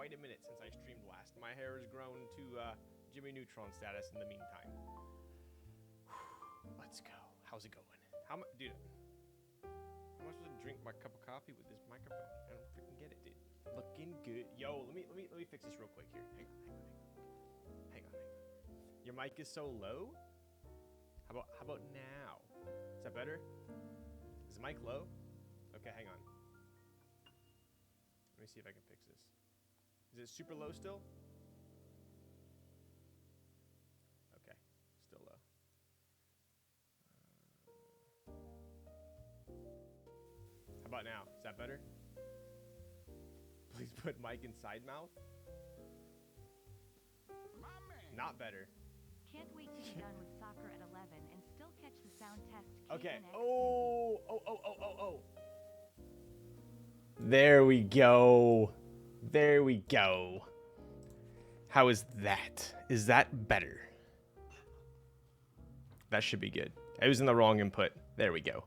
quite a minute since I streamed last. My hair has grown to Jimmy Neutron status in the meantime. Let's go. How's it going? Dude, how am I supposed to drink my cup of coffee with this microphone? I don't freaking get it, dude. Looking good. Yo, let me fix this real quick here. Hang on. Your mic is so low? How about now? Is that better? Is the mic low? Okay, hang on. Let me see if I can fix this. Is it super low still? Okay, still low. How about now? Is that better? Please put mic in side mouth. Not better. Can't wait to be done with soccer at 11 and still catch the sound test. Okay. Oh. There we go. There we go. How is that? Is that better? That should be good. I was in the wrong input. There we go.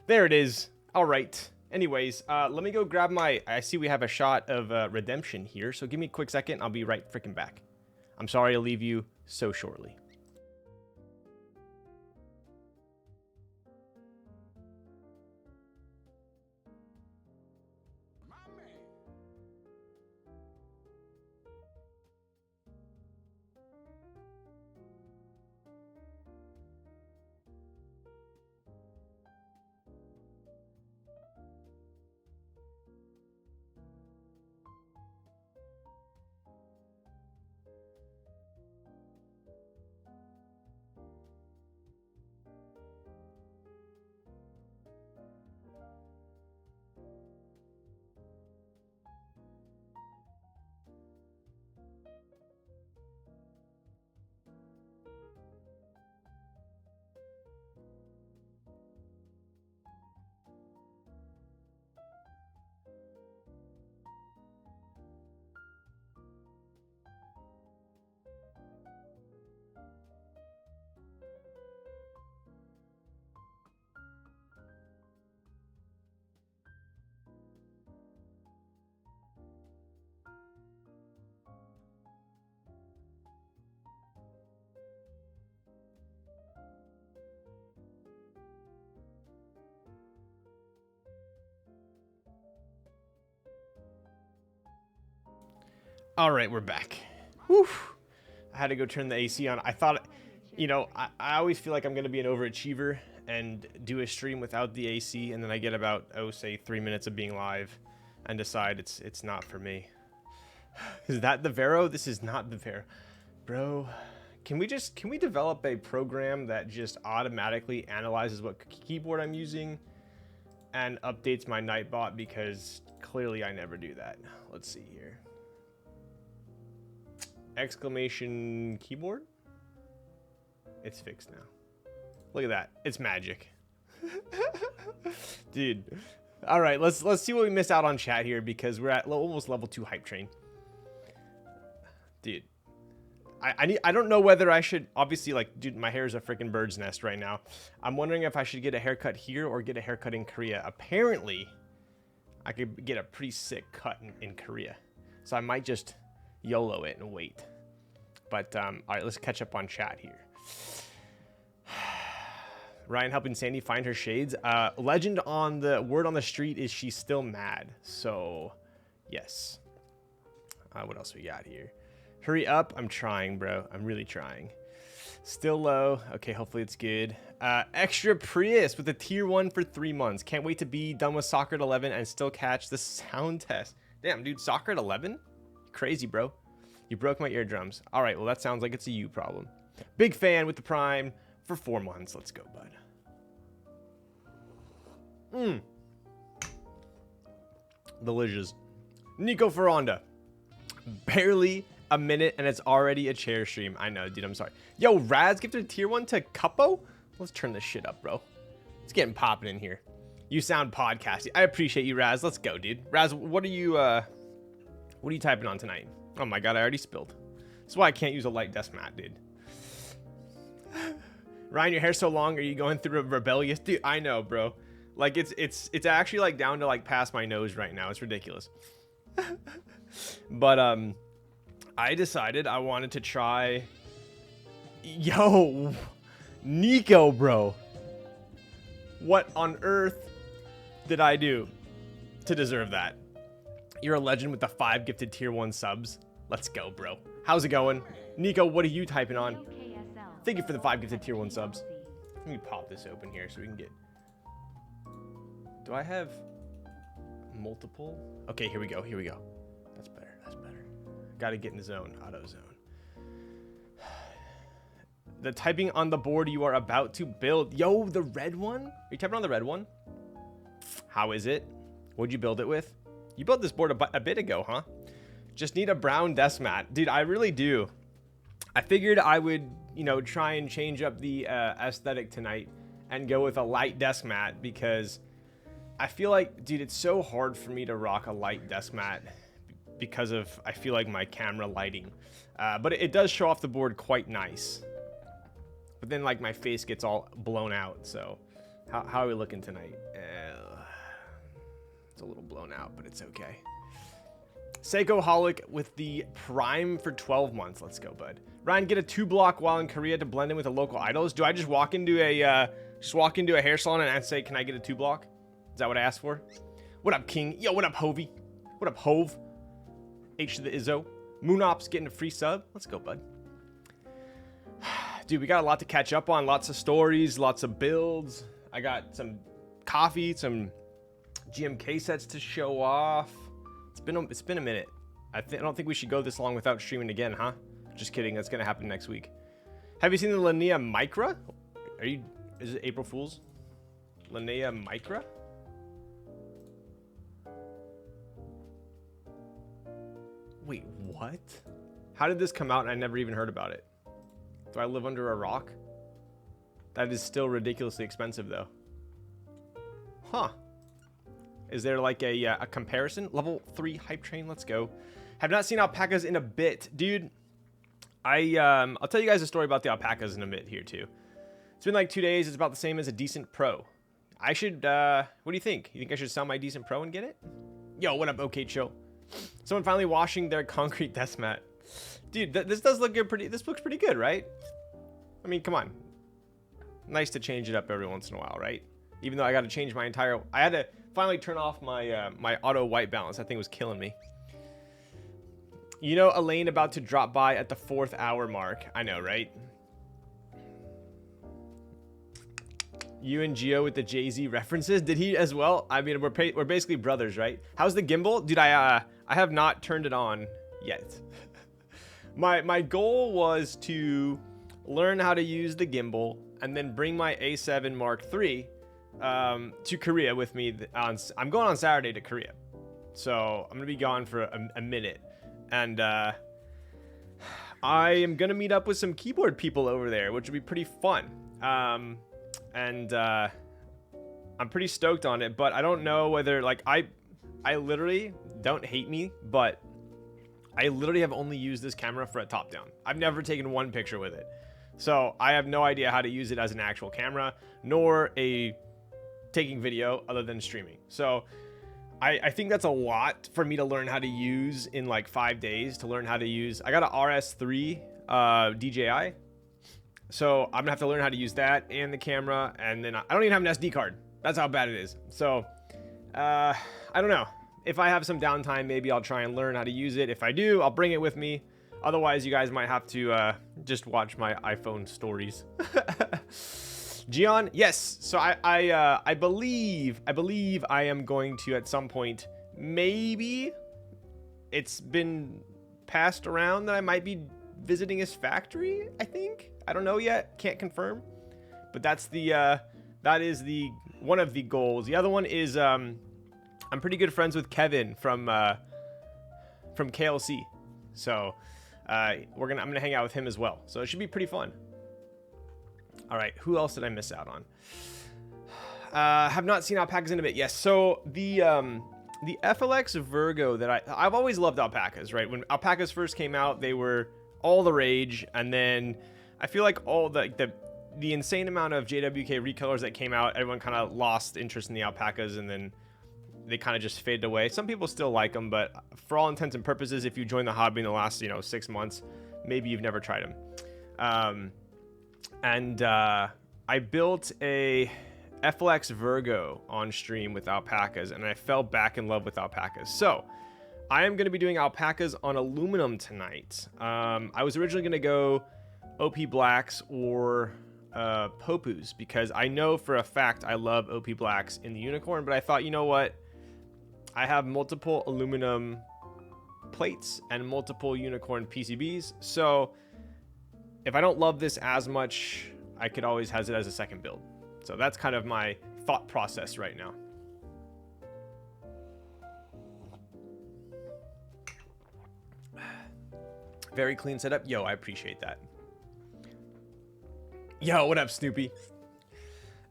There it is. All right. Anyways, let me go grab I see we have a shot of redemption here, so give me a quick second. I'll be right freaking back. I'm sorry to leave you so shortly. All right, we're back. Whew. I had to go turn the AC on. I thought, you know, I always feel like I'm going to be an overachiever and do a stream without the AC, and then I get about, say 3 minutes of being live and decide it's not for me. Is that the Vero? This is not the Vero. Bro, can we develop a program that just automatically analyzes what keyboard I'm using and updates my Nightbot, because clearly I never do that. Let's see here. Exclamation keyboard. It's fixed now. Look at that. It's magic. Dude. All right, let's see what we missed out on chat here, because we're at almost level 2 hype train. Dude. I don't know whether I should, obviously, like, dude, my hair is a freaking bird's nest right now. I'm wondering if I should get a haircut here or get a haircut in Korea. Apparently, I could get a pretty sick cut in Korea. So I might just YOLO it and wait. But, all right, let's catch up on chat here. Ryan helping Sandy find her shades. Legend on the word on the street is she's still mad. So, yes. What else we got here? Hurry up. I'm trying, bro. I'm really trying. Still low. Okay, hopefully it's good. Extra Prius with a tier 1 for 3 months. Can't wait to be done with soccer at 11 and still catch the sound test. Damn, dude, soccer at 11? Crazy, bro. You broke my eardrums. All right, well, that sounds like it's a you problem. Big fan with the Prime for 4 months. Let's go, bud. Delicious. Nico Ferranda. Barely a minute and it's already a chair stream. I know, dude, I'm sorry. Yo, Raz gifted a tier 1 to Cuppo? Let's turn this shit up, bro. It's getting popping in here. You sound podcasty. I appreciate you, Raz. Let's go, dude. Raz, what are you typing on tonight? Oh my god, I already spilled. That's why I can't use a light desk mat, dude. Ryan, your hair's so long. Are you going through a rebellious? Dude, I know, bro. Like, it's actually, like, down to, like, past my nose right now. It's ridiculous. But I decided I wanted to try. Yo, Nico, bro. What on earth did I do to deserve that? You're a legend with the 5 gifted tier 1 subs. Let's go, bro. How's it going? Nico, what are you typing on? Thank you for the 5 gifted tier 1 subs. Let me pop this open here so we can get... Do I have multiple? Okay, here we go. Here we go. That's better. That's better. Got to get in the zone. Auto zone. The typing on the board you are about to build. Yo, the red one? Are you typing on the red one? How is it? What'd you build it with? You built this board a bit ago, huh? Just need a brown desk mat. Dude, I really do. I figured I would, you know, try and change up the aesthetic tonight and go with a light desk mat because I feel like, dude, it's so hard for me to rock a light desk mat because of, I feel like, my camera lighting. But it does show off the board quite nice. But then, like, my face gets all blown out. So, how are we looking tonight? It's a little blown out, but it's okay. Seikoholic with the Prime for 12 months. Let's go, bud. Ryan, get a 2-block while in Korea to blend in with the local idols. Do I just walk into a hair salon and say, can I get a 2-block? Is that what I asked for? What up, King? Yo, what up, Hovey? What up, Hove? H to the Izzo. Moonops getting a free sub. Let's go, bud. Dude, we got a lot to catch up on. Lots of stories, lots of builds. I got some coffee, some GMK sets to show off. It's been a minute. I don't think we should go this long without streaming again, huh? Just kidding. That's gonna happen next week. Have you seen the Linnea Micra? Is it April Fool's? Linnea Micra? Wait, what? How did this come out and I never even heard about it? Do I live under a rock? That is still ridiculously expensive, though. Huh. Is there like a comparison? Level 3 hype train. Let's go. Have not seen alpacas in a bit. Dude, I'll tell you guys a story about the alpacas in a bit here, too. It's been like 2 days. It's about the same as a decent pro. I should, what do you think? You think I should sell my decent pro and get it? Yo, what up, OK Chill? Someone finally washing their concrete desk mat. Dude, this does look good. This looks pretty good, right? I mean, come on. Nice to change it up every once in a while, right? Even though I got to change my entire... I had to finally turn off my my auto white balance. That thing was killing me. You know, Elaine about to drop by at the 4th hour mark. I know, right? You and Gio with the Jay-Z references. Did he as well? I mean, we're basically brothers, right? How's the gimbal? Dude, I have not turned it on yet. My goal was to learn how to use the gimbal and then bring my A7 Mark III to Korea with me. I'm going on Saturday to Korea. So I'm going to be gone for a minute. And I am going to meet up with some keyboard people over there, which will be pretty fun. I'm pretty stoked on it, but I don't know whether, like, I literally, don't hate me, but I literally have only used this camera for a top down. I've never taken one picture with it. So I have no idea how to use it as an actual camera, nor taking video other than streaming. So I think that's a lot for me to learn how to use in like 5 days to learn how to use. I got an RS3 DJI. So I'm gonna have to learn how to use that and the camera. And then I don't even have an SD card. That's how bad it is. So I don't know. If I have some downtime, maybe I'll try and learn how to use it. If I do, I'll bring it with me. Otherwise, you guys might have to just watch my iPhone stories. Gian, yes. So I believe I am going to at some point. Maybe it's been passed around that I might be visiting his factory. I think. I don't know yet. Can't confirm. But that's that is one of the goals. The other one is I'm pretty good friends with Kevin from KLC, so I'm gonna hang out with him as well. So it should be pretty fun. All right, who else did I miss out on? Have not seen alpacas in a bit. Yes, so the FLX Virgo that I've always loved alpacas. Right, when alpacas first came out, they were all the rage, and then I feel like all the insane amount of JWK recolors that came out, everyone kind of lost interest in the alpacas, and then they kind of just faded away. Some people still like them, but for all intents and purposes, if you join the hobby in the last, 6 months, maybe you've never tried them. I built a FLX Virgo on stream with alpacas, and I fell back in love with alpacas. So I am going to be doing alpacas on aluminum tonight. I was originally going to go OP Blacks or Popus, because I know for a fact I love OP Blacks in the Unikorn, but I thought, you know what? I have multiple aluminum plates and multiple Unikorn PCBs, so if I don't love this as much, I could always have it as a second build. So that's kind of my thought process right now. Very clean setup. Yo, I appreciate that. Yo, what up, Snoopy?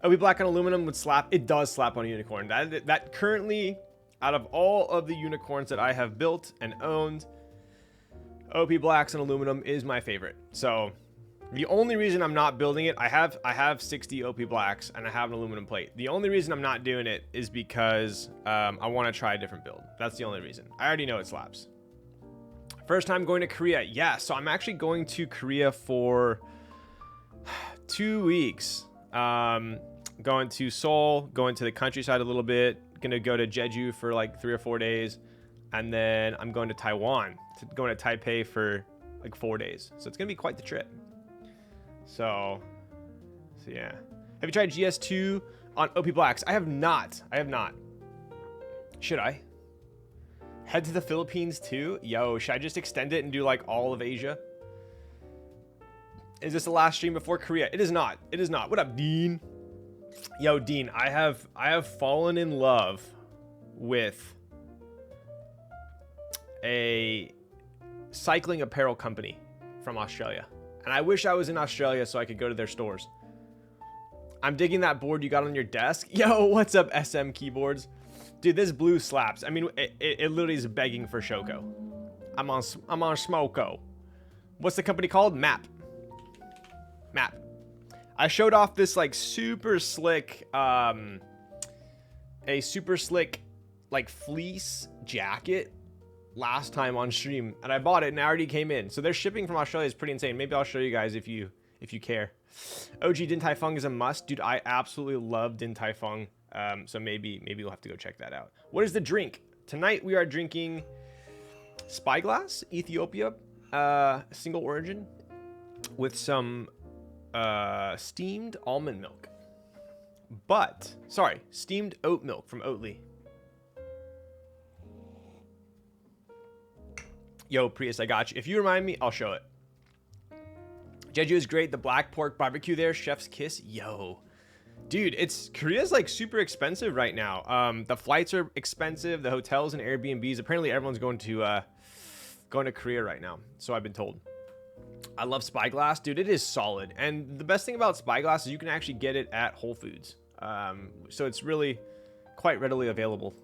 OP Black on aluminum would slap. It does slap on a Unikorn. That currently, out of all of the Unikorns that I have built and owned, OP Blacks on aluminum is my favorite. So the only reason I'm not building it, I have 60 OP Blacks and I have an aluminum plate. The only reason I'm not doing it is because I want to try a different build. That's the only reason. I already know it slaps. First time going to Korea. Yeah, so I'm actually going to Korea for 2 weeks. Going to Seoul, going to the countryside a little bit, gonna go to Jeju for like 3 or 4 days, and then I'm going to Taiwan, going to Taipei for like 4 days. So it's gonna be quite the trip. So yeah. Have you tried GS2 on OP Blacks? I have not. Should I? Head to the Philippines too? Yo, should I just extend it and do like all of Asia? Is this the last stream before Korea? It is not. It is not. What up, Dean? Yo, Dean, I have fallen in love with a cycling apparel company from Australia. And I wish I was in Australia so I could go to their stores. I'm digging that board you got on your desk. Yo, what's up, SM Keyboards? Dude, this blue slaps. I mean, it literally is begging for Shoko. I'm on Smoko. What's the company called? Map. I showed off this like super slick, like fleece jacket last time on stream, and I bought it and it already came in. So their shipping from Australia is pretty insane. Maybe I'll show you guys if you care. OG Din Tai Fung is a must, dude. I absolutely love Din Tai Fung. So maybe we'll have to go check that out. What is the drink tonight? We are drinking Spyglass Ethiopia, single origin, with some steamed almond milk. Steamed oat milk from Oatly. Yo, Prius, I got you. If you remind me, I'll show it. Jeju is great. The black pork barbecue there, chef's kiss. Yo, dude, Korea's like super expensive right now. The flights are expensive. The hotels and Airbnbs. Apparently, everyone's going to Korea right now. So I've been told. I love Spyglass, dude. It is solid, and the best thing about Spyglass is you can actually get it at Whole Foods. So it's really quite readily available.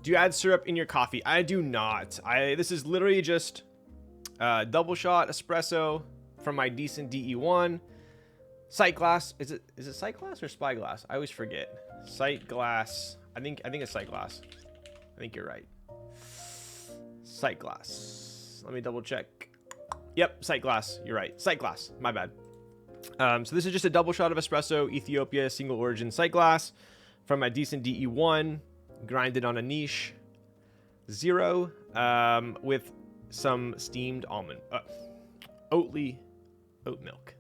Do you add syrup in your coffee? I do not. This is literally just double shot espresso from my decent DE1. Sight glass. Is it sight glass or Spyglass? I always forget. Sight glass. I think it's sight glass. I think you're right. Sight glass. Let me double check. Yep, sight glass. You're right. Sight glass. My bad. So this is just a double shot of espresso, Ethiopia, single origin sight glass from my decent DE1, grinded on a niche 0, with some steamed almond, Oatly oat milk.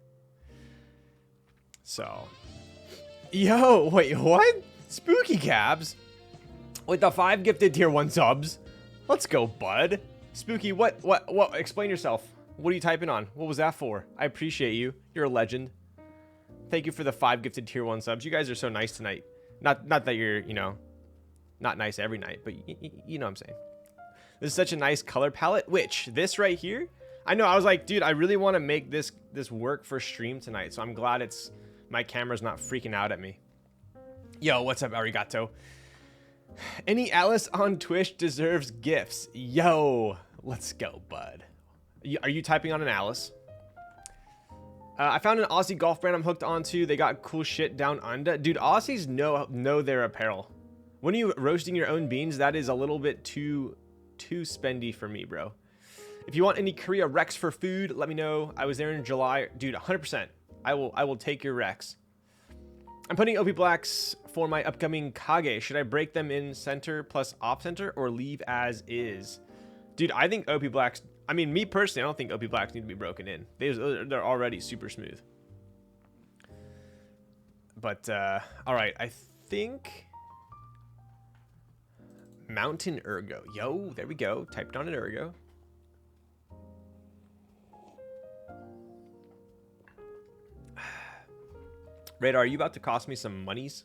So, yo, wait, what? Spooky Cabs with the 5 gifted tier 1 subs. Let's go, bud. Spooky, what? Explain yourself. What are you typing on? What was that for? I appreciate you. You're a legend. Thank you for the 5 gifted tier 1 subs. You guys are so nice tonight. Not that you're, not nice every night, but you know what I'm saying. This is such a nice color palette. Which, this right here? I know, I was like, dude, I really want to make this work for stream tonight. So I'm glad my camera's not freaking out at me. Yo, what's up, Arigato? Any Alice on Twitch deserves gifts. Yo, let's go, bud. Are you typing on an Alice? I found an Aussie golf brand I'm hooked onto. They got cool shit down under. Dude, Aussies know their apparel. When are you roasting your own beans? That is a little bit too spendy for me, bro. If you want any Korea Rex for food, let me know. I was there in July. Dude, 100%. I will take your Rex. I'm putting OP Blacks for my upcoming Kage. Should I break them in center plus off center or leave as is? Dude, I think OP Blacks... I mean, me personally, I don't think OP Blacks need to be broken in. They're already super smooth. But, all right. I think... Mountain Ergo. Yo, there we go. Typed on an Ergo. Radar, are you about to cost me some monies?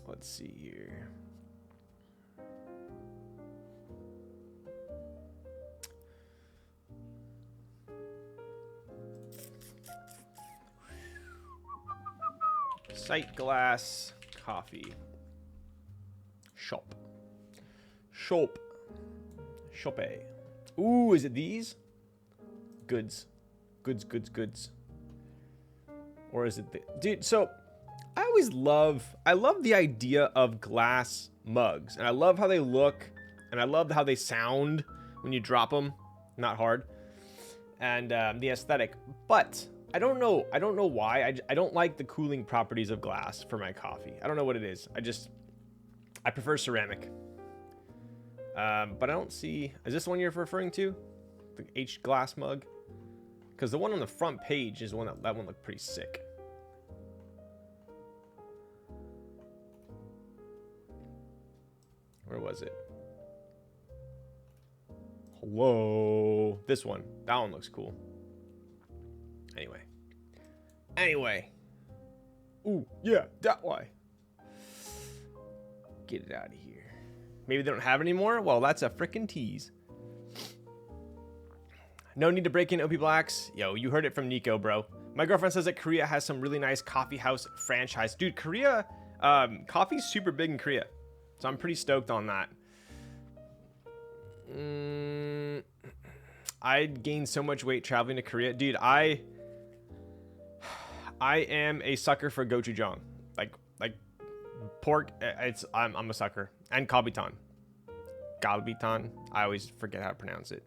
Let's see here. Sight glass coffee shop. Ooh, is it these? Goods. Or is it dude, so I love the idea of glass mugs, and I love how they look, and I love how they sound when you drop them. Not hard. And the aesthetic, but I don't know why. I don't like the cooling properties of glass for my coffee. I don't know what it is. I prefer ceramic. But I don't see... Is this the one you're referring to? The H glass mug? Because the one on the front page is the one that one looked pretty sick. Where was it? Hello. This one. That one looks cool. Anyway. Ooh, yeah, that way. Get it out of here. Maybe they don't have it anymore? Well, that's a freaking tease. No need to break in OP Blacks. Yo, you heard it from Nico, bro. My girlfriend says that Korea has some really nice coffee house franchise. Dude, Korea, coffee's super big in Korea. So I'm pretty stoked on that. I gained so much weight traveling to Korea. Dude, I am a sucker for gochujang. Like pork, I'm a sucker. And kalbitan. Galbitan. I always forget how to pronounce it.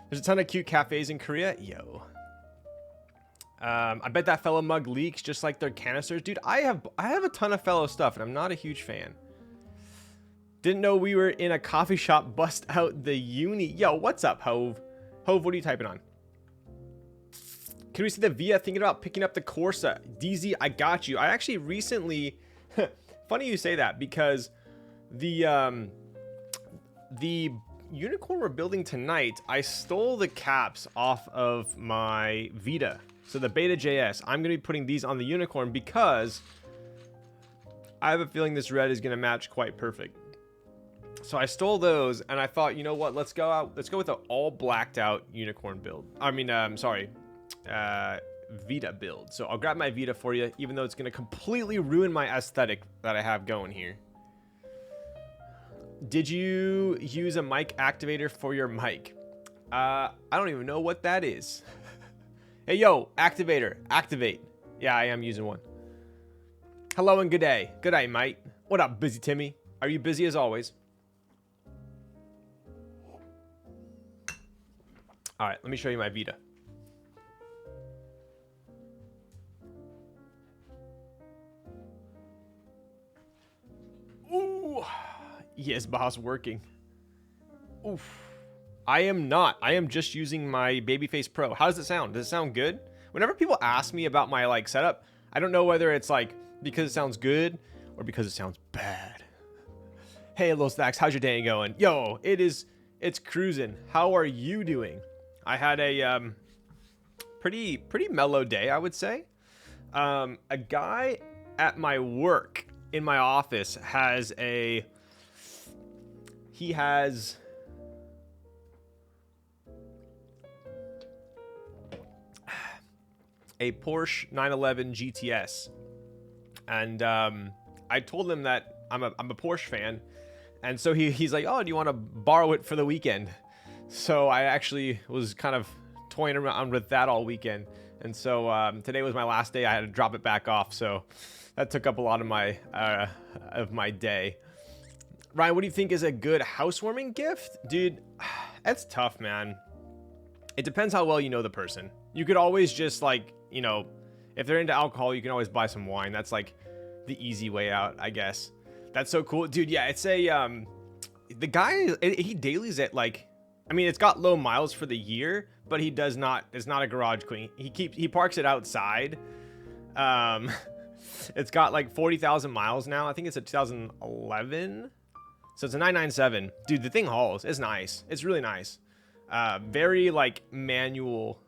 There's a ton of cute cafes in Korea. Yo. I bet that fellow mug leaks just like their canisters. Dude, I have a ton of fellow stuff, and I'm not a huge fan. Didn't know we were in a coffee shop. Bust out the uni. Yo, what's up, Hove? Hove, what are you typing on? Can we see the Via? Thinking about picking up the Corsa. DZ, I got you. I actually recently... Funny you say that, because the Unicorn we're building tonight, I stole the caps off of my Vita. So the Beta JS, I'm going to be putting these on the Unicorn because I have a feeling this red is going to match quite perfect. So I stole those, and I thought, you know what? Let's go with an all blacked out Unicorn build. I mean, Vita build. So I'll grab my Vita for you, even though it's going to completely ruin my aesthetic that I have going here. Did you use a mic activator for your mic? I don't even know what that is. Hey, yo, activator, activate. Yeah, I am using one. Hello and good day. Good day, mate. What up, Busy Timmy? Are you busy as always? All right, let me show you my Vita. Ooh. Yes, boss, working. Oof. I am not. I am just using my Babyface Pro. How does it sound? Does it sound good? Whenever people ask me about my like setup, I don't know whether it's like because it sounds good or because it sounds bad. Hey, Lil Stacks, how's your day going? Yo, it's cruising. How are you doing? I had a pretty mellow day, I would say. A guy at my work in my office has a Porsche 911 GTS, and I told him that I'm a Porsche fan, and so he's like, oh, do you want to borrow it for the weekend? So I actually was kind of toying around with that all weekend, And so today was my last day. I had to drop it back off. So that took up a lot of my day. Ryan, what do you think is a good housewarming gift? Dude, that's tough, man. It depends how well you know the person. You could always just like, you know, if they're into alcohol, you can always buy some wine. That's like the easy way out, I guess. That's so cool. Dude, yeah, it's a, the guy, he dailies at like, I mean, it's got low miles for the year, but he does not, it's not a garage queen. He parks it outside. It's got like 40,000 miles now. I think it's a 2011. So it's a 997. Dude, the thing hauls. It's nice. It's really nice. Very like manual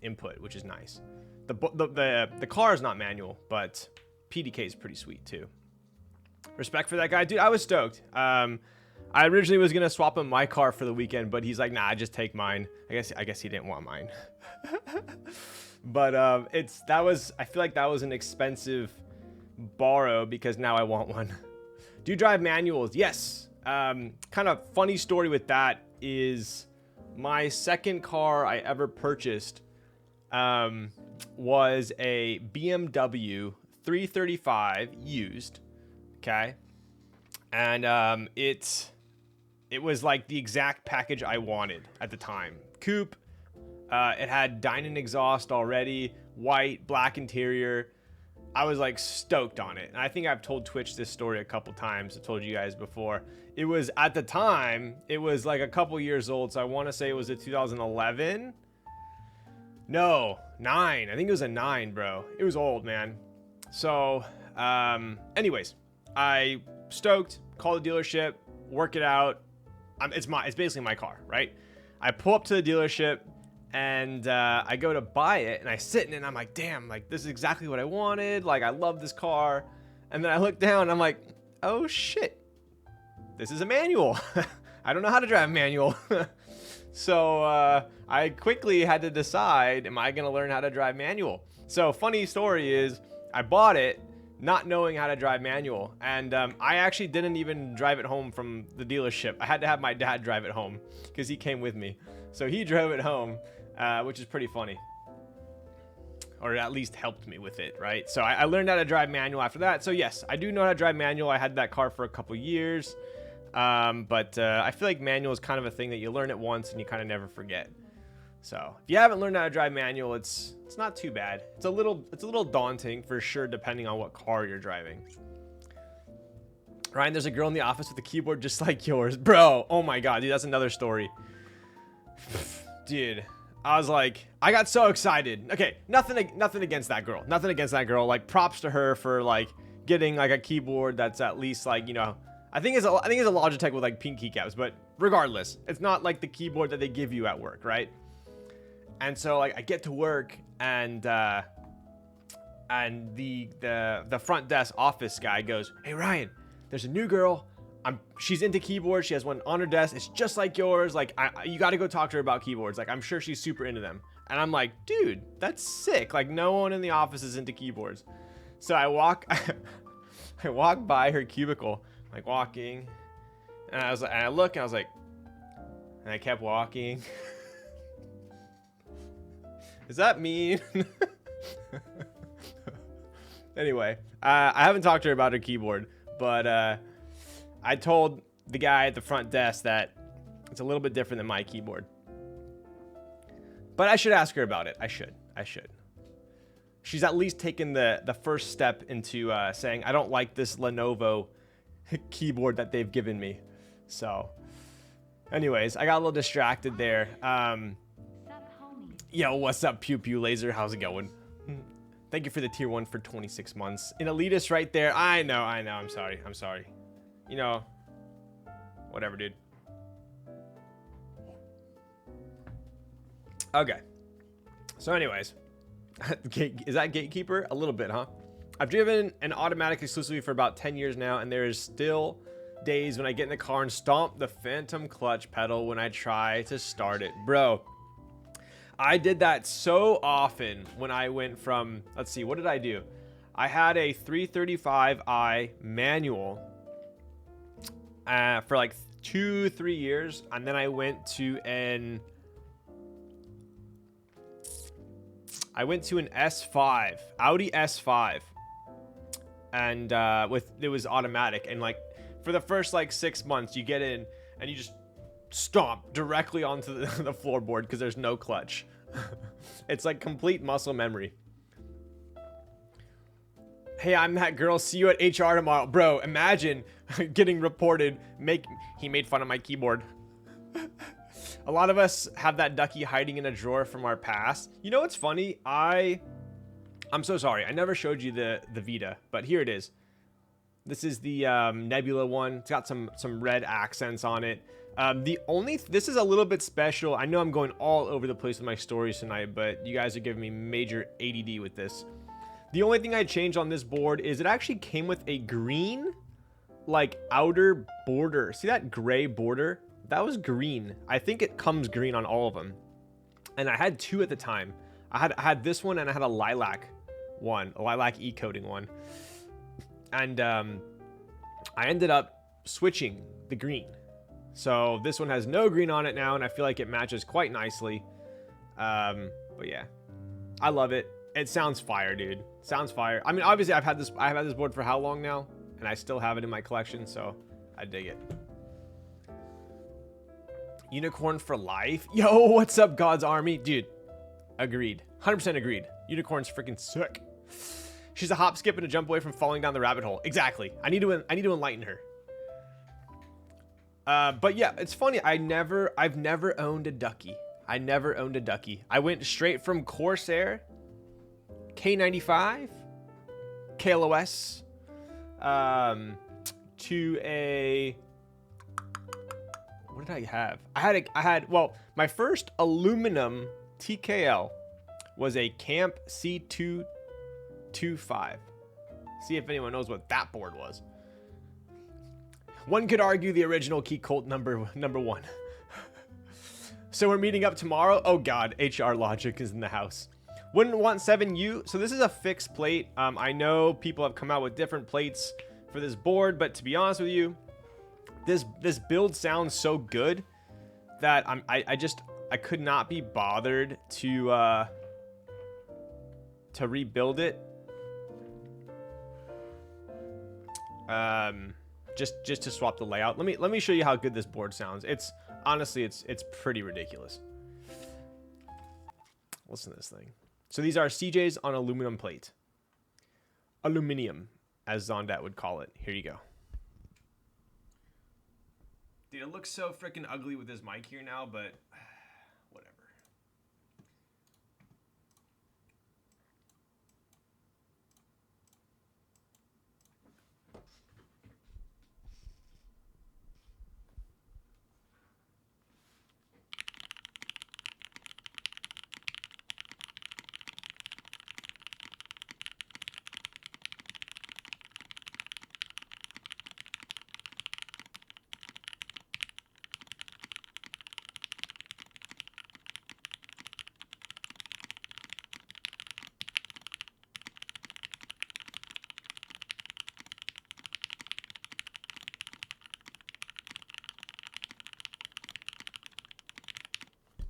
input, which is nice. The car is not manual, but PDK is pretty sweet too. Respect for that guy. Dude, I was stoked. I originally was going to swap him my car for the weekend, but he's like, nah, just take mine. I guess he didn't want mine. But I feel like that was an expensive borrow because now I want one. Do you drive manuals? Yes. Kind of funny story with that is my second car I ever purchased was a BMW 335 used. Okay. And it was like the exact package I wanted at the time. Coupe. It had Dynon exhaust already, white, black interior. I was like stoked on it. And I think I've told Twitch this story a couple times. I told you guys before. It was at the time, it was like a couple years old. So I want to say it was a 2011. No, 9. I think it was a 9, bro. It was old, man. So, anyways, I stoked, call the dealership, work it out. It's basically my car, right? I pull up to the dealership. And I go to buy it, and I sit in it, and I'm like, damn, like, this is exactly what I wanted. Like, I love this car. And then I look down, and I'm like, oh, shit. This is a manual. I don't know how to drive a manual. So I quickly had to decide, am I going to learn how to drive manual? So funny story is I bought it not knowing how to drive manual. And I actually didn't even drive it home from the dealership. I had to have my dad drive it home because he came with me. So he drove it home. Which is pretty funny, or at least helped me with it, right? So I learned how to drive manual after that. So yes, I do know how to drive manual. I had that car for a couple years, but I feel like manual is kind of a thing that you learn it once and you kind of never forget. So if you haven't learned how to drive manual, it's not too bad. It's a little daunting for sure, depending on what car you're driving. Ryan, there's a girl in the office with a keyboard just like yours, bro. Oh my god, dude, that's another story, dude. I was like, I got so excited. Okay, nothing against that girl. Nothing against that girl. Like, props to her for like getting like a keyboard that's at least like, you know, I think it's a Logitech with like pink keycaps, but regardless, it's not like the keyboard that they give you at work, right? And so like I get to work and the front desk office guy goes, "Hey Ryan, there's a new girl. She's into keyboards. She has one on her desk. It's just like yours. Like, you got to go talk to her about keyboards. Like, I'm sure she's super into them." And I'm like, dude, that's sick. Like, no one in the office is into keyboards. So I walk by her cubicle, like walking, and I look, and I was like, and I kept walking. Is that mean? Anyway, I haven't talked to her about her keyboard, but I told the guy at the front desk that it's a little bit different than my keyboard. But I should ask her about it. I should. She's at least taken the first step into saying, I don't like this Lenovo keyboard that they've given me. So, anyways, I got a little distracted there. Yo, what's up, Pew Pew Laser? How's it going? Thank you for the tier 1 for 26 months. An elitist right there. I know. I'm sorry. You know, whatever, dude. Okay. So anyways, is that gatekeeper? A little bit, huh? I've driven an automatic exclusively for about 10 years now, and there is still days when I get in the car and stomp the phantom clutch pedal when I try to start it. Bro, I did that so often when I went from, let's see, what did I do? I had a 335i manual for like 2-3 years, and then I went to an I went to an S5, Audi S5, and it was automatic, and like for the first like 6 months, you get in and you just stomp directly onto the floorboard because there's no clutch. It's like complete muscle memory. Hey, I'm that girl. See you at HR tomorrow. Bro, imagine getting reported. He made fun of my keyboard. A lot of us have that ducky hiding in a drawer from our past. You know what's funny? I'm so sorry. I never showed you the Vita, but here it is. This is the Nebula one. It's got some red accents on it. This is a little bit special. I know I'm going all over the place with my stories tonight, but you guys are giving me major ADD with this. The only thing I changed on this board is it actually came with a green, like, outer border. See that gray border? That was green. I think it comes green on all of them. And I had two at the time. I had this one and I had a lilac one, a lilac e-coating one. And I ended up switching the green. So this one has no green on it now, and I feel like it matches quite nicely. But yeah, I love it. It sounds fire, dude. Sounds fire. I mean, obviously I've had this board for how long now, and I still have it in my collection, so I dig it. Unikorn for life. Yo, what's up, God's Army? Dude, agreed. 100% agreed. Unikorn's freaking sick. She's a hop, skip, and a jump away from falling down the rabbit hole. Exactly. I need to enlighten her. But yeah, it's funny. I've never owned a ducky. I never owned a ducky. I went straight from Corsair, K95, KLOS, to a, what did I have? Well, my first aluminum TKL was a Camp C225. See if anyone knows what that board was. One could argue the original Key Colt number one. So we're meeting up tomorrow. Oh God, HR Logic is in the house. Wouldn't want 7U. So this is a fixed plate. I know people have come out with different plates for this board, but to be honest with you, this build sounds so good that I could not be bothered to rebuild it. Just to swap the layout. Let me show you how good this board sounds. It's honestly it's pretty ridiculous. Listen to this thing. So these are CJs on aluminum plate. Aluminium, as Zondat would call it. Here you go. Dude, it looks so freaking ugly with this mic here now, but whatever.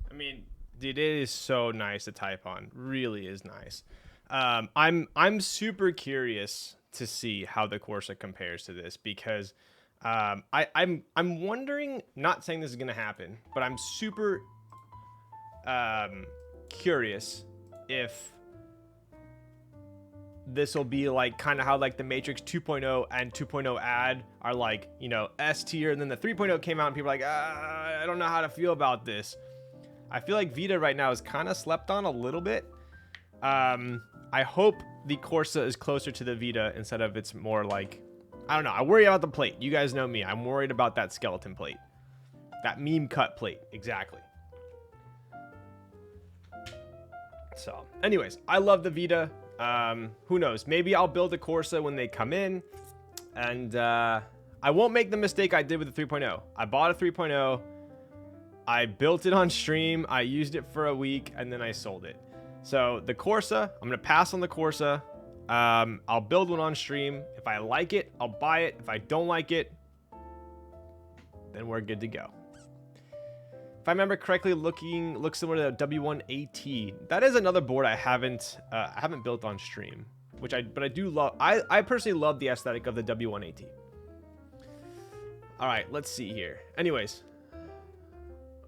I mean, dude, it is so nice to type on. Really is nice. I'm super curious to see how the Corsa compares to this because I'm wondering. Not saying this is gonna happen, but I'm super curious if this will be like kind of how like the Matrix 2.0 and 2.0 add are like, you know, S tier, and then the 3.0 came out and people are like, I don't know how to feel about this. I feel like Vita right now is kind of slept on a little bit. I hope the Corsa is closer to the Vita instead of it's more like, I don't know. I worry about the plate. You guys know me. I'm worried about that skeleton plate. That meme cut plate. Exactly. So, anyways, I love the Vita. Who knows? Maybe I'll build a Corsa when they come in. And I won't make the mistake I did with the 3.0. I bought a 3.0. I built it on stream, I used it for a week, and then I sold it. So the Corsa, I'm going to pass on the Corsa. I'll build one on stream. If I like it, I'll buy it. If I don't like it, then we're good to go. If I remember correctly, looks similar to the W1AT. That is another board I haven't built on stream, but I do love. I personally love the aesthetic of the W1AT. All right, let's see here. Anyways,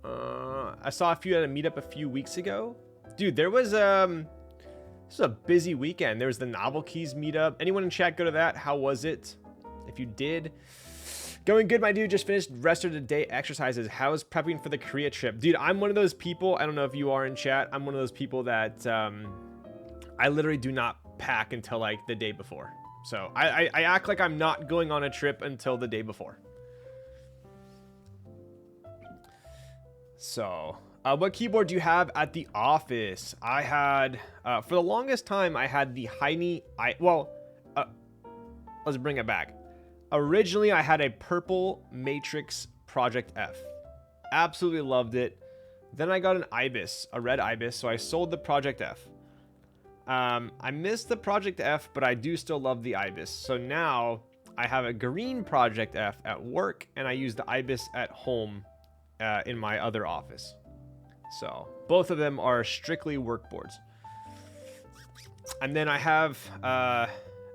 I saw a few at a meetup a few weeks ago. Dude, there was this was a busy weekend. There was the Novel Keys meetup. Anyone in chat go to that? How was it? If you did, going good, my dude. Just finished rest of the day exercises. How's prepping for the Korea trip? Dude, I'm one of those people. I don't know if you are in chat. I'm one of those people that I literally do not pack until like the day before. So I act like I'm not going on a trip until the day before. So, what keyboard do you have at the office? I had, for the longest time, I had the Heine. Let's bring it back. Originally, I had a purple Matrix Project F. Absolutely loved it. Then I got an Ibis, a red Ibis, so I sold the Project F. I missed the Project F, but I do still love the Ibis. So now I have a green Project F at work, and I use the Ibis at home in my other office. So both of them are strictly work boards. And then I have,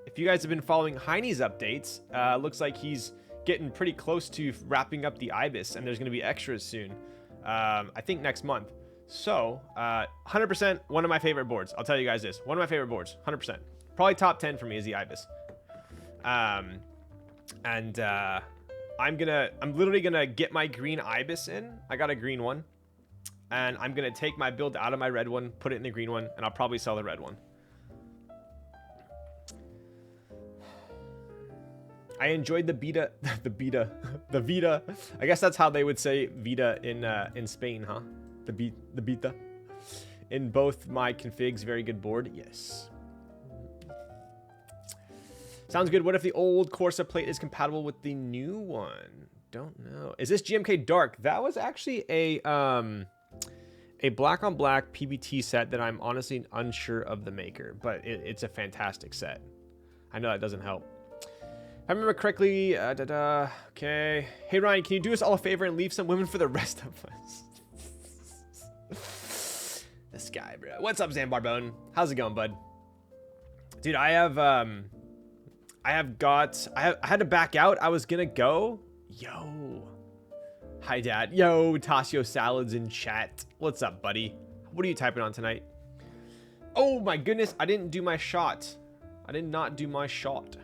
if you guys have been following Heine's updates, looks like he's getting pretty close to wrapping up the Ibis, and there's going to be extras soon. I think next month. So 100% one of my favorite boards. I'll tell you guys this. One of my favorite boards, 100%. Probably top 10 for me is the Ibis. I'm literally gonna get my green Ibis in. I got a green one. And I'm gonna take my build out of my red one, put it in the green one, and I'll probably sell the red one. I enjoyed the Beta, the Vita. I guess that's how they would say Vita in Spain, huh? The Beta. In both my configs, very good board. Yes. Sounds good. What if the old Corsa plate is compatible with the new one? Don't know. Is this GMK Dark? That was actually a black on black PBT set that I'm honestly unsure of the maker, but it's a fantastic set. I know that doesn't help. If I remember correctly, okay. Hey Ryan, can you do us all a favor and leave some women for the rest of us? This guy, bro. What's up, Zambarbone? How's it going, bud? Dude, I had to back out. I was gonna go. Yo. Hi, Dad. Yo, Tasio Salads in chat. What's up, buddy? What are you typing on tonight? Oh my goodness, I didn't do my shot. I did not do my shot.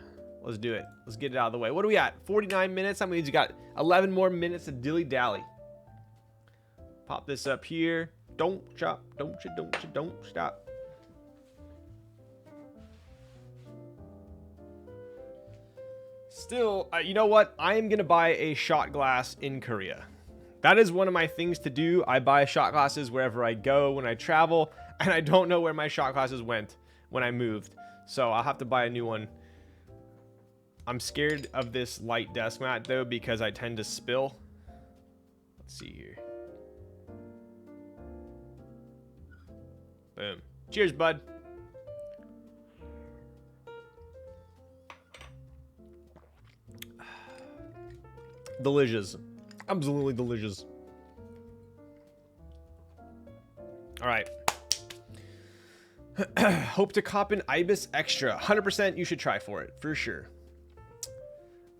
Let's do it. Let's get it out of the way. What are we at? 49 minutes. That means you got 11 more minutes to dilly-dally. Pop this up here. Don't stop. Don't stop. Still, you know what? I am going to buy a shot glass in Korea. That is one of my things to do. I buy shot glasses wherever I go when I travel, and I don't know where my shot glasses went when I moved. So I'll have to buy a new one. I'm scared of this light desk mat, though, because I tend to spill. Let's see here. Boom. Cheers, bud. Delicious. Absolutely delicious. All right. Hope to cop an Ibis Extra. 100% you should try for it, for sure.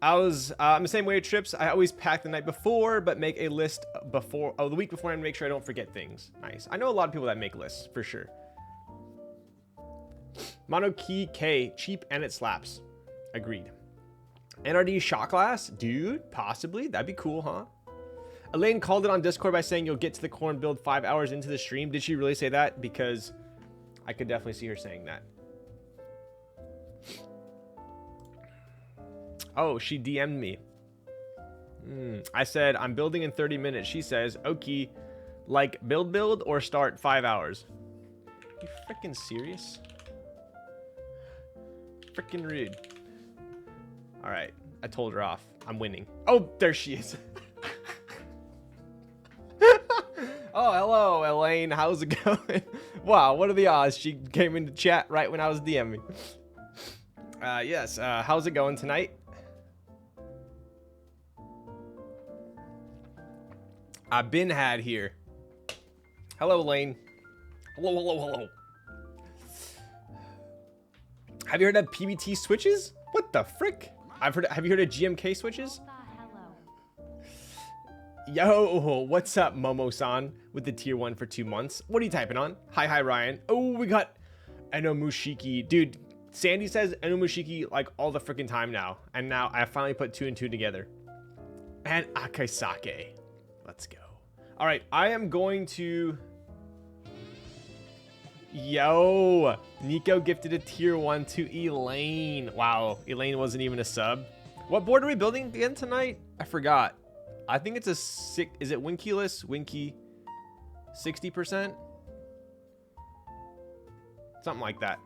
I'm the same way with trips. I always pack the night before, but make a list the week before, and make sure I don't forget things. Nice. I know a lot of people that make lists, for sure. Mono Key K, cheap and it slaps. Agreed. NRD shot glass? Dude, possibly. That'd be cool, huh? Elaine called it on Discord by saying you'll get to the corn build 5 hours into the stream. Did she really say that? Because I could definitely see her saying that. Oh, she DM'd me. I said, I'm building in 30 minutes. She says, okay, like build or start 5 hours. Are you freaking serious? Freaking rude. All right, I told her off. I'm winning. Oh, there she is. Oh, hello, Elaine. How's it going? Wow, what are the odds? She came into chat right when I was DMing. Yes, how's it going tonight? I've been had here. Hello, Elaine. Hello, hello, hello. Have you heard of PBT switches? What the frick? Have you heard of GMK switches? Yo, what's up, Momo-san? With the tier 1 for 2 months. What are you typing on? Hi, Ryan. Oh, we got Enomushiki. Dude, Sandy says Enomushiki like all the freaking time now. And now I finally put 2 and 2 together. And Akasake. Let's go. All right, I am going to... Yo, Nico gifted a tier 1 to Elaine. Wow, Elaine wasn't even a sub. What board are we building again tonight? I forgot. I think it's a six. Is it Winkyless? Winky 60%? Something like that.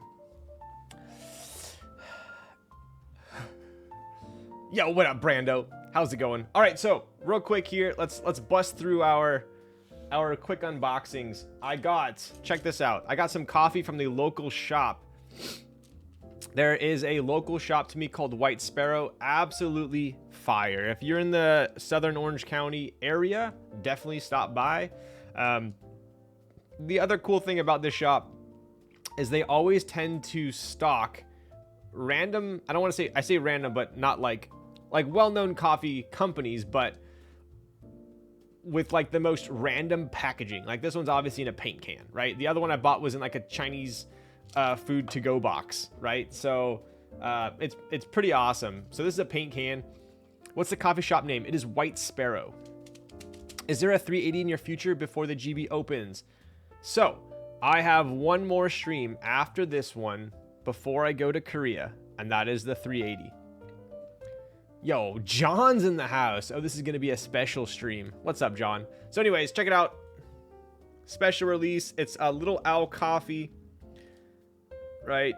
Yo, what up, Brando? How's it going? All right, so real quick here, let's bust through our quick unboxings. Check this out. I got some coffee from the local shop. There is a local shop to me called White Sparrow. Absolutely fire. If you're in the Southern Orange County area, definitely stop by. The other cool thing about this shop is they always tend to stock random, I don't want to say, I say random, but not like well-known coffee companies, but with like the most random packaging. Like this one's obviously in a paint can, right? The other one I bought was in like a Chinese food to go box, right? So it's pretty awesome. So this is a paint can. What's the coffee shop name? It is White Sparrow. Is there a 380 in your future before the GB opens? So I have one more stream after this one before I go to Korea, and that is the 380. Yo, John's in the house. Oh, this is going to be a special stream. What's up, John? So anyways, check it out. Special release. It's a Little Owl coffee, right?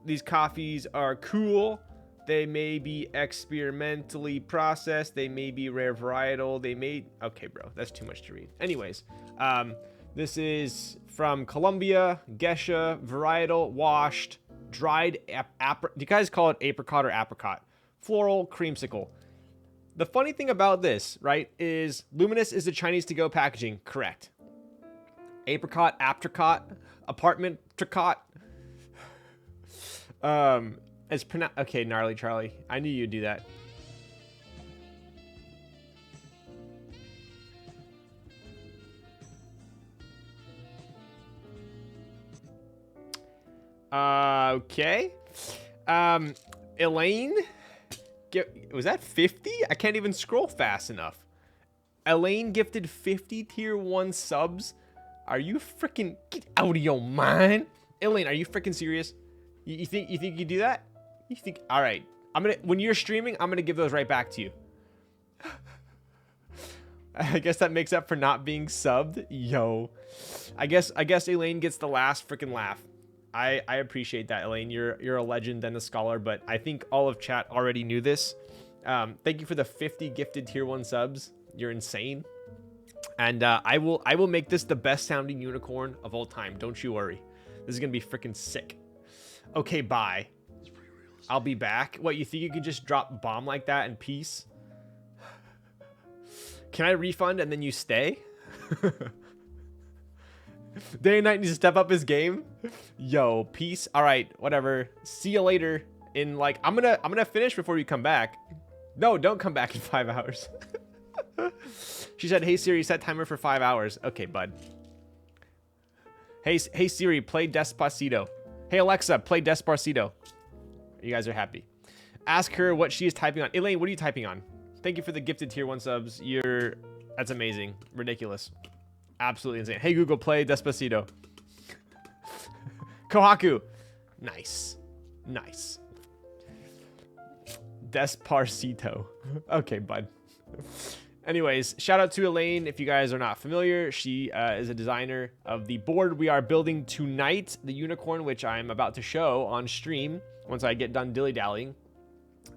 These coffees are cool. They may be experimentally processed. They may be rare varietal. They may... Okay, bro. That's too much to read. Anyways, this is from Colombia. Gesha, varietal, washed, dried... Do you guys call it apricot or apricot? Floral creamsicle. The funny thing about this, right, is Luminous is the Chinese to-go packaging. Correct. Apricot, apricot, apartment tricot. It's pronounced... Okay, gnarly Charlie. I knew you'd do that. Okay. Elaine? Was that 50? I can't even scroll fast enough. Elaine gifted 50 tier 1 subs. Are you freaking... Get out of your mind. Elaine, are you freaking serious? You think you do that? You think... All right. When you're streaming, I'm going to give those right back to you. I guess that makes up for not being subbed. Yo. I guess Elaine gets the last freaking laugh. I appreciate that, Elaine. You're a legend and a scholar, but I think all of chat already knew this. Thank you for the 50 gifted tier 1 subs. You're insane. And I will make this the best sounding unicorn of all time. Don't you worry. This is going to be freaking sick. Okay, bye. I'll be back. What, you think you can just drop bomb like that in peace? Can I refund and then you stay? Day and Night needs to step up his game. Yo, peace. All right, whatever. See you later. In like, I'm gonna finish before you come back. No, don't come back in 5 hours. She said, "Hey Siri, set timer for 5 hours." Okay, bud. Hey Siri, play Despacito. Hey Alexa, play Despacito. You guys are happy. Ask her what she is typing on. Elaine, what are you typing on? Thank you for the gifted tier 1 subs. That's amazing. Ridiculous. Absolutely insane. Hey Google, play Despacito. Kohaku. Nice. Nice. Despacito. Okay, bud. Anyways, shout out to Elaine. If you guys are not familiar, she is a designer of the board we are building tonight, the Unicorn, which I'm about to show on stream once I get done dilly-dallying.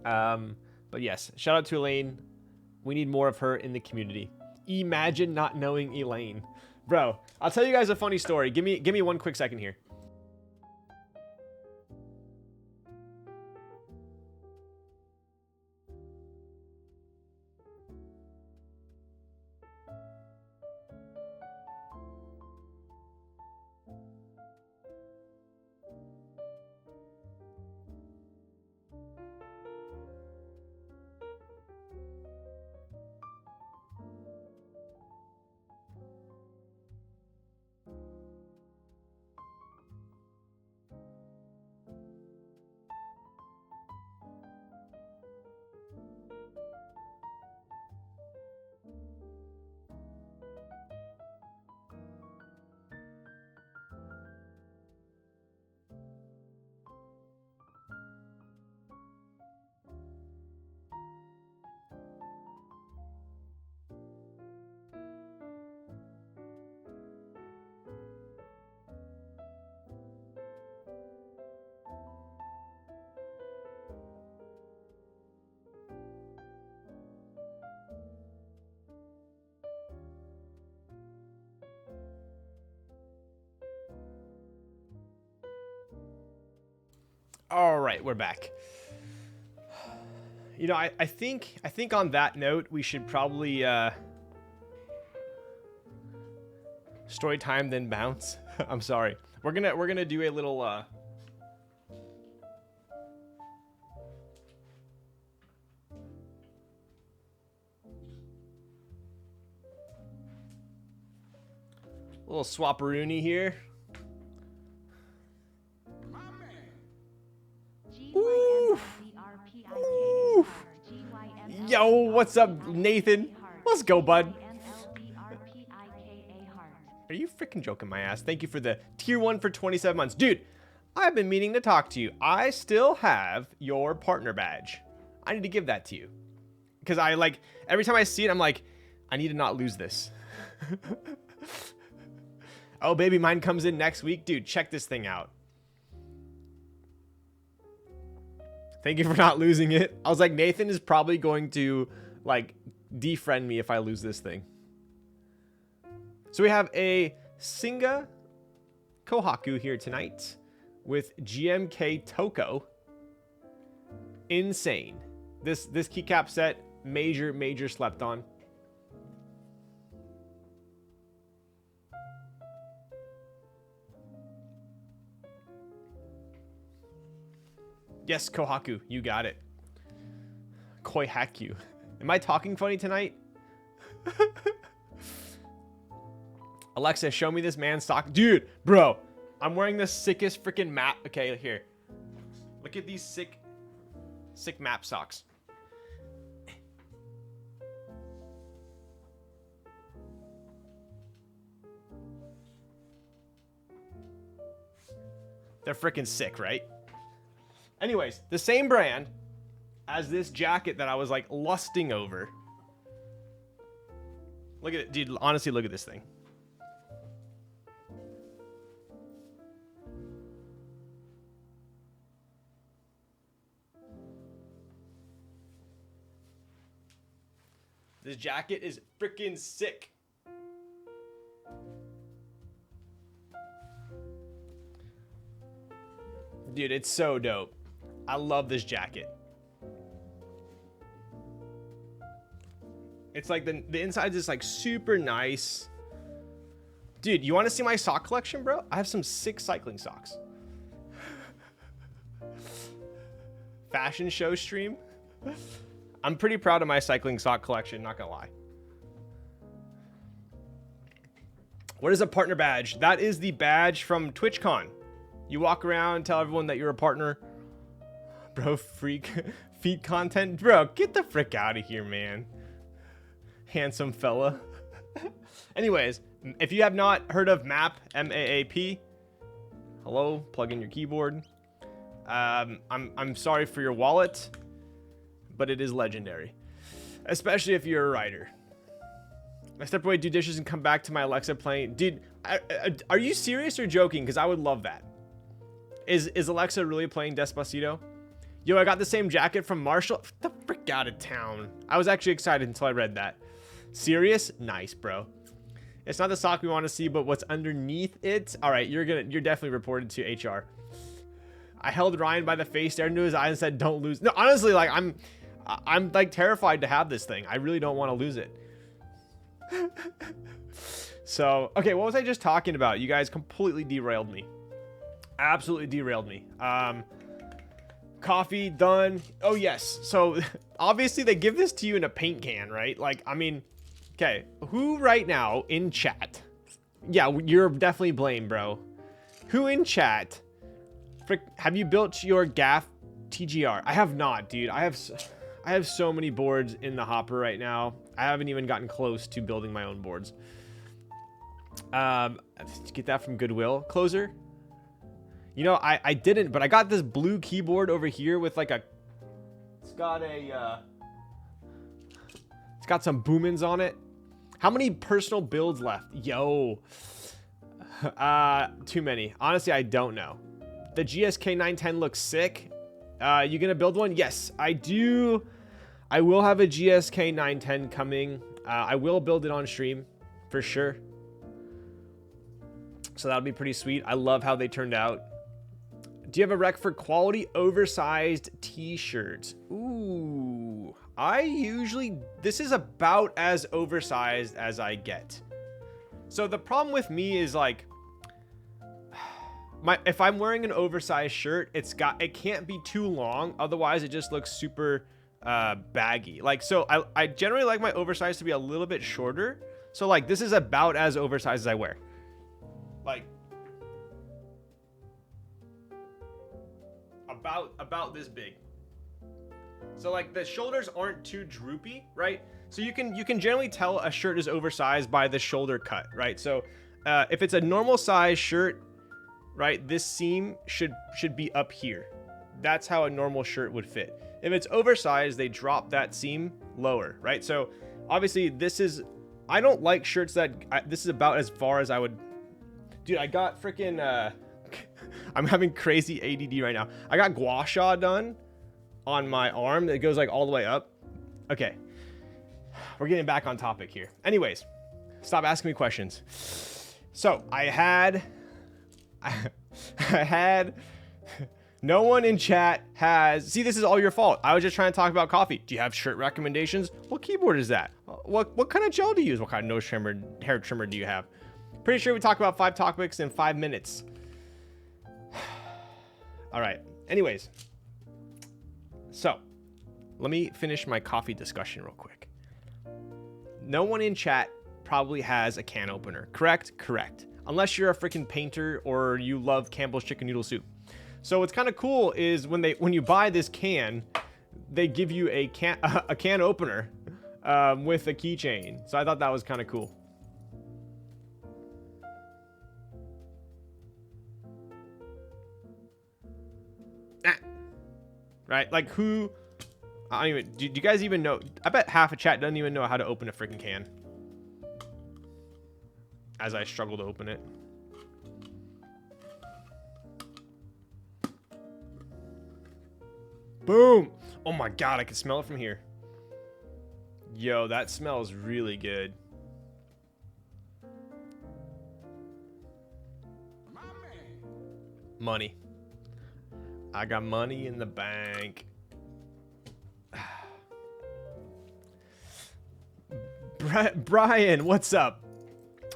But yes, shout out to Elaine. We need more of her in the community. Imagine not knowing Elaine. Bro, I'll tell you guys a funny story. Give me 1 quick second here. All right, we're back. You know, I think on that note, we should probably story time then bounce. I'm sorry. We're gonna do a little little swapperoonie here. Ooh. Ooh. Yo, what's up, Nathan? Let's go, bud. Are you freaking joking my ass? Thank you for the tier 1 for 27 months. Dude, I've been meaning to talk to you. I still have your partner badge. I need to give that to you. Because I like, every time I see it, I'm like, I need to not lose this. Oh, baby, mine comes in next week. Dude, check this thing out. Thank you for not losing it. I was like, Nathan is probably going to, like, defriend me if I lose this thing. So we have a Singa Kohaku here tonight with GMK Toko. Insane. This keycap set, major slept on. Yes, Kohaku, you got it. Koihaku. Am I talking funny tonight? Alexa, show me this man's sock. Dude, bro, I'm wearing the sickest freaking map. Okay, here. Look at these sick map socks. They're freaking sick, right? Anyways, the same brand as this jacket that I was like lusting over. Look at it, dude. Honestly, look at this thing. This jacket is freaking sick. Dude, it's so dope. I love this jacket. It's like the inside is like super nice. Dude, you want to see my sock collection, bro? I have some sick cycling socks. Fashion show stream. I'm pretty proud of my cycling sock collection, not gonna lie. What is a partner badge? That is the badge from TwitchCon. You walk around, tell everyone that you're a partner. Bro, freak. Feed content. Bro, get the frick out of here, man. Handsome fella. Anyways, if you have not heard of MAP, M-A-A-P, hello, plug in your keyboard. I'm sorry for your wallet, but it is legendary. Especially if you're a writer. I step away, do dishes, and come back to my Alexa playing. Dude, are you serious or joking? Because I would love that. Is Alexa really playing Despacito? Yo, I got the same jacket from Marshall. Get the frick out of town. I was actually excited until I read that. Serious? Nice, bro. It's not the sock we want to see, but what's underneath it. All right, you're definitely reported to HR. I held Ryan by the face, stared into his eyes, and said, "Don't lose." No, honestly, like I'm like terrified to have this thing. I really don't want to lose it. So, okay, what was I just talking about? You guys completely derailed me. Absolutely derailed me. Coffee done. Oh yes. So obviously they give this to you in a paint can, right? Like, I mean, okay, who right now in chat? Yeah, you're definitely blamed, bro. Who in chat? Frick, have you built your GAF TGR? I have not, dude. I have so many boards in the hopper right now. I haven't even gotten close to building my own boards. Get that from Goodwill. Closer. You know, I didn't, but I got this blue keyboard over here with like it's got some boomins on it. How many personal builds left? Yo. Too many. Honestly, I don't know. The GSK 910 looks sick. You gonna build one? Yes, I do. I will have a GSK 910 coming. I will build it on stream for sure. So that'll be pretty sweet. I love how they turned out. Do you have a rec for quality oversized t-shirts? Ooh, this is about as oversized as I get. So the problem with me is like, if I'm wearing an oversized shirt, it can't be too long. Otherwise it just looks super baggy. Like, so I generally like my oversized to be a little bit shorter. So like, this is about as oversized as I wear. Like, about this big. So like the shoulders aren't too droopy, right? So you can generally tell a shirt is oversized by the shoulder cut, right? So if it's a normal size shirt, right, this seam should be up here. That's how a normal shirt would fit. If it's oversized, they drop that seam lower, right? So obviously I don't like shirts this is about as far as I would. Dude, I got freaking I'm having crazy ADD right now. I got gua sha done on my arm that goes like all the way up. Okay, we're getting back on topic here. Anyways, stop asking me questions. So I had no one in chat has. See, this is all your fault. I was just trying to talk about coffee. Do you have shirt recommendations? What keyboard is that? What kind of gel do you use? What kind of nose trimmer, hair trimmer do you have? Pretty sure we talk about 5 topics in 5 minutes. All right. Anyways, so let me finish my coffee discussion real quick. No one in chat probably has a can opener, correct? Correct. Unless you're a freaking painter or you love Campbell's chicken noodle soup. So what's kind of cool is when you buy this can, they give you a can opener with a keychain. So I thought that was kind of cool. Right? Like who? I don't even. Do you guys even know? I bet half a chat doesn't even know how to open a freaking can. As I struggle to open it. Boom! Oh my god, I can smell it from here. Yo, that smells really good. Money. I got money in the bank. Brian, what's up?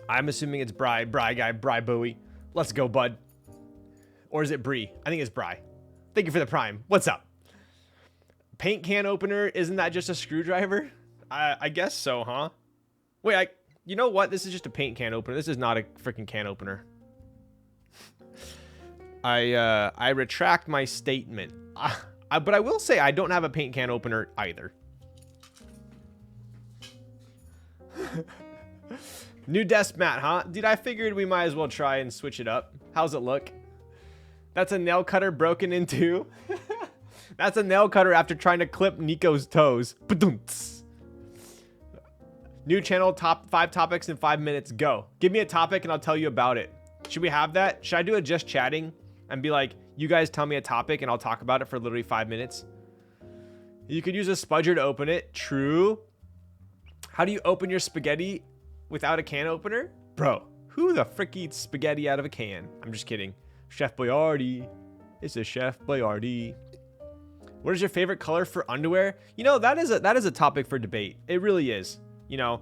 I'm assuming it's Bri guy, Bri Bowie. Let's go, bud. Or is it Bree? I think it's Bri. Thank you for the prime. What's up? Paint can opener, isn't that just a screwdriver? I guess so, huh? Wait, you know what? This is just a paint can opener. This is not a freaking can opener. I retract my statement. But I will say I don't have a paint can opener either. New desk mat, huh? Dude, I figured we might as well try and switch it up. How's it look? That's a nail cutter broken in two. That's a nail cutter after trying to clip Nico's toes. New channel, top 5 topics in 5 minutes. Go. Give me a topic and I'll tell you about it. Should we have that? Should I do it just chatting and be like, you guys tell me a topic and I'll talk about it for literally 5 minutes? You could use a spudger to open it. True. How do you open your spaghetti without a can opener? Bro, who the frick eats spaghetti out of a can? I'm just kidding. Chef Boyardee. It's a Chef Boyardee. What is your favorite color for underwear? You know, that is a topic for debate. It really is. You know,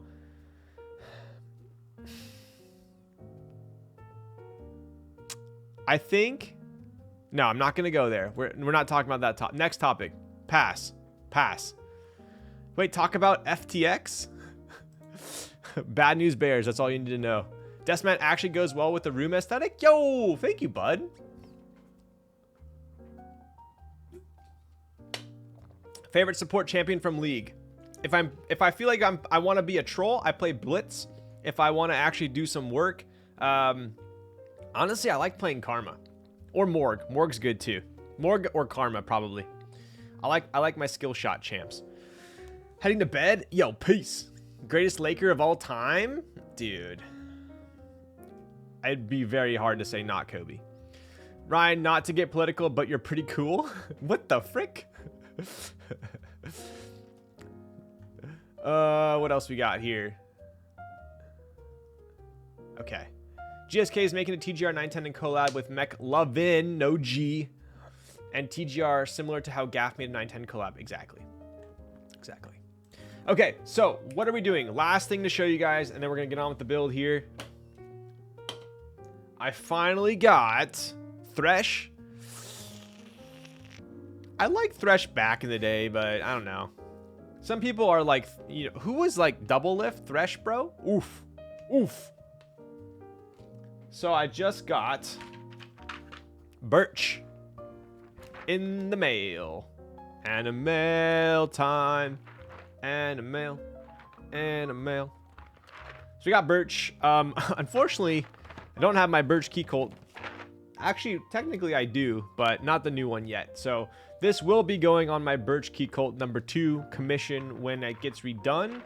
I think, no, I'm not going to go there. We're not talking about that next topic. Pass. Wait, talk about FTX? Bad news bears. That's all you need to know. Deathmat actually goes well with the room aesthetic. Yo, thank you, bud. Favorite support champion from League. If I feel like I want to be a troll, I play Blitz. If I want to actually do some work, honestly, I like playing Karma or Morg. Morg's good too. Morg or Karma probably. I like my skill shot champs. Heading to bed. Yo, peace. Greatest Laker of all time, dude. It'd be very hard to say not Kobe. Ryan, not to get political, but you're pretty cool. What the frick? What else we got here? Okay. GSK is making a TGR 910 in collab with McLovin, no G. And TGR similar to how Gaff made a 910 collab. Exactly. Exactly. Okay, so what are we doing? Last thing to show you guys, and then we're going to get on with the build here. I finally got Thresh. I liked Thresh back in the day, but I don't know. Some people are like, you know, who was like double lift? Thresh, bro? Oof. Oof. So I just got Birch in the mail. Animal time. Animal. Animal. So we got Birch. Unfortunately, I don't have my Birch key colt. Actually, technically I do, but not the new one yet. So this will be going on my Birch key colt number 2 commission when it gets redone.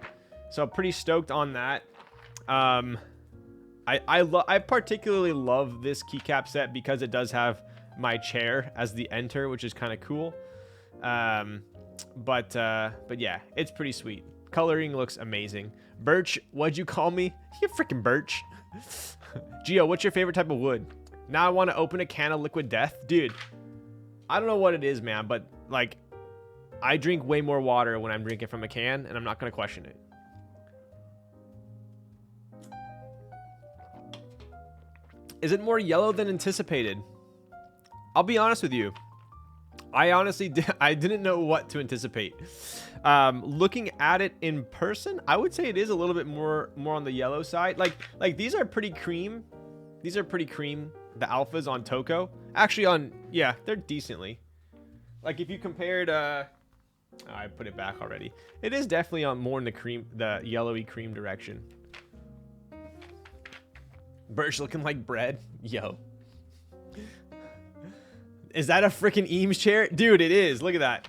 So pretty stoked on that. I particularly love this keycap set because it does have my chair as the enter, which is kind of cool. But yeah, it's pretty sweet. Coloring looks amazing. Birch, what'd you call me? You freaking Birch. Gio, what's your favorite type of wood? Now I want to open a can of liquid death. Dude, I don't know what it is, man, but like I drink way more water when I'm drinking from a can, and I'm not going to question it. Is it more yellow than anticipated? I'll be honest with you. I honestly didn't know what to anticipate. Looking at it in person, I would say it is a little bit more on the yellow side. Like these are pretty cream. These are pretty cream. The alphas on Toko. Actually yeah, they're decently. Like if you compared, I put it back already. It is definitely on more in the yellowy cream direction. Birch looking like bread. Yo. Is that a freaking Eames chair? Dude, it is. Look at that.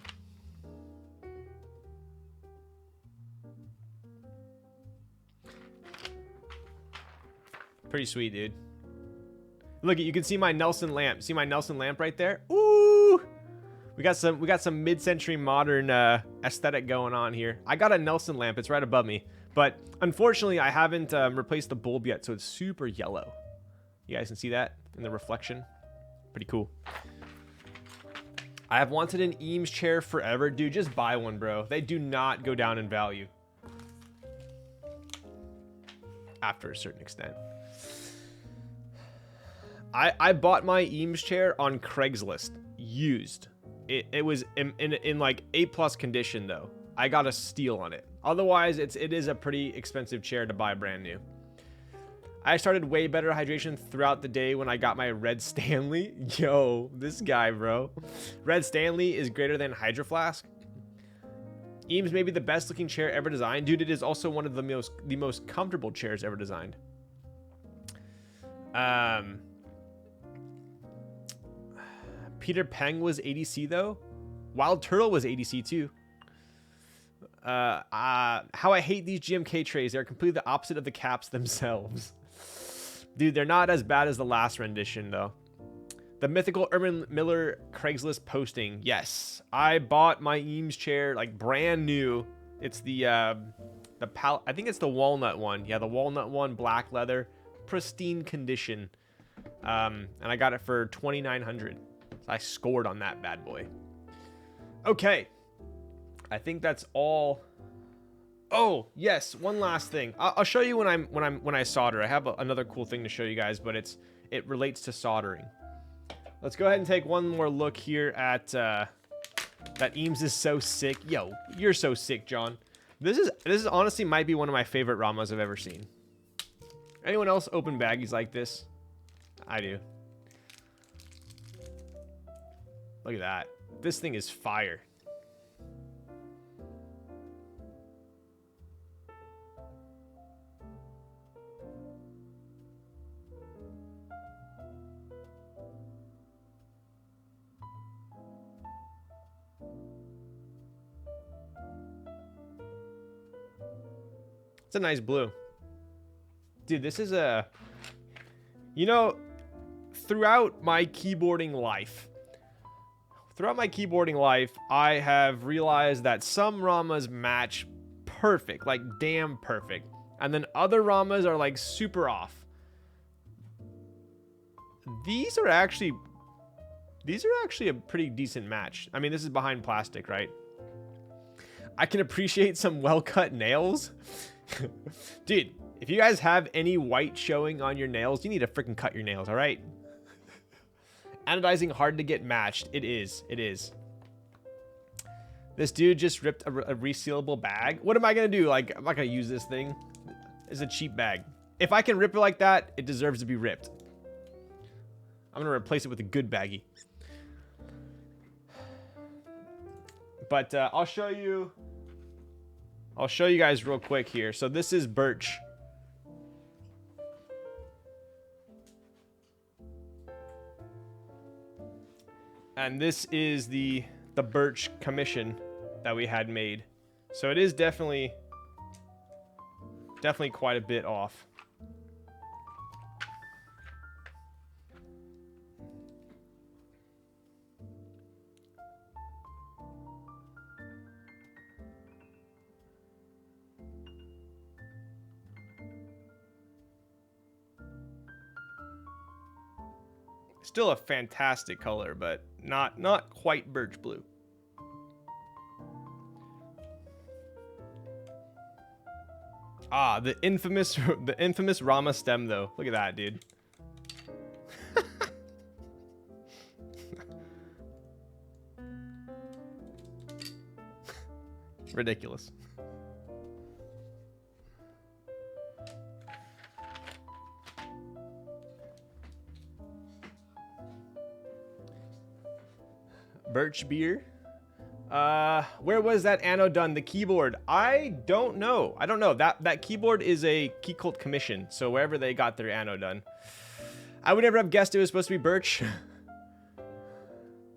Pretty sweet, dude. Look, you can see my Nelson lamp. See my Nelson lamp right there? Ooh! We got some mid-century modern aesthetic going on here. I got a Nelson lamp. It's right above me. But unfortunately, I haven't replaced the bulb yet, so it's super yellow. You guys can see that in the reflection. Pretty cool. I have wanted an Eames chair forever. Dude, just buy one, bro. They do not go down in value. After a certain extent. I bought my Eames chair on Craigslist. Used. It was in like A+ condition, though. I got a steal on it. Otherwise, it is a pretty expensive chair to buy brand new. I started way better hydration throughout the day when I got my Red Stanley. Yo, this guy, bro. Red Stanley is greater than Hydro Flask. Eames may be the best looking chair ever designed. Dude, it is also one of the most comfortable chairs ever designed. Peter Peng was ADC though. Wild Turtle was ADC too. How I hate these GMK trays. They're completely the opposite of the caps themselves. Dude, they're not as bad as the last rendition, though. The mythical Urban Miller Craigslist posting. Yes, I bought my Eames chair, like brand new. It's I think it's the walnut one. Yeah, the walnut one, black leather, pristine condition. And I got it for $2,900. So I scored on that bad boy. Okay, I think that's all. Oh yes, one last thing. I'll show you when I solder. I have another cool thing to show you guys, but it relates to soldering. Let's go ahead and take one more look here at that Eames is so sick. Yo, you're so sick, John. This is honestly might be one of my favorite Ramas I've ever seen. Anyone else open baggies like this? I do. Look at that. This thing is fire. It's a nice blue. Dude, this is a... You know, throughout my keyboarding life, I have realized that some Ramas match perfect, like damn perfect. And then other Ramas are like super off. These are actually... These are actually a pretty decent match. I mean, this is behind plastic, right? I can appreciate some well-cut nails. Dude, if you guys have any white showing on your nails, you need to freaking cut your nails, all right? Anodizing hard to get matched. It is. It is. This dude just ripped a resealable bag. What am I going to do? Like, I'm not going to use this thing. It's a cheap bag. If I can rip it like that, it deserves to be ripped. I'm going to replace it with a good baggie. But I'll show you guys real quick here. So this is birch. And this is the birch commission that we had made. So it is definitely quite a bit off. Still a fantastic color, but not quite birch blue. Ah, the infamous Rama stem though. Look at that, dude. Ridiculous. Birch beer. Where was that anode done? The keyboard. I don't know. That keyboard is a Keycap commission. So wherever they got their anode done. I would never have guessed it was supposed to be birch.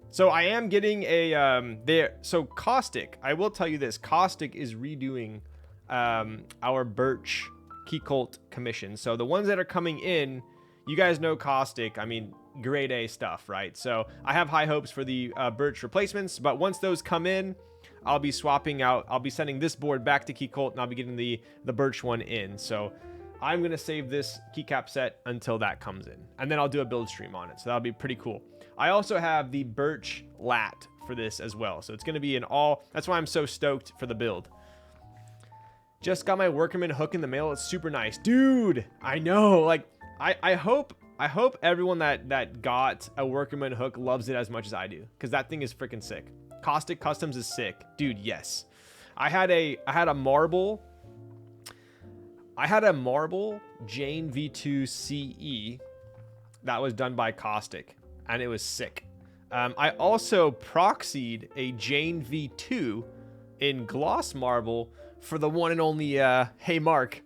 So I am getting a so Caustic. I will tell you this. Caustic is redoing our birch Keycap commission. So the ones that are coming in, you guys know Caustic. I mean, grade A stuff, right? So I have high hopes for the birch replacements, but once those come in, I'll be swapping out. I'll be sending this board back to Keycap, and I'll be getting the birch one in. So I'm gonna save this Keycap set until that comes in, and then I'll do a build stream on it. So that'll be pretty cool. I also have the birch lat for this as well, so it's gonna be an all. That's why I'm so stoked for the build. Just got my Workman hook in the mail. It's super nice, dude. I know. Like I hope everyone that got a Workman hook loves it as much as I do, because that thing is freaking sick. Caustic Customs is sick, dude. Yes, I had a marble Jane V2 CE that was done by Caustic, and it was sick. I also proxied a Jane V2 in gloss marble for the one and only Hey Mark,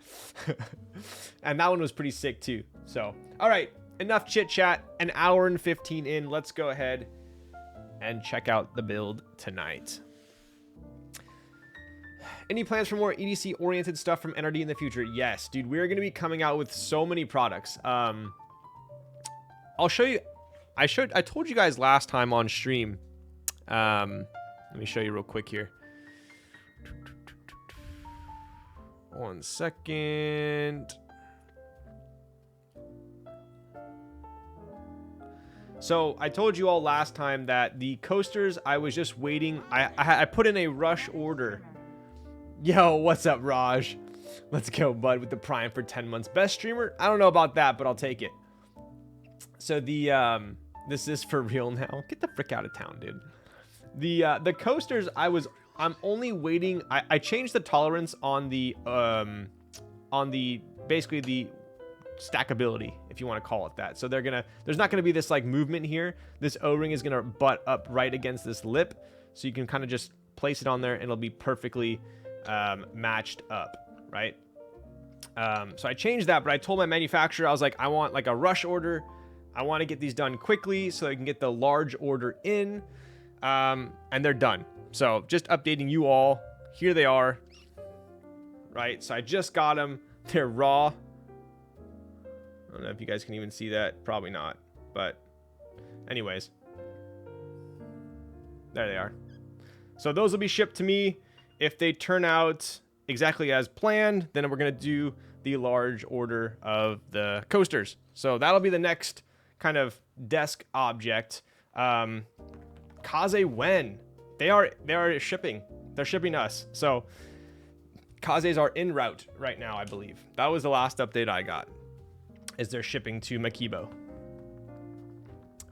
and that one was pretty sick too. So, all right, enough chit chat. An hour and 15 in. Let's go ahead and check out the build tonight. Any plans for more EDC oriented stuff from NRD in the future? Yes, dude, we're going to be coming out with so many products. I'll show you. I told you guys last time on stream. Let me show you real quick here. 1 second. So I told you all last time that the coasters, I was just waiting. I put in a rush order. Yo, what's up, Raj? Let's go, bud, with the Prime for 10 months. Best streamer? I don't know about that, but I'll take it. So the this is for real now. Get the frick out of town, dude. The coasters, I'm only waiting. I changed the tolerance on the basically the stackability, if you want to call it that. So there's not gonna be this like movement here. This O-ring is gonna butt up right against this lip, so you can kind of just place it on there and it'll be perfectly matched up, right? So I changed that, but I told my manufacturer, I was like, I want like a rush order. I want to get these done quickly so I can get the large order in, and they're done. So just updating you all. Here they are, right? So I just got them. They're raw. I don't know if you guys can even see that. Probably not. But anyways, there they are. So those will be shipped to me. If they turn out exactly as planned, then we're going to do the large order of the coasters. So that'll be the next kind of desk object. Kaze when? They are shipping. They're shipping us. So Kazes are en route right now, I believe. That was the last update I got. Is they're shipping to Makibo.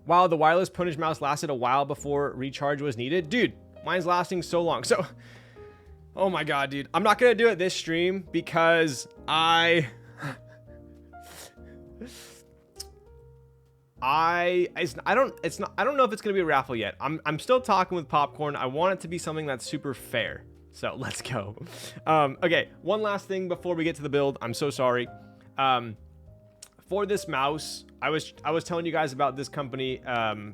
Wow, the wireless Ponage mouse lasted a while before recharge was needed. Dude, mine's lasting so long. So, oh my god, dude. I'm not going to do it this stream because I don't know if it's going to be a raffle yet. I'm still talking with Popcorn. I want it to be something that's super fair. So, let's go. Okay, one last thing before we get to the build. I'm so sorry. For this mouse, I was telling you guys about this company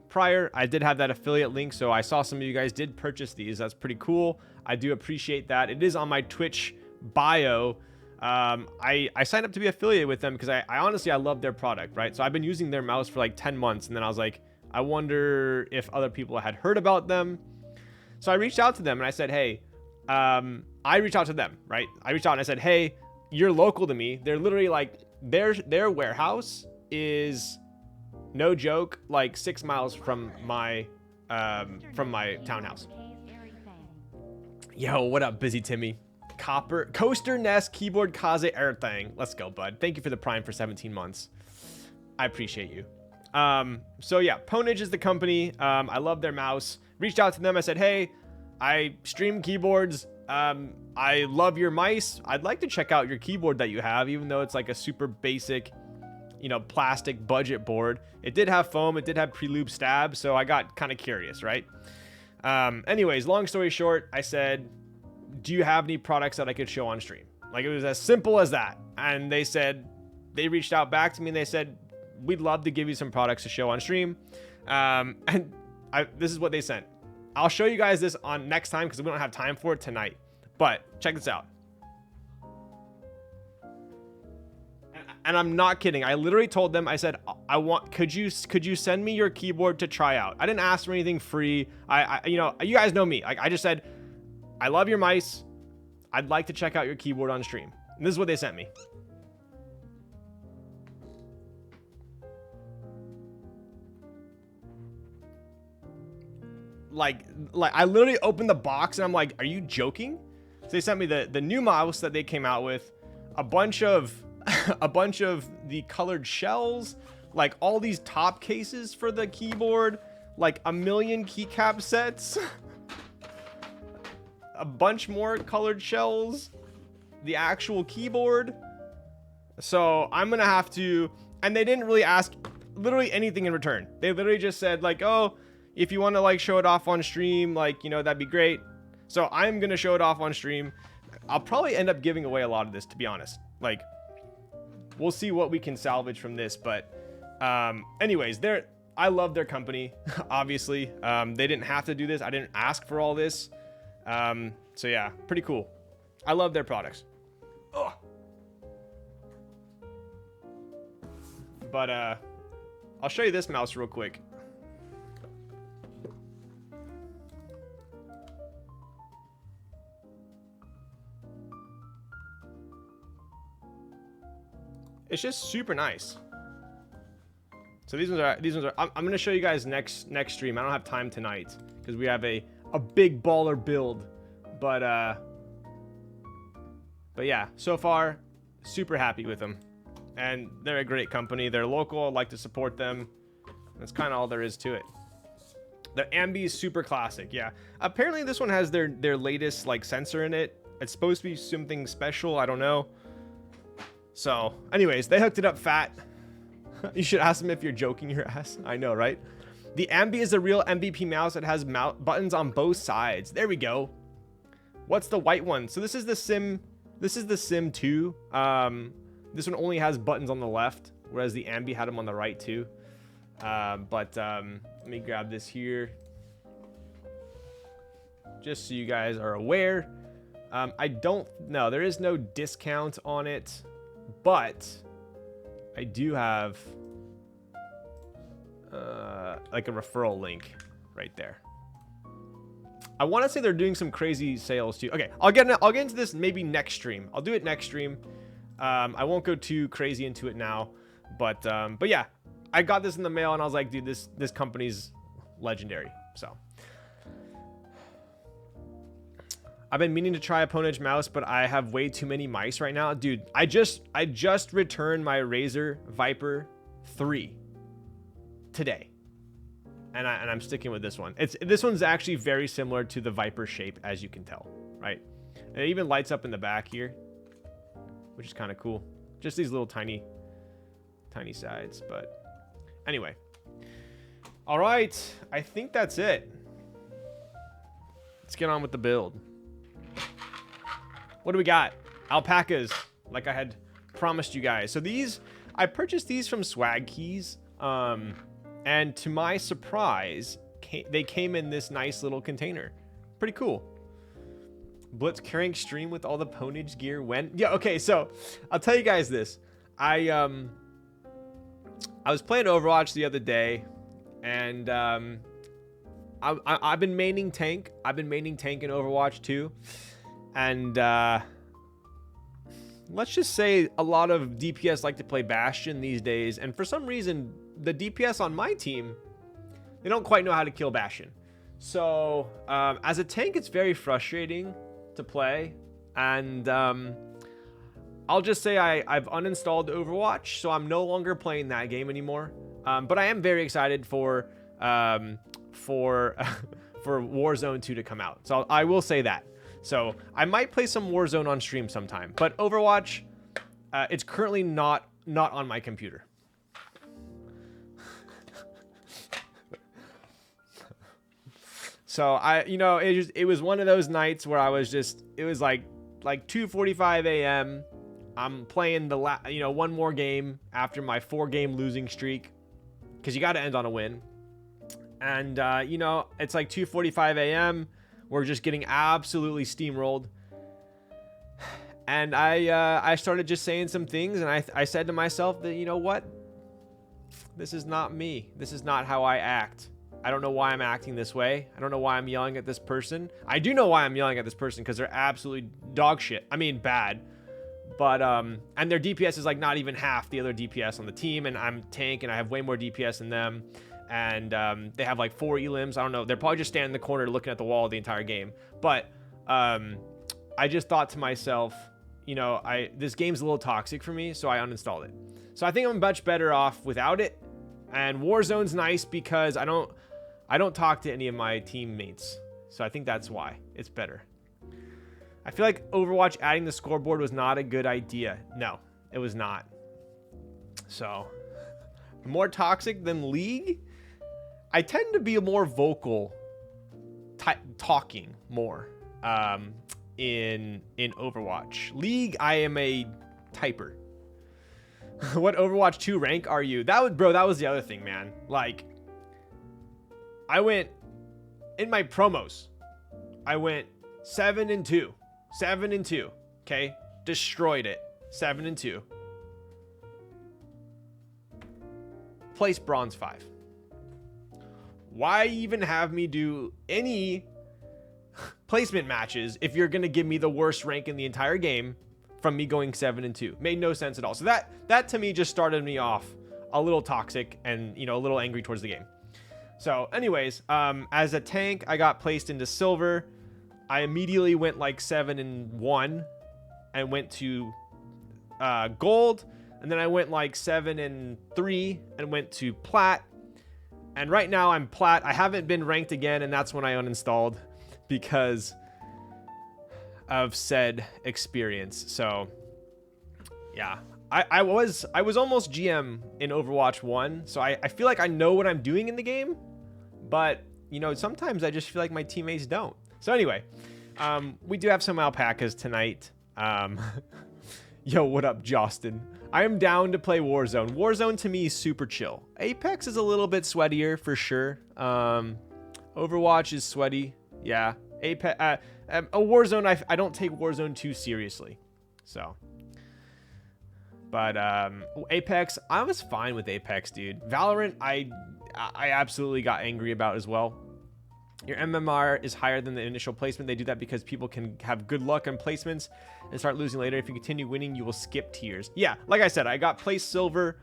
prior. I did have that affiliate link, so I saw some of you guys did purchase these. That's pretty cool. I do appreciate that. It is on my Twitch bio. I signed up to be affiliated with them because I honestly, I love their product, right? So I've been using their mouse for like 10 months, and then I was like, I wonder if other people had heard about them. So I reached out to them, and I said, hey, I reached out to them, right? I reached out and I said, hey, you're local to me. They're literally like, their warehouse is, no joke, like 6 miles from my townhouse. Yo, what up, Busy Timmy? Coaster Nest Keyboard Kaze everything. Let's go, bud. Thank you for the Prime for 17 months. I appreciate you. So yeah, Ponage is the company. I love their mouse. Reached out to them. I said, hey, I stream keyboards. I love your mice. I'd like to check out your keyboard that you have, even though it's like a super basic, you know, plastic budget board. It did have foam. It did have pre-lube stabs. So I got kind of curious, right? Anyways, long story short, I said, do you have any products that I could show on stream? Like, it was as simple as that. And they said, they reached out back to me and they said, we'd love to give you some products to show on stream. This is what they sent. I'll show you guys this on next time because we don't have time for it tonight. But check this out. And I'm not kidding. I literally told them, I said, could you send me your keyboard to try out? I didn't ask for anything free. You know, you guys know me. Like, I just said, I love your mice. I'd like to check out your keyboard on stream. And this is what they sent me. Like I literally opened the box and I'm like, are you joking? So they sent me the new mouse that they came out with, a bunch of the colored shells, like all these top cases for the keyboard, like 1 million keycap sets, a bunch more colored shells, the actual keyboard. So I'm gonna have to, and they didn't really ask literally anything in return. They literally just said like, oh, if you want to like show it off on stream, like, you know, that'd be great. So I'm going to show it off on stream. I'll probably end up giving away a lot of this, to be honest. Like, we'll see what we can salvage from this. But anyways, I love their company, obviously. They didn't have to do this. I didn't ask for all this. So yeah, pretty cool. I love their products. Ugh. But I'll show you this mouse real quick. It's just super nice. So these ones are. I'm gonna show you guys next stream. I don't have time tonight because we have a big baller build, but yeah. So far, super happy with them, and they're a great company. They're local. I'd like to support them. That's kind of all there is to it. The Ambi is super classic. Yeah. Apparently this one has their latest like sensor in it. It's supposed to be something special. I don't know. So, anyways, they hooked it up fat. You should ask them if you're joking your ass. I know, right? The Ambi is a real MVP mouse that has buttons on both sides. There we go. What's the white one? So this is the Sim. This is the Sim 2. This one only has buttons on the left, whereas the Ambi had them on the right too. Let me grab this here, just so you guys are aware. I don't know. There is no discount on it. But I do have like a referral link right there. I want to say they're doing some crazy sales too. Okay, I'll get into this maybe next stream. I'll do it next stream. I won't go too crazy into it now, but yeah, I got this in the mail and I was like, dude, this company's legendary. So I've been meaning to try a Ponage mouse, but I have way too many mice right now. Dude, I just returned my Razer Viper 3 today. And I'm sticking with this one. This one's actually very similar to the Viper shape, as you can tell, right? And it even lights up in the back here, which is kind of cool. Just these little tiny sides, but anyway. All right, I think that's it. Let's get on with the build. What do we got? Alpacas, like I had promised you guys. So these, I purchased these from Swag Keys, and to my surprise, they came in this nice little container. Pretty cool. Blitz carrying stream with all the Ponage gear when... Yeah, okay, so I'll tell you guys this. I was playing Overwatch the other day, and I've been maining tank. I've been maining tank in Overwatch too. And let's just say a lot of DPS like to play Bastion these days. And for some reason, the DPS on my team, they don't quite know how to kill Bastion. So as a tank, it's very frustrating to play. And I'll just say I've uninstalled Overwatch, so I'm no longer playing that game anymore. But I am very excited for Warzone 2 to come out. So I will say that. So I might play some Warzone on stream sometime, but Overwatch, it's currently not on my computer. So it was one of those nights where I was just, it was like 2:45 a.m. I'm playing one more game after my 4-game losing streak, because you got to end on a win. And it's like 2:45 a.m. We're just getting absolutely steamrolled. And I started just saying some things, and I said to myself that, you know what? This is not me. This is not how I act. I don't know why I'm acting this way. I don't know why I'm yelling at this person. I do know why I'm yelling at this person, because they're absolutely dog shit. I mean, bad. But, and their DPS is like not even half the other DPS on the team, and I'm tank, and I have way more DPS than them. And they have like 4 elims. I don't know. They're probably just standing in the corner looking at the wall the entire game. But I just thought to myself, this game's a little toxic for me, so I uninstalled it. So I think I'm much better off without it. And Warzone's nice because I don't talk to any of my teammates. So I think that's why it's better. I feel like Overwatch adding the scoreboard was not a good idea. No, it was not. So more toxic than League. I tend to be a more vocal, talking more in Overwatch. League, I am a typer. What Overwatch 2 rank are you? That was the other thing, man. Like, I went in my promos. I went 7-2, 7-2. Okay, destroyed it. 7-2. Place bronze 5. Why even have me do any placement matches if you're gonna give me the worst rank in the entire game from me going 7-2? Made no sense at all. So that to me just started me off a little toxic and a little angry towards the game. So anyways, as a tank, I got placed into silver. I immediately went like 7-1 and went to gold. And then I went like 7-3 and went to plat. And right now I'm plat. I haven't been ranked again, and that's when I uninstalled because of said experience. So yeah, I was almost GM in Overwatch 1. So I feel like I know what I'm doing in the game, but sometimes I just feel like my teammates don't. So anyway, we do have some alpacas tonight. Yo, what up, Justin? I am down to play Warzone. Warzone to me is super chill. Apex is a little bit sweatier for sure. Overwatch is sweaty. Yeah. Apex, Warzone, I don't take Warzone too seriously. So. But Apex, I was fine with Apex, dude. Valorant, I absolutely got angry about as well. Your MMR is higher than the initial placement. They do that because people can have good luck on placements and start losing later. If you continue winning, you will skip tiers. Yeah, like I said, I got placed silver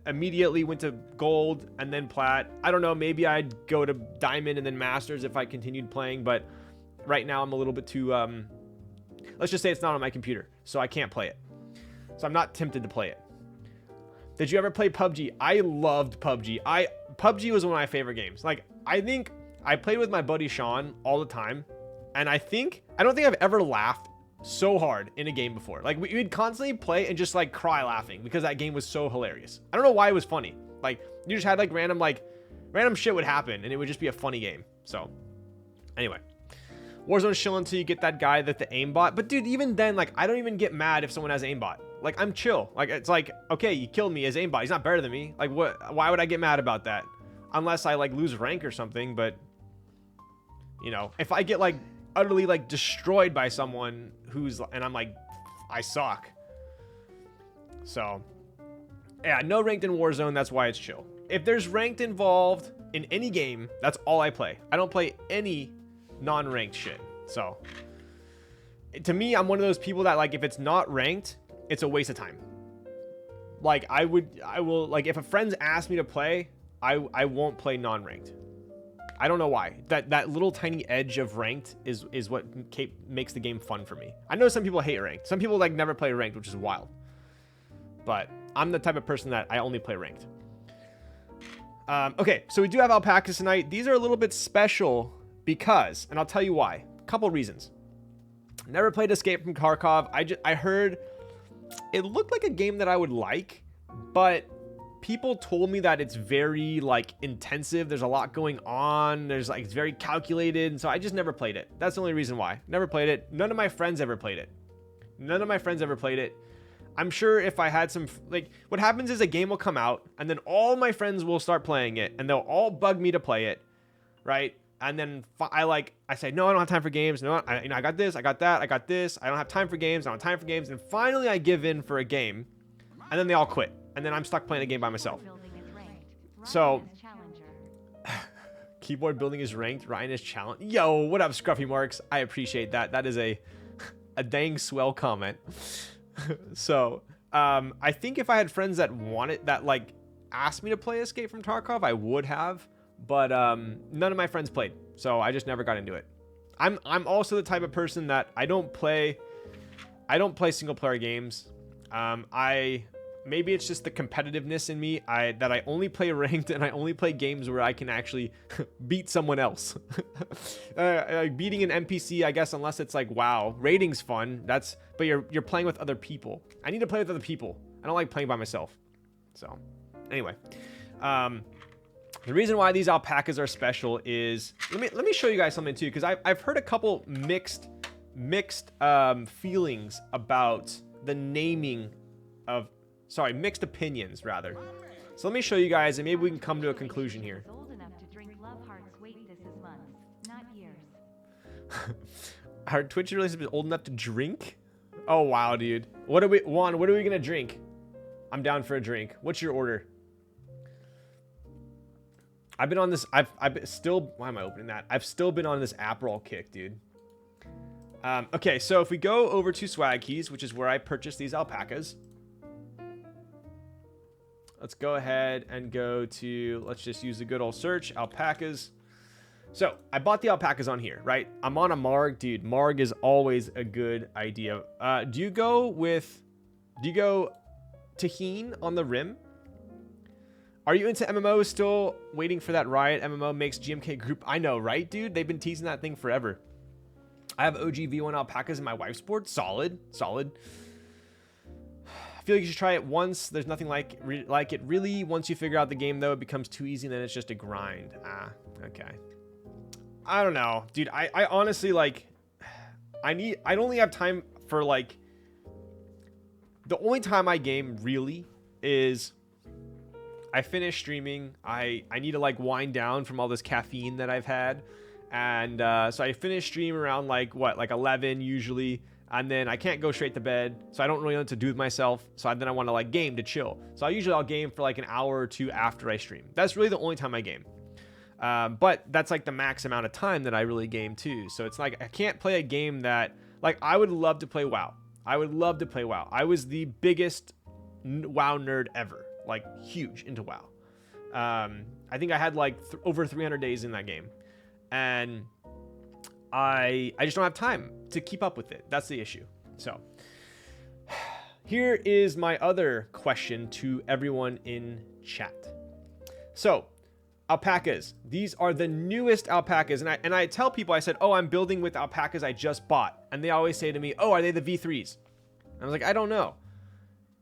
immediately went to gold and then plat. I don't know, maybe I'd go to diamond and then masters if I continued playing, but right now I'm a little bit too let's just say it's not on my computer, so I can't play it. So I'm not tempted to play it. Did you ever play PUBG? I loved PUBG. PUBG was one of my favorite games. Like, I think I played with my buddy Sean all the time, and I don't think I've ever laughed so hard in a game before. Like, we'd constantly play and just like cry laughing because that game was so hilarious. I don't know why it was funny. Like, you just had like random shit would happen and it would just be a funny game. So anyway, Warzone's chill until you get that guy that the aimbot. But dude, even then, like, I don't even get mad if someone has aimbot. Like, I'm chill. Like, it's like, okay, you killed me as aimbot. He's not better than me. Like, why would I get mad about that? Unless I like lose rank or something. But you know, if I get like utterly like destroyed by someone and I'm like, I suck. So yeah, no ranked in Warzone. That's why it's chill. If there's ranked involved in any game, that's all I play. I don't play any non-ranked shit. So to me, I'm one of those people that, like, if it's not ranked, it's a waste of time. Like, I will, like, if a friend's asked me to play, I won't play non-ranked. I don't know why. That little tiny edge of ranked is what makes the game fun for me. I know some people hate ranked. Some people like never play ranked, which is wild. But I'm the type of person that I only play ranked. Okay, so we do have alpacas tonight. These are a little bit special because, and I'll tell you why. A couple reasons. Never played Escape from Kharkov. I heard it looked like a game that I would like, but people told me that it's very like intensive. There's a lot going on. There's like, it's very calculated. And so I just never played it. That's the only reason why. Never played it. None of my friends ever played it. I'm sure if I had some, like, what happens is a game will come out and then all my friends will start playing it and they'll all bug me to play it. Right. And then I say, no, I don't have time for games. No, I got this, I got that, I got this. I don't have time for games. I don't have time for games. And finally I give in for a game and then they all quit. And then I'm stuck playing a game by myself. So keyboard building is ranked. Ryan is challenged. Yo, what up, Scruffy Marks? I appreciate that. That is a dang swell comment. So I think if I had friends that like asked me to play Escape from Tarkov, I would have. But none of my friends played, so I just never got into it. I'm also the type of person that I don't play single player games. Maybe it's just the competitiveness in me. That I only play ranked and I only play games where I can actually beat someone else. Like beating an NPC, I guess, unless it's like WoW. Raiding's fun. But you're playing with other people. I need to play with other people. I don't like playing by myself. So anyway, the reason why these alpacas are special is let me show you guys something too, because I've heard a couple mixed feelings about the naming of. Sorry, mixed opinions, rather. So let me show you guys, and maybe we can come to a conclusion here. Our Twitch relationship is old enough to drink? Oh, wow, dude. What are we going to drink? I'm down for a drink. What's your order? I've been on this, why am I opening that? I've still been on this Aperol kick, dude. Okay, so if we go over to Swag Keys, which is where I purchased these alpacas. Let's go ahead and go to, let's just use the good old search, alpacas. So I bought the alpacas on here, right? I'm on a Marg, dude. Marg is always a good idea. Do you go Tahine on the rim? Are you into MMO? Still waiting for that Riot MMO makes GMK group? I know, right, dude? They've been teasing that thing forever. I have OG V1 alpacas in my wife's board. Solid. I feel like you should try it once. There's nothing like it really. Once you figure out the game, though, it becomes too easy, and then it's just a grind. Okay. I don't know, dude. I honestly, like, I only have time for, like, the only time I game really is I finish streaming. I need to, like, wind down from all this caffeine that I've had, and so I finish stream around like 11 usually. And then I can't go straight to bed, so I don't really know what to do with myself. So then I want to like game to chill. So I'll game for like an hour or two after I stream. That's really the only time I game. But that's like the max amount of time that I really game too. So it's like I can't play a game that, like, I would love to play WoW. I was the biggest WoW nerd ever. like huge into WoW. I think I had like over 300 days in that game, and I just don't have time to keep up with it. That's the issue. So here is my other question to everyone in chat. So alpacas, these are the newest alpacas, and I tell people, I said, oh, I'm building with alpacas I just bought, and they always say to me, oh, are they the V3s? And I was like, I don't know.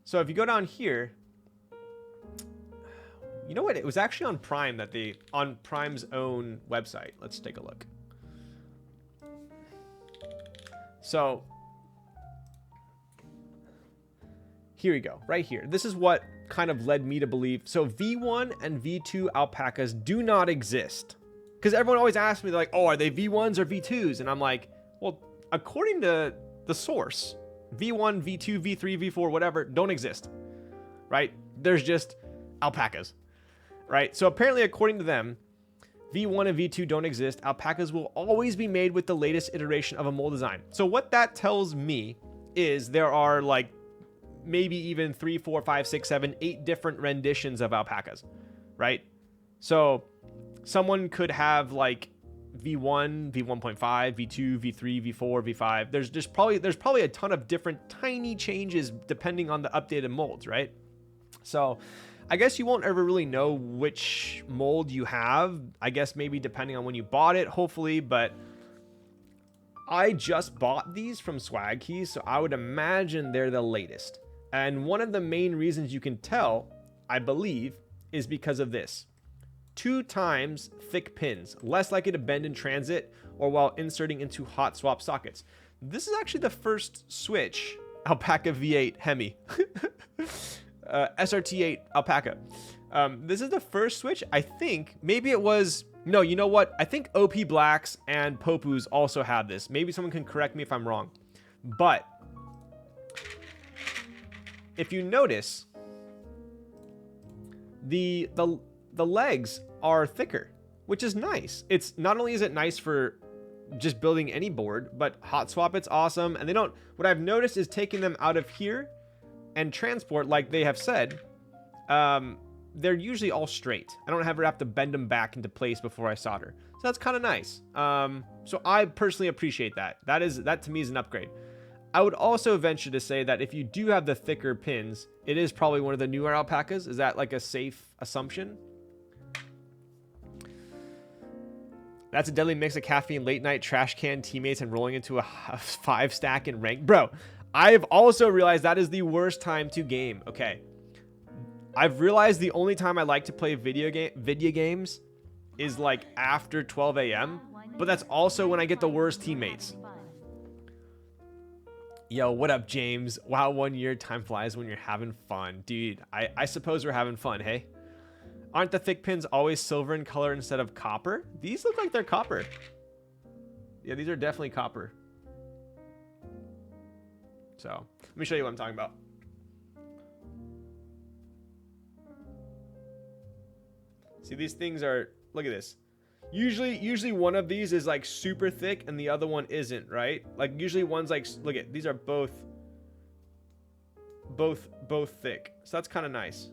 So if you go down here, you know what? It was actually on Prime on Prime's own website. Let's take a look. So here we go, right here. This is what kind of led me to believe. So V1 and V2 alpacas do not exist. Because everyone always asks me, they're like, oh, are they V1s or V2s? And I'm like, well, according to the source, V1, V2, V3, V4, whatever, don't exist, right? There's just alpacas, right? So apparently, according to them, V1 and V2 don't exist. Alpacas will always be made with the latest iteration of a mold design. So what that tells me is there are like maybe even 3, 4, 5, 6, 7, 8 different renditions of alpacas, right? So someone could have like V1, V1.5, V2, V3, V4, V5. There's probably a ton of different tiny changes depending on the updated molds, right? So I guess you won't ever really know which mold you have. I guess maybe depending on when you bought it, hopefully, but I just bought these from Swag Keys, so I would imagine they're the latest. And one of the main reasons you can tell, I believe, is because of this. 2 times thick pins, less likely to bend in transit or while inserting into hot swap sockets. This is actually the first switch Alpaca V8 Hemi. SRT8 Alpaca. This is the first switch. I think maybe it was, no, you know what? I think OP Blacks and Popus also have this. Maybe someone can correct me if I'm wrong. But if you notice, the legs are thicker, which is nice. It's not only is it nice for just building any board, but hot swap, it's awesome. And what I've noticed is taking them out of here and transport, like they have said, they're usually all straight. I don't ever have to bend them back into place before I solder. So that's kind of nice. So I personally appreciate that. That to me is an upgrade. I would also venture to say that if you do have the thicker pins, it is probably one of the newer alpacas. Is that like a safe assumption? That's a deadly mix of caffeine, late night trash can teammates, and rolling into a 5-stack in rank. Bro, I've also realized that is the worst time to game. Okay. I've realized the only time I like to play video games is like after 12 a.m. But that's also when I get the worst teammates. Yo, what up, James? Wow, 1 year, time flies when you're having fun. Dude, I suppose we're having fun, hey? Aren't the thick pins always silver in color instead of copper? These look like they're copper. Yeah, these are definitely copper. So, let me show you what I'm talking about. See, these things are, look at this. Usually one of these is like super thick and the other one isn't, right? Like usually one's like, look at, these are both thick. So that's kind of nice.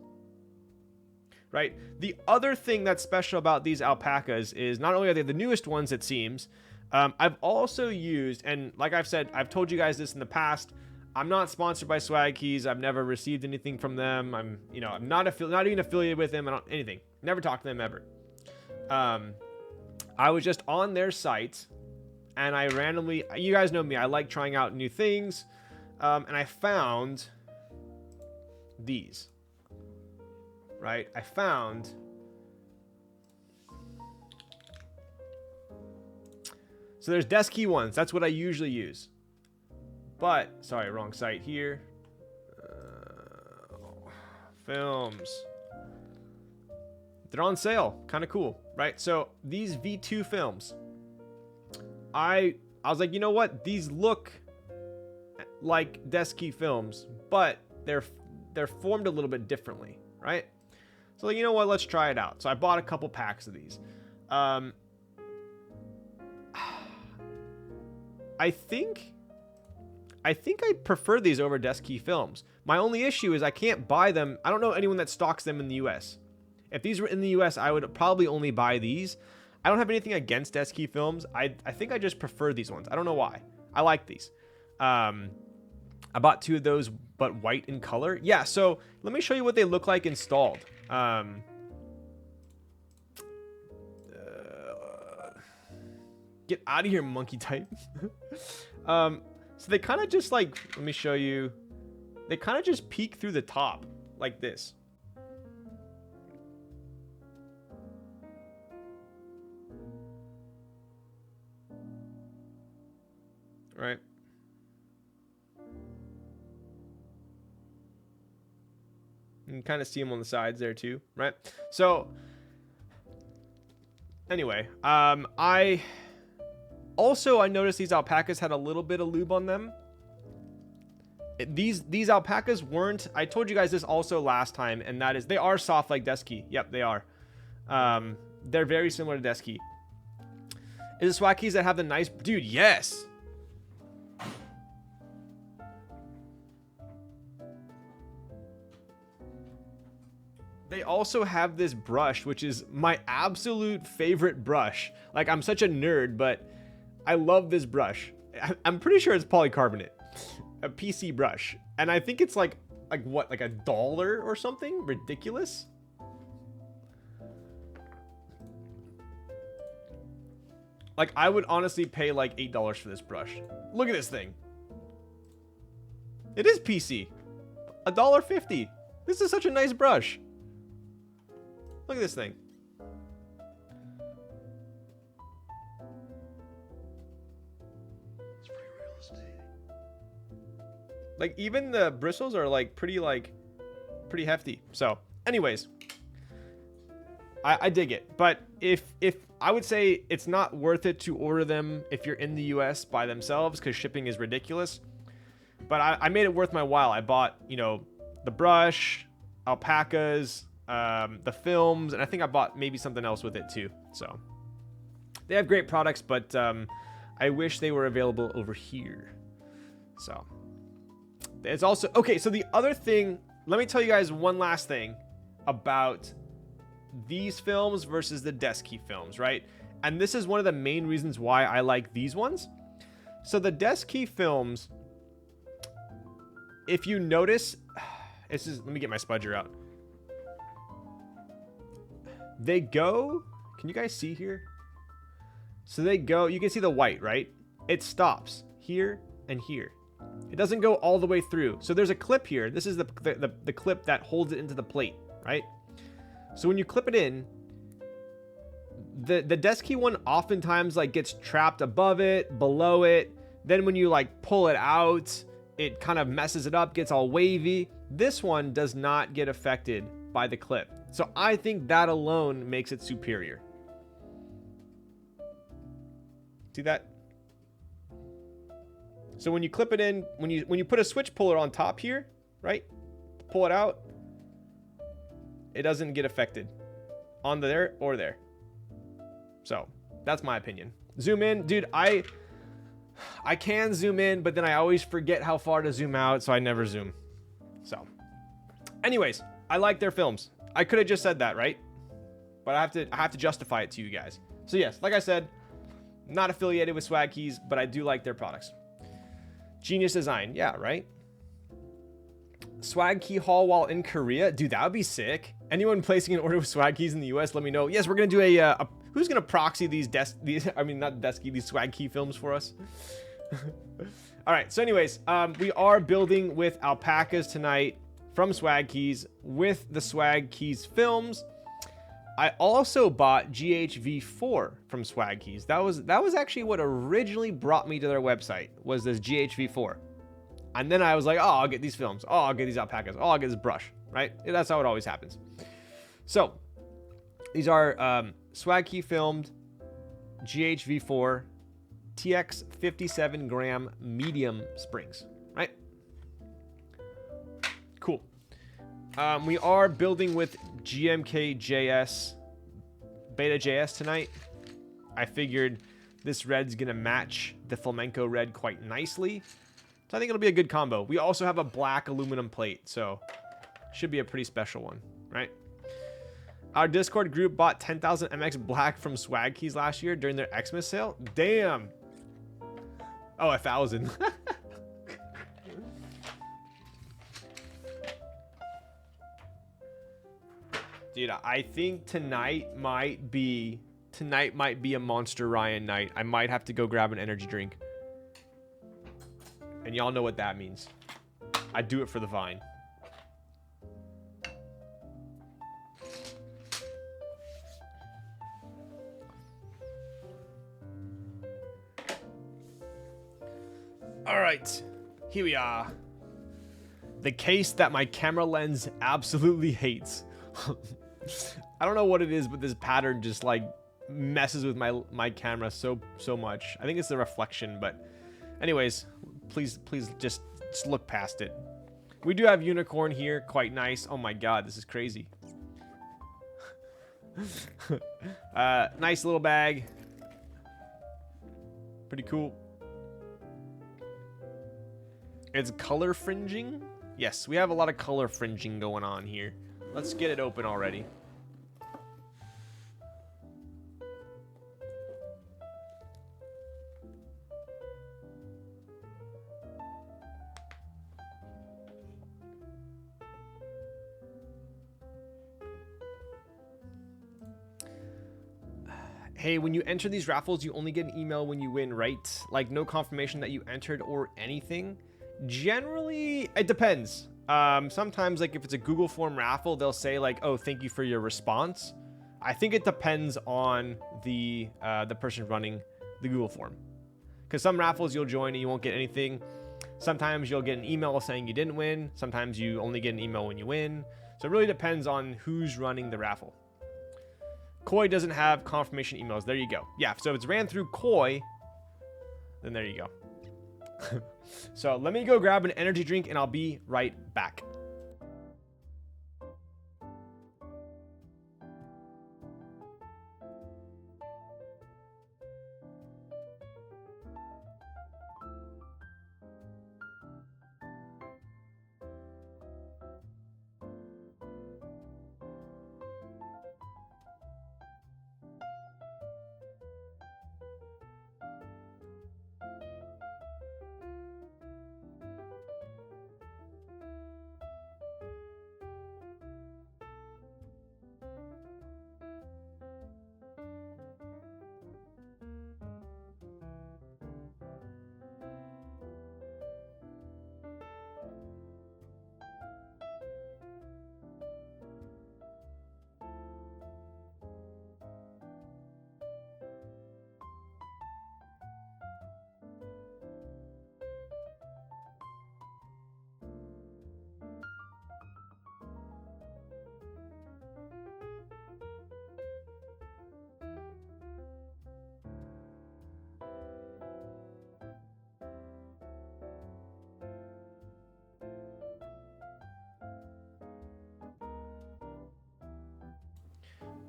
Right? The other thing that's special about these alpacas is not only are they the newest ones, it seems, I've also used, and like I've said, I've told you guys this in the past, I'm not sponsored by Swag Keys. I've never received anything from them. I'm not even affiliated with them. I don't anything. Never talked to them ever. I was just on their site, and I randomly, you guys know me, I like trying out new things, and I found these. Right? I found so there's desk key ones. That's what I usually use. But, sorry, wrong site here. Films. They're on sale. Kind of cool, right? So these V2 films, I was like, you know what? These look like desk key films, but they're formed a little bit differently, right? So like, you know what? Let's try it out. So I bought a couple packs of these. I think I think I prefer these over desk key films. My only issue is I can't buy them. I don't know anyone that stocks them in the US. If these were in the US, I would probably only buy these. I don't have anything against desk key films. I think I just prefer these ones. I don't know why. I like these. I bought 2 of those, but white in color. Yeah, so let me show you what they look like installed. Get out of here, monkey type. So they kind of just like, let me show you. They kind of just peek through the top like this. Right. You can kind of see them on the sides there too, right? So anyway, I noticed these alpacas had a little bit of lube on them. These alpacas weren't. I told you guys this also last time, and that is they are soft like desk key. Yep, they are. They're very similar to desk key. Is it swag keys that have the nice dude? Yes. They also have this brush, which is my absolute favorite brush. Like, I'm such a nerd, but I love this brush. I'm pretty sure it's polycarbonate, a PC brush. And I think it's like what, like $1 or something? Ridiculous. Like, I would honestly pay like $8 for this brush. Look at this thing. It is PC. $1.50. This is such a nice brush. Look at this thing. It's pretty realistic. Like, even the bristles are like pretty hefty. So, anyways, I dig it. But if I would say it's not worth it to order them if you're in the US by themselves, because shipping is ridiculous. But I made it worth my while. I bought, you know, the brush, alpacas, the films, and I think I bought maybe something else with it too. So they have great products, but I wish they were available over here. So it's also okay. So the other thing, let me tell you guys one last thing about these films versus the desk key films, right? And this is one of the main reasons why I like these ones. So the desk key films, if you notice, let me get my spudger out. They go, can you guys see here? So they go, you can see the white, right? It stops here and here. It doesn't go all the way through. So there's a clip here. This is the clip that holds it into the plate, right? So when you clip it in, the desk key one oftentimes like gets trapped above it, below it. Then when you like pull it out, it kind of messes it up, gets all wavy. This one does not get affected by the clip. So I think that alone makes it superior. See that? So when you clip it in, when you put a switch puller on top here, right? Pull it out, it doesn't get affected on there or there. So that's my opinion. Zoom in, dude. I can zoom in, but then I always forget how far to zoom out, so I never zoom. So anyways, I like their films. I could have just said that, right? But I have to justify it to you guys. So yes, like I said, not affiliated with Swag Keys, but I do like their products. Genius design, yeah, right? Swag Key haul while in Korea, dude, that would be sick. Anyone placing an order with Swag Keys in the US, let me know. Yes, we're gonna do a who's gonna proxy these these Swag Key films for us? All right, so anyways, we are building with alpacas tonight from Swag Keys with the Swag Keys films. I also bought GHV4 from Swag Keys. That was actually what originally brought me to their website, was this GHV4. And then I was like, oh, I'll get these films. Oh, I'll get these alpacas. Oh, I'll get this brush, right? That's how it always happens. So these are Swag Key filmed GHV4 TX 57 gram medium springs, right? Cool. We are building with GMK JS Beta JS tonight. I figured this red's gonna match the Flamenco red quite nicely. So I think it'll be a good combo. We also have a black aluminum plate, so should be a pretty special one, right? Our Discord group bought 10,000 MX black from Swag Keys last year during their Xmas sale. Damn. Oh, 1,000. Dude, I think tonight might be a Monster Ryan night. I might have to go grab an energy drink. And y'all know what that means. I do it for the Vine. All right, here we are. The case that my camera lens absolutely hates. I don't know what it is, but this pattern just like messes with my camera so much. I think it's the reflection, but anyways, please just look past it. We do have Unikorn here, quite nice. Oh my god, this is crazy. Nice little bag. Pretty cool. It's color fringing. Yes, we have a lot of color fringing going on here. Let's get it open already. Hey, when you enter these raffles, you only get an email when you win, right? Like no confirmation that you entered or anything? Generally, it depends. Sometimes, like if it's a Google form raffle, they'll say like, "Oh, thank you for your response." I think it depends on the person running the Google form. Because some raffles you'll join and you won't get anything. Sometimes you'll get an email saying you didn't win. Sometimes you only get an email when you win. So it really depends on who's running the raffle. Koi doesn't have confirmation emails. There you go. Yeah, so if it's ran through Koi, then there you go. So let me go grab an energy drink and I'll be right back.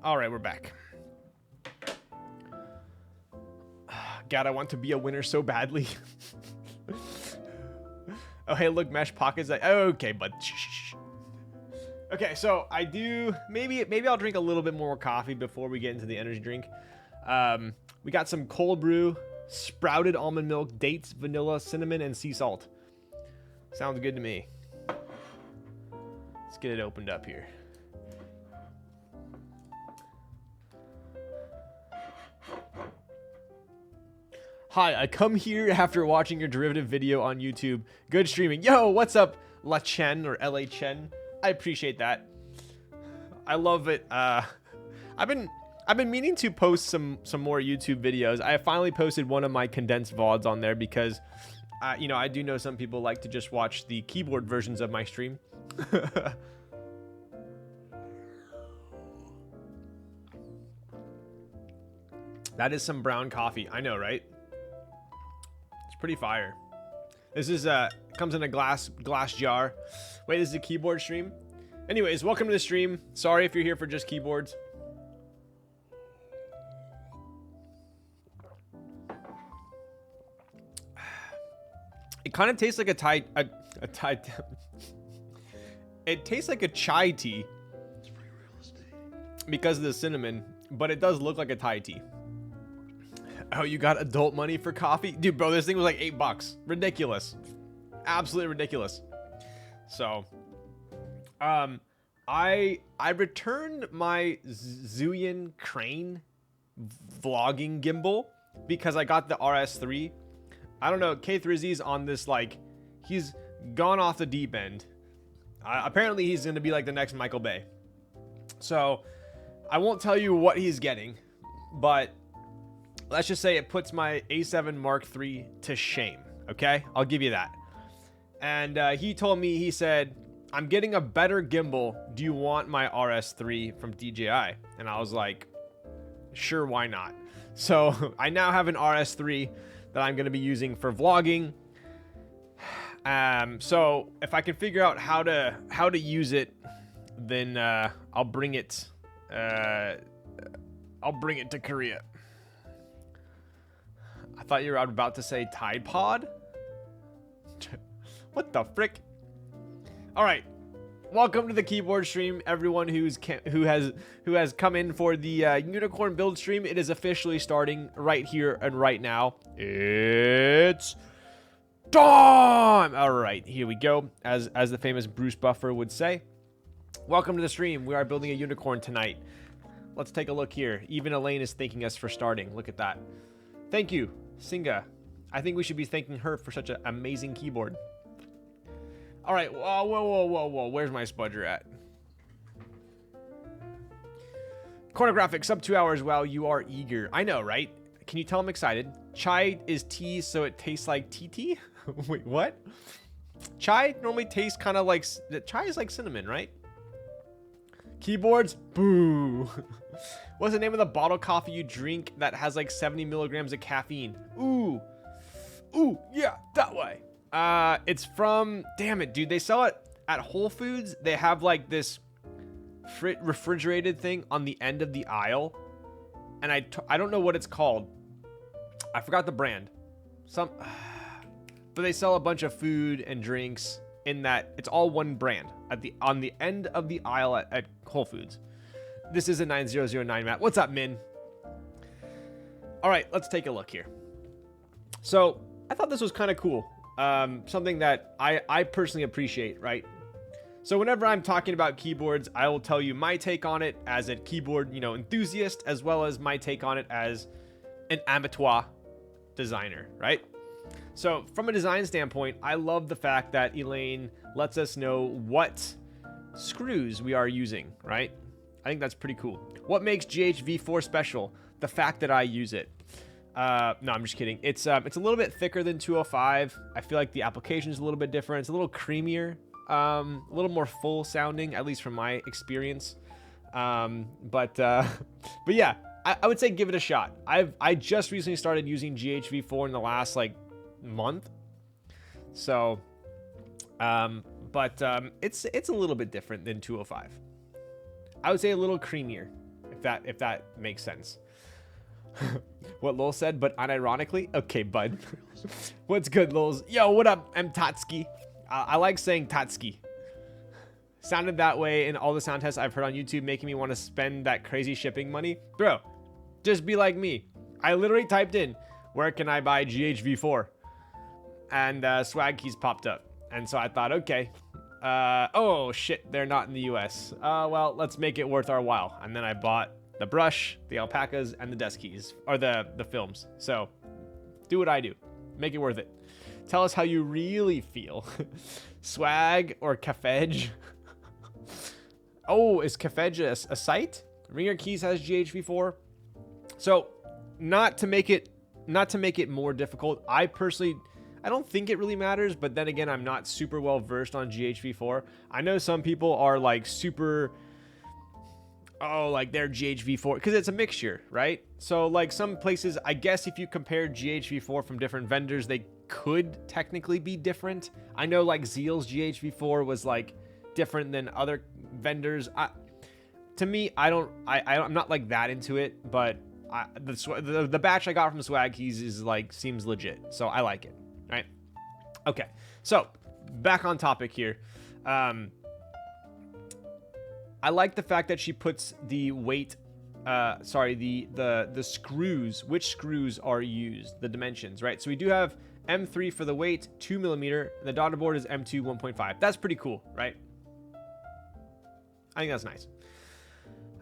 All right, we're back. God, I want to be a winner so badly. Oh, hey, look, mesh pockets. Okay, bud. Shh. Okay, so I do maybe I'll drink a little bit more coffee before we get into the energy drink. We got some cold brew, sprouted almond milk, dates, vanilla, cinnamon, and sea salt. Sounds good to me. Let's get it opened up here. Hi, I come here after watching your derivative video on YouTube. Good streaming. Yo, what's up, La Chen or LA Chen? I appreciate that. I love it. I've been meaning to post some more YouTube videos. I finally posted one of my condensed VODs on there because, you know, I do know some people like to just watch the keyboard versions of my stream. That is some brown coffee. I know, right? Pretty fire. This is comes in a glass jar. Wait, this is a keyboard stream. Anyways, welcome to the stream. Sorry if you're here for just keyboards. It kind of tastes like a Thai. It tastes like a chai tea because of the cinnamon, but it does look like a Thai tea. Oh, you got adult money for coffee? Dude, bro, this thing was like $8. Ridiculous. Absolutely ridiculous. So, I returned my Zhuyin Crane vlogging gimbal because I got the RS3. I don't know, K3Z's on this, like, he's gone off the deep end. Apparently he's going to be like the next Michael Bay. So, I won't tell you what he's getting, but let's just say it puts my A7 Mark III to shame, okay? I'll give you that. And he told me, he said, I'm getting a better gimbal. Do you want my RS3 from DJI? And I was like, sure, why not? So I now have an RS3 that I'm going to be using for vlogging. So if I can figure out how to use it, then I'll bring it to Korea. I thought you were about to say Tide Pod. What the frick? All right, welcome to the keyboard stream, everyone who has come in for the Unikorn build stream. It is officially starting right here and right now. It's time. All right, here we go. As the famous Bruce Buffer would say, welcome to the stream. We are building a Unikorn tonight. Let's take a look here. Even Elaine is thanking us for starting. Look at that. Thank you, Singa. I think we should be thanking her for such an amazing keyboard. All right, whoa. Where's my spudger at? Corner graphics, sub 2 hours. Wow, you are eager. I know, right? Can you tell I'm excited? Chai is tea, so it tastes like tea? Wait, what? Chai normally tastes kind of like... Chai is like cinnamon, right? Keyboards? Boo. What's the name of the bottled coffee you drink that has like 70 milligrams of caffeine? Ooh, yeah, that way. It's from, damn it, dude. They sell it at Whole Foods. They have like this refrigerated thing on the end of the aisle. And I don't know what it's called. I forgot the brand. But they sell a bunch of food and drinks in that. It's all one brand on the end of the aisle at Whole Foods. This is a 9009 Matt. What's up, Min? All right, let's take a look here. So I thought this was kind of cool. Something that I personally appreciate, right? So whenever I'm talking about keyboards, I will tell you my take on it as a keyboard, enthusiast, as well as my take on it as an amateur designer, right? So from a design standpoint, I love the fact that Elaine lets us know what screws we are using, right? I think that's pretty cool. What makes GHV4 special? The fact that I use it. No, I'm just kidding. It's a little bit thicker than 205. I feel like the application is a little bit different. It's a little creamier, a little more full sounding, at least from my experience. But yeah, I would say give it a shot. I just recently started using GHV4 in the last like month. So, it's a little bit different than 205. I would say a little creamier, if that makes sense. What Lowell said, but unironically. Okay, bud. What's good, Lowell's? Yo, what up? I'm Tatsuki. I like saying Tatsuki. Sounded that way in all the sound tests I've heard on YouTube, making me want to spend that crazy shipping money. Bro, just be like me. I literally typed in, where can I buy GHV4? And swag keys popped up. And so I thought, okay. Oh, shit, they're not in the US. Well, let's make it worth our while. And then I bought the brush, the alpacas, and the desk keys, or the films. So do what I do. Make it worth it. Tell us how you really feel. Swag or Cafedge? Oh, is Cafedge a site? Ringer Keys has GHV4. So not to make it more difficult, I don't think it really matters, but then again, I'm not super well versed on GHV4. I know some people are like super... like their GHV4, because it's a mixture, right? So like some places, I guess if you compare GHV4 from different vendors, they could technically be different. I know like Zeal's GHV4 was like different than other vendors. To me, I'm not like that into it, but the batch I got from Swag Keys is like seems legit, so I like it, right? Okay, so back on topic here. I like the fact that she puts the weight, the screws, which screws are used, the dimensions, right? So we do have M3 for the weight, 2mm, and the daughter board is M2 1.5. That's pretty cool, right? I think that's nice.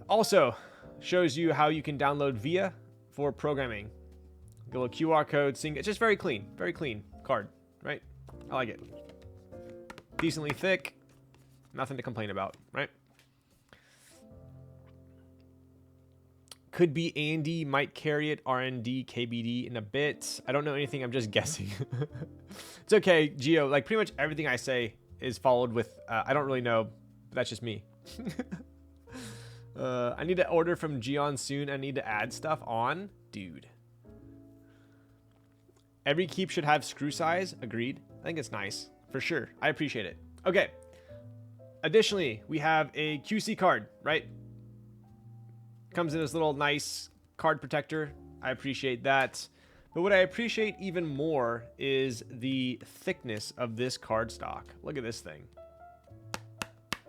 Also, shows you how you can download VIA for programming. The little QR code, Singa. It's just very clean card, right? I like it. Decently thick, nothing to complain about, right? Could be A&D, might carry it, RND, KBD in a bit. I don't know anything, I'm just guessing. It's okay, Geo. Like, pretty much everything I say is followed with, I don't really know, but that's just me. I need to order from Gion soon. I need to add stuff on. Dude. Every keep should have screw size. Agreed. I think it's nice. For sure. I appreciate it. Okay. Additionally, we have a QC card, right? Comes in this little nice card protector. I appreciate that. But what I appreciate even more is the thickness of this card stock. Look at this thing.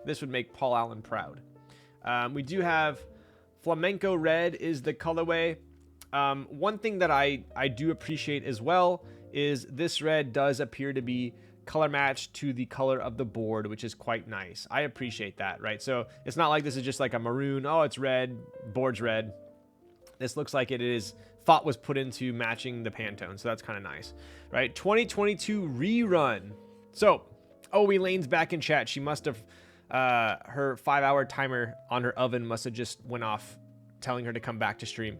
This would make Paul Allen proud. We do have Flamenco Red is the colorway. One thing that I do appreciate as well is this red does appear to be color matched to the color of the board, which is quite nice. I appreciate that, right? So it's not like this is just like a maroon. Oh, it's red, board's red. This looks like it is thought was put into matching the Pantone, so that's kind of nice, right? 2022 rerun. So, oh, Elaine's back in chat. She must have, her 5-hour timer on her oven must have just went off, telling her to come back to stream.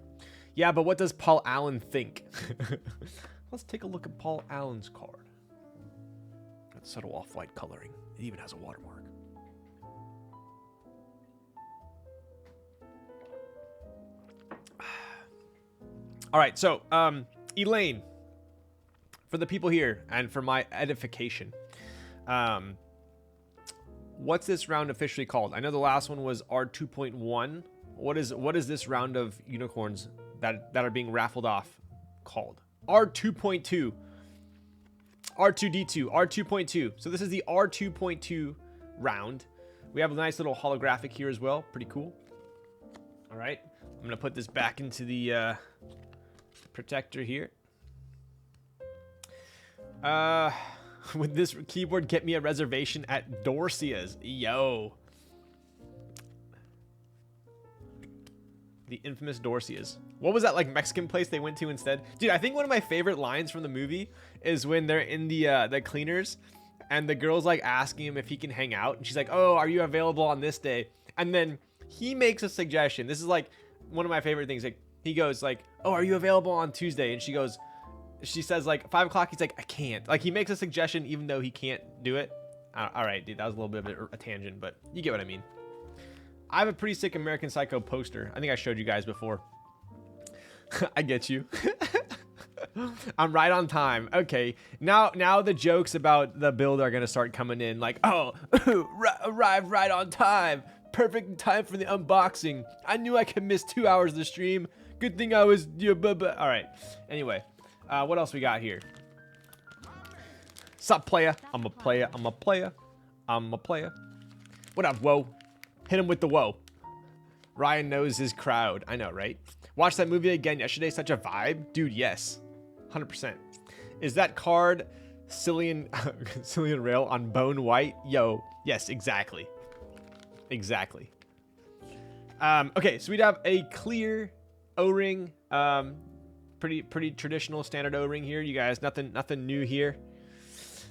Yeah, but what does Paul Allen think? Let's take a look at Paul Allen's card. That subtle off-white coloring. It even has a watermark. All right, so Elaine, for the people here and for my edification, what's this round officially called? I know the last one was R2.1. What is this round of unicorns that are being raffled off called? R2.2. R2D2, R2.2. So this is the R2.2 round. We have a nice little holographic here as well. Pretty cool. All right. I'm going to put this back into the protector here. Would this keyboard get me a reservation at Dorcia's? Yo. The infamous Dorcia's. What was that, like, Mexican place they went to instead? Dude, I think one of my favorite lines from the movie is when they're in the cleaners and the girl's like asking him if he can hang out, and she's like, oh, are you available on this day? And then he makes a suggestion. This is like one of my favorite things. Like, he goes like, oh, are you available on Tuesday? And she says like 5 o'clock. He's like, I can't. Like, he makes a suggestion even though he can't do it. All right, dude, that was a little bit of a tangent, but you get what I mean. I have a pretty sick American Psycho poster. I think I showed you guys before. I get you. I'm right on time. Okay, now the jokes about the build are gonna start coming in. Like, oh, arrived right on time. Perfect time for the unboxing. I knew I could miss 2 hours of the stream. Good thing I was. All right. Anyway, what else we got here? Sup, playa? I'm a player. I'm a player. I'm a player. What up, whoa? Hit him with the whoa. Ryan knows his crowd. I know, right? Watched that movie again yesterday. Such a vibe. Dude, yes. 100%. Is that card Cillian Rail on bone white? Yo, yes, exactly. Exactly. Okay, so we'd have a clear O-ring. Pretty traditional standard O-ring here. You guys, nothing new here.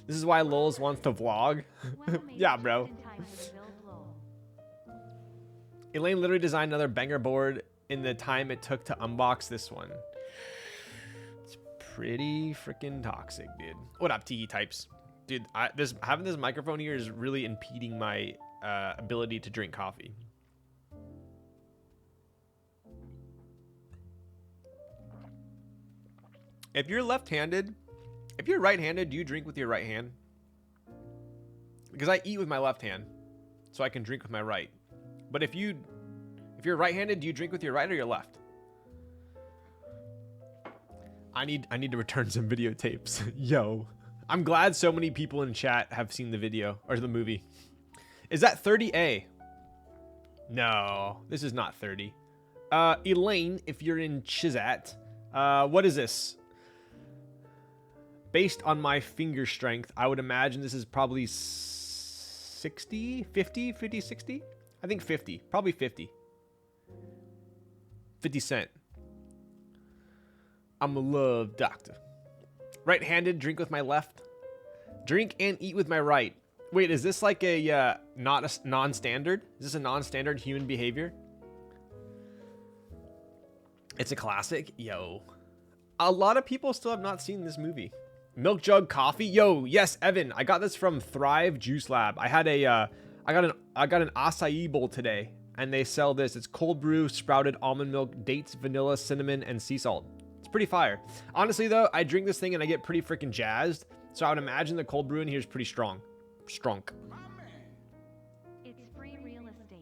This is why Lulz wants to vlog. Yeah, bro. Elaine literally designed another banger board in the time it took to unbox this one. It's pretty freaking toxic, dude. What up, TE types? Dude, having this microphone here is really impeding my ability to drink coffee. If you're left-handed, if you're right-handed, do you drink with your right hand? Because I eat with my left hand, so I can drink with my right. But if you're right-handed, do you drink with your right or your left? I need to return some videotapes. Yo, I'm glad so many people in chat have seen the video or the movie. Is that 30A? No, this is not 30. Elaine, if you're in Chizat, what is this? Based on my finger strength, I would imagine this is probably 60, 50, 50, 60? I think 50, probably 50. 50 cent. I'm a love doctor. Right-handed, drink with my left. Drink and eat with my right. Wait, is this like a not a non-standard? Is this a non-standard human behavior? It's a classic. Yo. A lot of people still have not seen this movie. Milk jug coffee. Yo, yes, Evan. I got this from Thrive Juice Lab. I had a I got an acai bowl today, and they sell this. It's cold brew, sprouted almond milk, dates, vanilla, cinnamon, and sea salt. It's pretty fire. Honestly, though, I drink this thing and I get pretty freaking jazzed. So I would imagine the cold brew in here is pretty strong. Strunk. It's free real estate.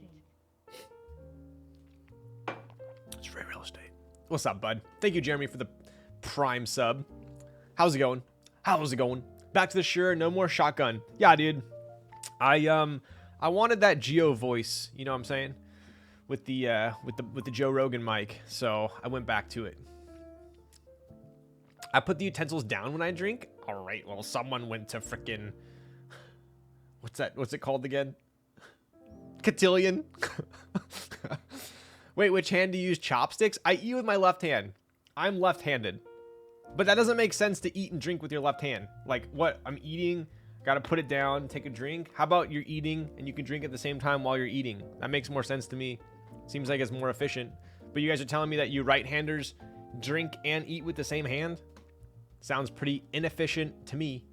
It's free real estate. What's up, bud? Thank you, Jeremy, for the prime sub. How's it going? How's it going? Back to the sure. No more shotgun. Yeah, dude. I wanted that Geo voice. You know what I'm saying? With the Joe Rogan mic. So I went back to it. I put the utensils down when I drink. All right. Well, someone went to frickin' what's that? What's it called again? Cotillion. Wait, which hand do you use? Chopsticks? I eat with my left hand. I'm left-handed. But that doesn't make sense to eat and drink with your left hand. Like, what? I'm eating, gotta put it down, take a drink. How about you're eating and you can drink at the same time while you're eating? That makes more sense to me. Seems like it's more efficient. But you guys are telling me that you right-handers drink and eat with the same hand? Sounds pretty inefficient to me.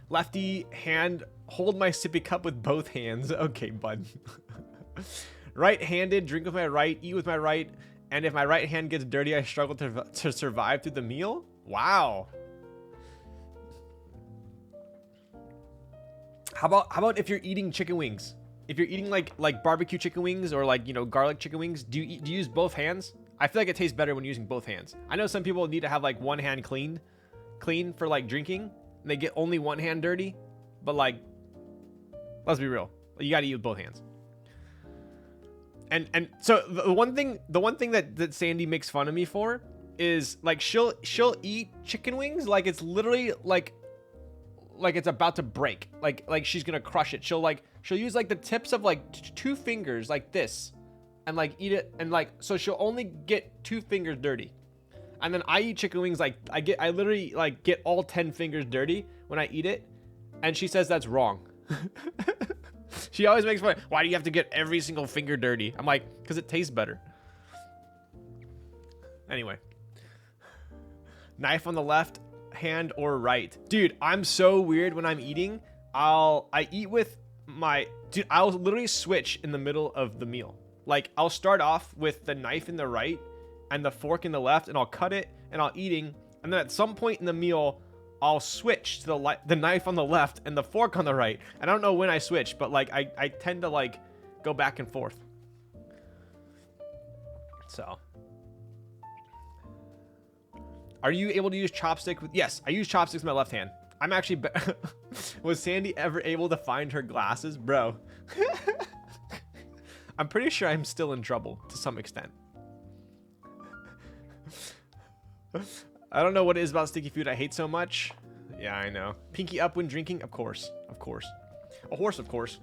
Lefty hand, hold my sippy cup with both hands. Okay, bud. Right-handed, drink with my right, eat with my right. And if my right hand gets dirty, I struggle to survive through the meal? Wow. How about if you're eating chicken wings? If you're eating like barbecue chicken wings or like, you know, garlic chicken wings, do you use both hands? I feel like it tastes better when using both hands. I know some people need to have like one hand clean for like drinking. And they get only one hand dirty, but like, let's be real. You got to eat with both hands. And so the one thing that Sandy makes fun of me for is like she'll eat chicken wings like it's literally like it's about to break, like she's gonna crush it. She'll use like the tips of like two fingers like this and like eat it, and like so she'll only get 2 fingers dirty. And then I eat chicken wings like I literally like get all 10 fingers dirty when I eat it, and she says that's wrong. She always makes fun. Why do you have to get every single finger dirty? I'm like, because it tastes better. Anyway. Knife on the left hand or right. Dude, I'm so weird when I'm eating. I eat with my... Dude, I'll literally switch in the middle of the meal. Like, I'll start off with the knife in the right and the fork in the left, and I'll cut it, and I'll eating. And then at some point in the meal... I'll switch to the knife on the left and the fork on the right. I don't know when I switch, but like I tend to like go back and forth. So, are you able to use chopstick with? Yes, I use chopsticks with my left hand. I'm actually. Was Sandy ever able to find her glasses, bro? I'm pretty sure I'm still in trouble to some extent. I don't know what it is about sticky food I hate so much. Yeah, I know. Pinky up when drinking? Of course. Of course. A horse, of course.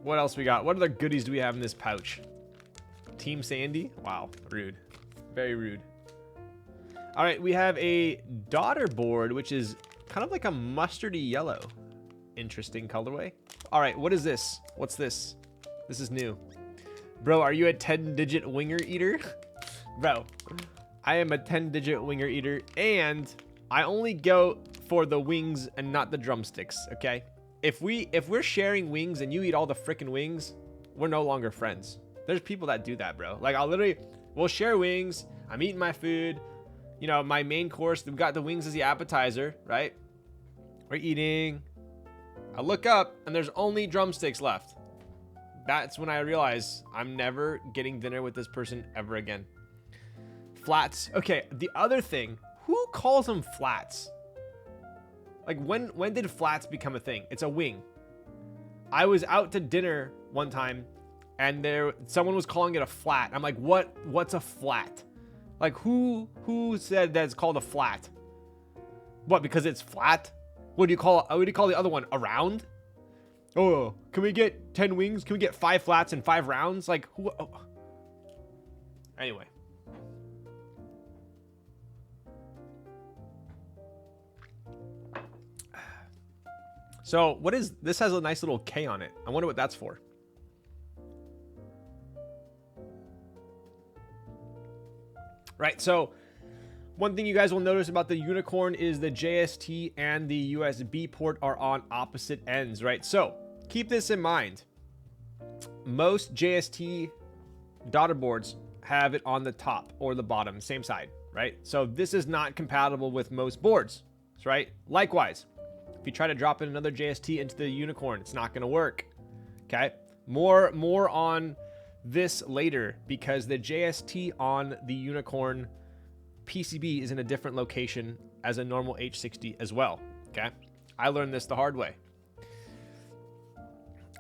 What else we got? What other goodies do we have in this pouch? Team Sandy? Wow. Rude. Very rude. All right, we have a daughter board, which is kind of like a mustardy yellow. Interesting colorway. All right, what is this? What's this? This is new. Bro, are you a 10-digit winger eater? Bro, I am a 10-digit winger eater, and I only go for the wings and not the drumsticks, okay? If we're sharing wings and you eat all the freaking wings, we're no longer friends. There's people that do that, bro. Like, we'll share wings. I'm eating my food. You know, my main course, we've got the wings as the appetizer, right? We're eating. I look up, and there's only drumsticks left. That's when I realize I'm never getting dinner with this person ever again. flats. Okay, the other thing, who calls them flats? Like when did flats become a thing? It's a wing. I was out to dinner one time and someone was calling it a flat. I'm like, what's a flat? Like who said that it's called a flat? What, because it's flat? What do you call the other one? A round? Oh, can we get 10 wings? Can we get 5 flats and 5 rounds? Like who? Oh. Anyway. So what is this? Has a nice little K on it. I wonder what that's for. Right, so one thing you guys will notice about the Unikorn is the JST and the USB port are on opposite ends, right? So keep this in mind. Most JST daughter boards have it on the top or the bottom, same side, right? So this is not compatible with most boards, right? Likewise, if you try to drop in another JST into the Unikorn, it's not going to work. Okay, more on this later, because the JST on the Unikorn PCB is in a different location as a normal H60 as well. Okay, I learned this the hard way.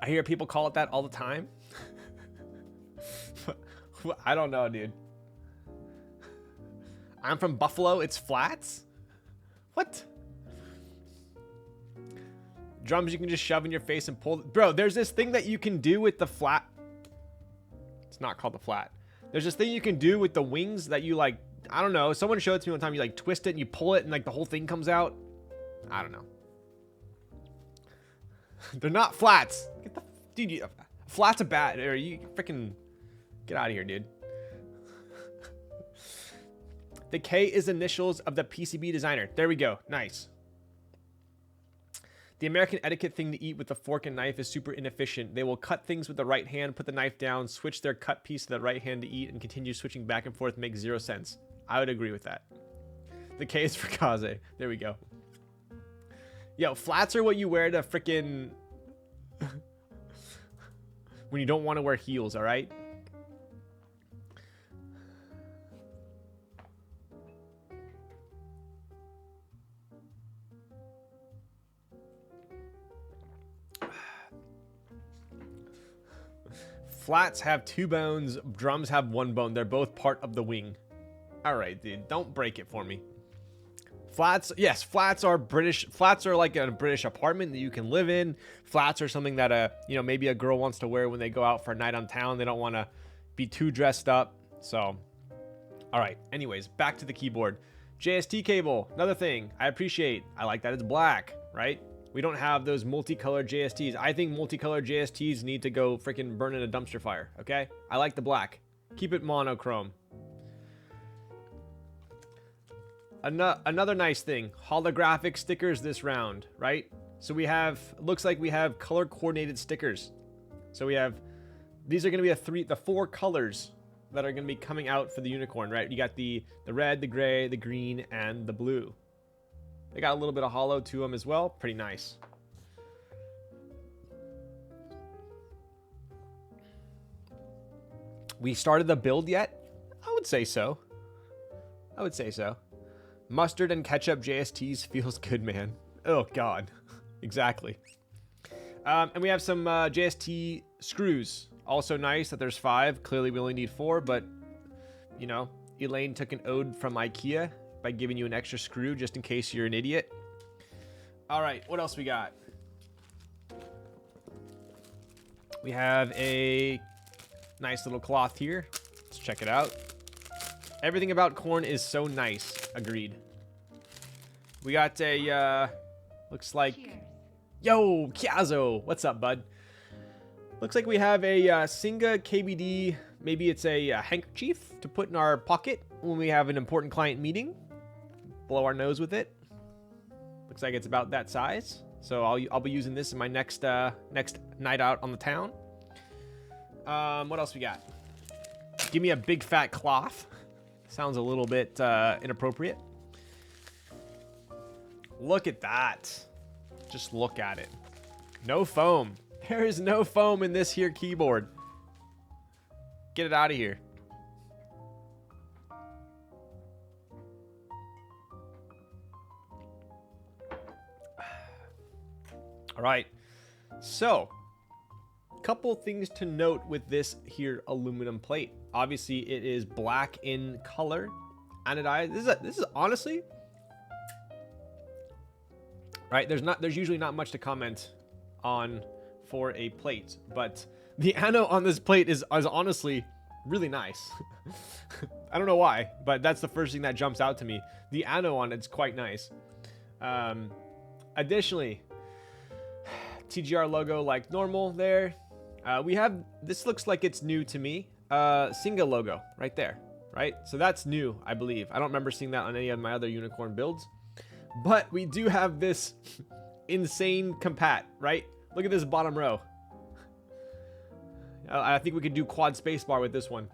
I hear people call it that all the time. I don't know, dude. I'm from Buffalo. It's flats? What? Drums you can just shove in your face and pull. Bro, there's this thing that you can do with the flat. It's not called the flat. There's this thing you can do with the wings that you like. I don't know. Someone showed it to me one time. You like twist it and you pull it and like the whole thing comes out. I don't know. They're not flats. Get the, dude, flats are bad. Or you freaking get out of here, dude. The K is initials of the PCB designer. There we go. Nice. The American etiquette thing to eat with a fork and knife is super inefficient. They will cut things with the right hand, put the knife down, switch their cut piece to the right hand to eat, and continue switching back and forth. Makes 0 sense. I would agree with that. The K is for Kaze. There we go. Yo, flats are what you wear to freaking... when you don't want to wear heels, alright? Flats have 2 bones, drums have 1 bone. They're both part of the wing. All right, dude, don't break it for me. Flats, yes, flats are British. Flats are like a British apartment that you can live in. Flats are something that you know, maybe a girl wants to wear when they go out for a night on town. They don't want to be too dressed up. So, all right. Anyways, back to the keyboard. JST cable, another thing I appreciate. I like that it's black, right? We don't have those multicolored JSTs. I think multicolored JSTs need to go freaking burn in a dumpster fire, okay? I like the black. Keep it monochrome. Another nice thing, holographic stickers this round, right? So we have, looks like we have color coordinated stickers. So we have, these are going to be the 4 colors that are going to be coming out for the Unikorn, right? You got the red, the gray, the green, and the blue. They got a little bit of hollow to them as well. Pretty nice. We started the build yet? I would say so. I would say so. Mustard and ketchup JSTs feels good, man. Oh, God. Exactly. And we have some JST screws. Also nice that there's 5. Clearly, we only need 4, but, you know, Elaine took an ode from IKEA by giving you an extra screw just in case you're an idiot. All right, what else we got? We have a nice little cloth here. Let's check it out. Everything about corn is so nice. Agreed. We got a, looks like... Cheers. Yo, Kiazo, what's up, bud? Looks like we have a Singa KBD. Maybe it's a handkerchief to put in our pocket when we have an important client meeting. Blow our nose with it. Looks like it's about that size. So I'll be using this in my next night out on the town. What else we got? Give me a big fat cloth. Sounds a little bit inappropriate. Look at that. Just look at it. No foam. There is no foam in this here keyboard. Get it out of here. All right. So, couple things to note with this here aluminum plate. Obviously, it is black in color, anodized. This is honestly, right? There's usually not much to comment on for a plate, but the ano on this plate is honestly really nice. I don't know why, but that's the first thing that jumps out to me. The ano on it's quite nice. Additionally, TGR logo like normal there. We have, this looks like it's new to me, Singa logo right there, right? So that's new, I believe. I don't remember seeing that on any of my other Unikorn builds. But we do have this insane compat, right? Look at this bottom row. I think we could do quad spacebar with this one.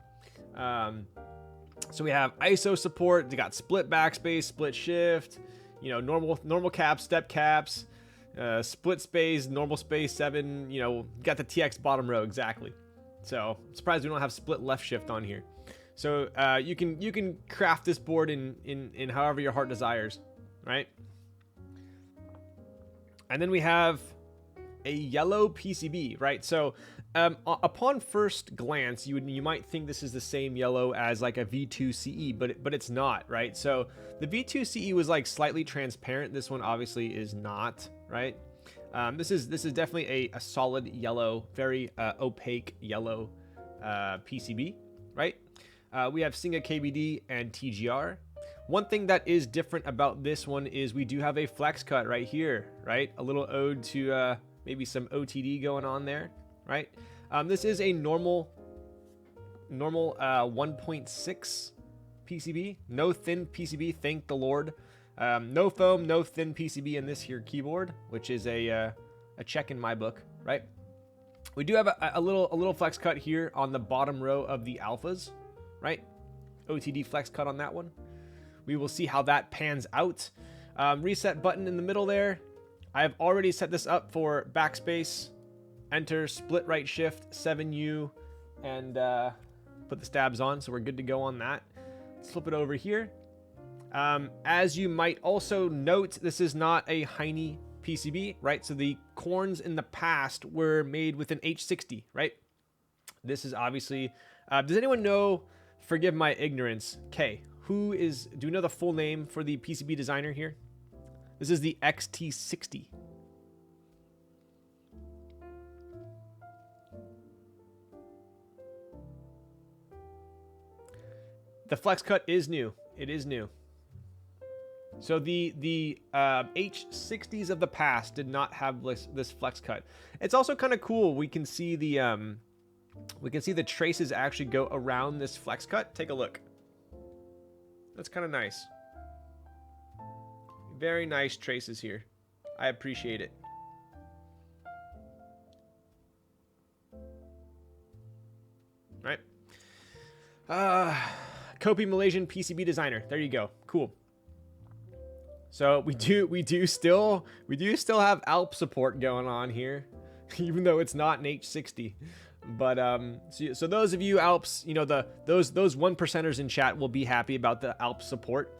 So we have ISO support. They got split backspace, split shift, you know, normal caps, step caps, split space, normal space 7, you know, got the TX bottom row exactly. So I'm surprised we don't have split left shift on here. So you can craft this board in however your heart desires, right? And then we have a yellow PCB, right? So upon first glance, you might think this is the same yellow as like a V2 CE, but it's not, right? So the V2 CE was like slightly transparent. This one obviously is not, right? This is definitely a solid yellow, very opaque yellow PCB, right? We have Singa KBD and TGR. One thing that is different about this one is we do have a flex cut right here, right? A little ode to maybe some OTD going on there, right? This is a normal 1.6 PCB, no thin PCB, thank the Lord. No foam, no thin PCB in this here keyboard, which is a check in my book, right? We do have a little flex cut here on the bottom row of the alphas, right? OTD flex cut on that one. We will see how that pans out. Reset button in the middle there. I have already set this up for backspace, enter, split right shift, 7U, and put the stabs on, so we're good to go on that. Let's flip it over here. As you might also note, this is not a Heine PCB, right? So the corns in the past were made with an H60, right? This is obviously, does anyone know, forgive my ignorance, K, do you know the full name for the PCB designer here? This is the XT60. The flex cut is new. It is new. So the H60s of the past did not have this flex cut. It's also kind of cool. We can see the traces actually go around this flex cut. Take a look. That's kind of nice. Very nice traces here. I appreciate it. Right. Kopi Malaysian PCB designer. There you go. Cool. So we do still have Alp support going on here, even though it's not an H60. But so those of you Alps, you know, those 1%ers in chat will be happy about the Alp support.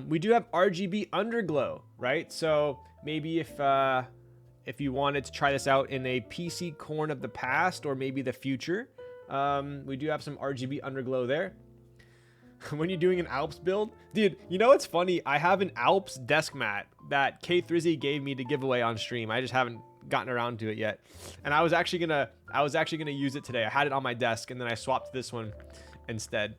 We do have RGB underglow, right? So maybe if you wanted to try this out in a PC corn of the past or maybe the future, we do have some RGB underglow there. When you're doing an Alps build, dude, you know what's funny? I have an Alps desk mat that K Thrizzy gave me to give away on stream. I just haven't gotten around to it yet, and I was actually gonna use it today. I had it on my desk, and then I swapped this one instead.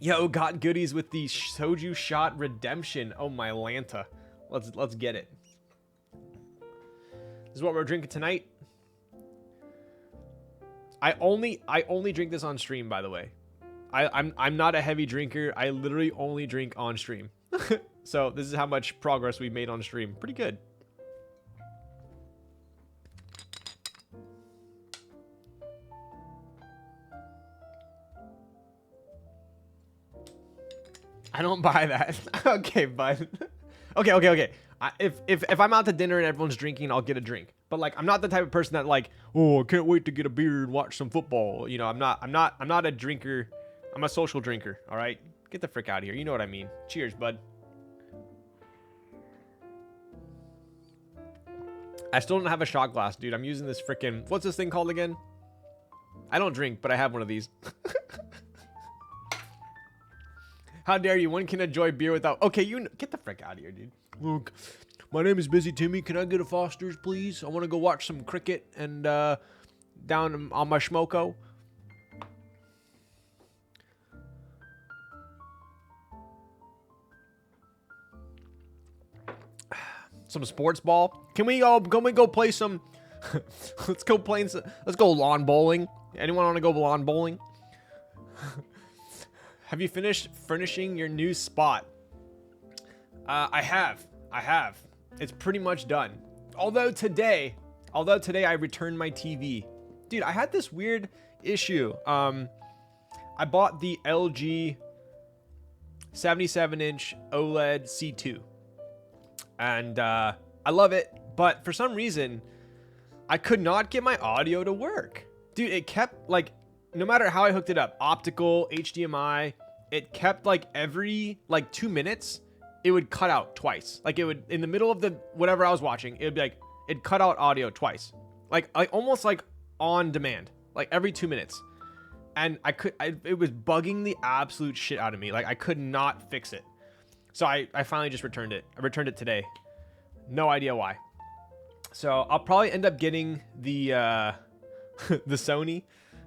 Yo, got goodies with the Soju Shot Redemption. Oh my Lanta, let's get it. This is what we're drinking tonight. I only drink this on stream, by the way. I'm not a heavy drinker. I literally only drink on stream. So this is how much progress we've made on stream. Pretty good. I don't buy that. Okay, bud. Okay. If I'm out to dinner and everyone's drinking, I'll get a drink. But like, I'm not the type of person that like, oh, I can't wait to get a beer and watch some football. You know, I'm not a drinker. I'm a social drinker. All right, get the frick out of here. You know what I mean. Cheers, bud. I still don't have a shot glass, dude. I'm using this freaking... What's this thing called again? I don't drink, but I have one of these. How dare you? One can enjoy beer without... Okay, you... Get the frick out of here, dude. Look, my name is Busy Timmy. Can I get a Foster's, please? I want to go watch some cricket and down on my schmoko. Some sports ball. Can we go play some... let's go lawn bowling. Anyone want to go lawn bowling? Have you finished furnishing your new spot? I have. It's pretty much done. Although today I returned my TV. Dude, I had this weird issue. I bought the LG 77-inch OLED C2. And I love it, but for some reason, I could not get my audio to work. Dude, it kept, like, no matter how I hooked it up, optical, HDMI, it kept, like, every, like, 2 minutes, it would cut out twice. Like, it would, in the middle of the, whatever I was watching, it would be like, it'd cut out audio twice. Like almost like on demand, like every 2 minutes. And it was bugging the absolute shit out of me. Like, I could not fix it. So I finally just returned it. I returned it today. No idea why. So I'll probably end up getting the the Sony,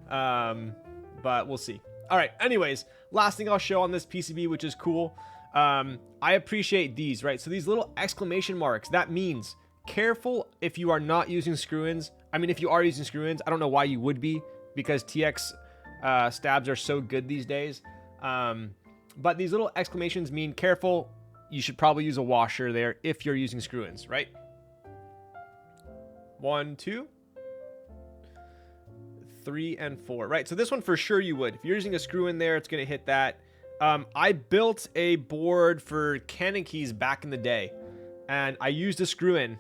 but we'll see. All right. Anyways, last thing I'll show on this PCB, which is cool. I appreciate these, right? So these little exclamation marks, that means careful if you are not using screw-ins. I mean, if you are using screw-ins, I don't know why you would be, because TX stabs are so good these days. But these little exclamations mean careful. You should probably use a washer there if you're using screw-ins, right? 1, 2, 3, and 4, right? So this one for sure you would. If you're using a screw-in there, it's going to hit that. I built a board for Canon keys back in the day, and I used a screw-in,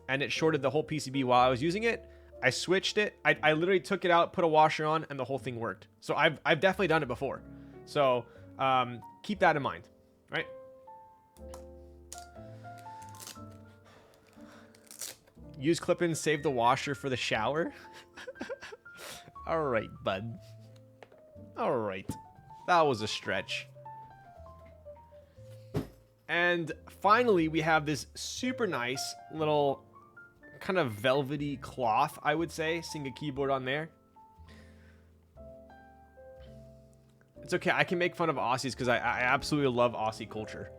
and it shorted the whole PCB while I was using it. I switched it. I literally took it out, put a washer on, and the whole thing worked. So I've definitely done it before. So keep that in mind, right? Use clip-ins, save the washer for the shower. All right, bud. All right. That was a stretch. And finally, we have this super nice little kind of velvety cloth, I would say. Singa keyboard on there. It's okay. I can make fun of Aussies because I absolutely love Aussie culture.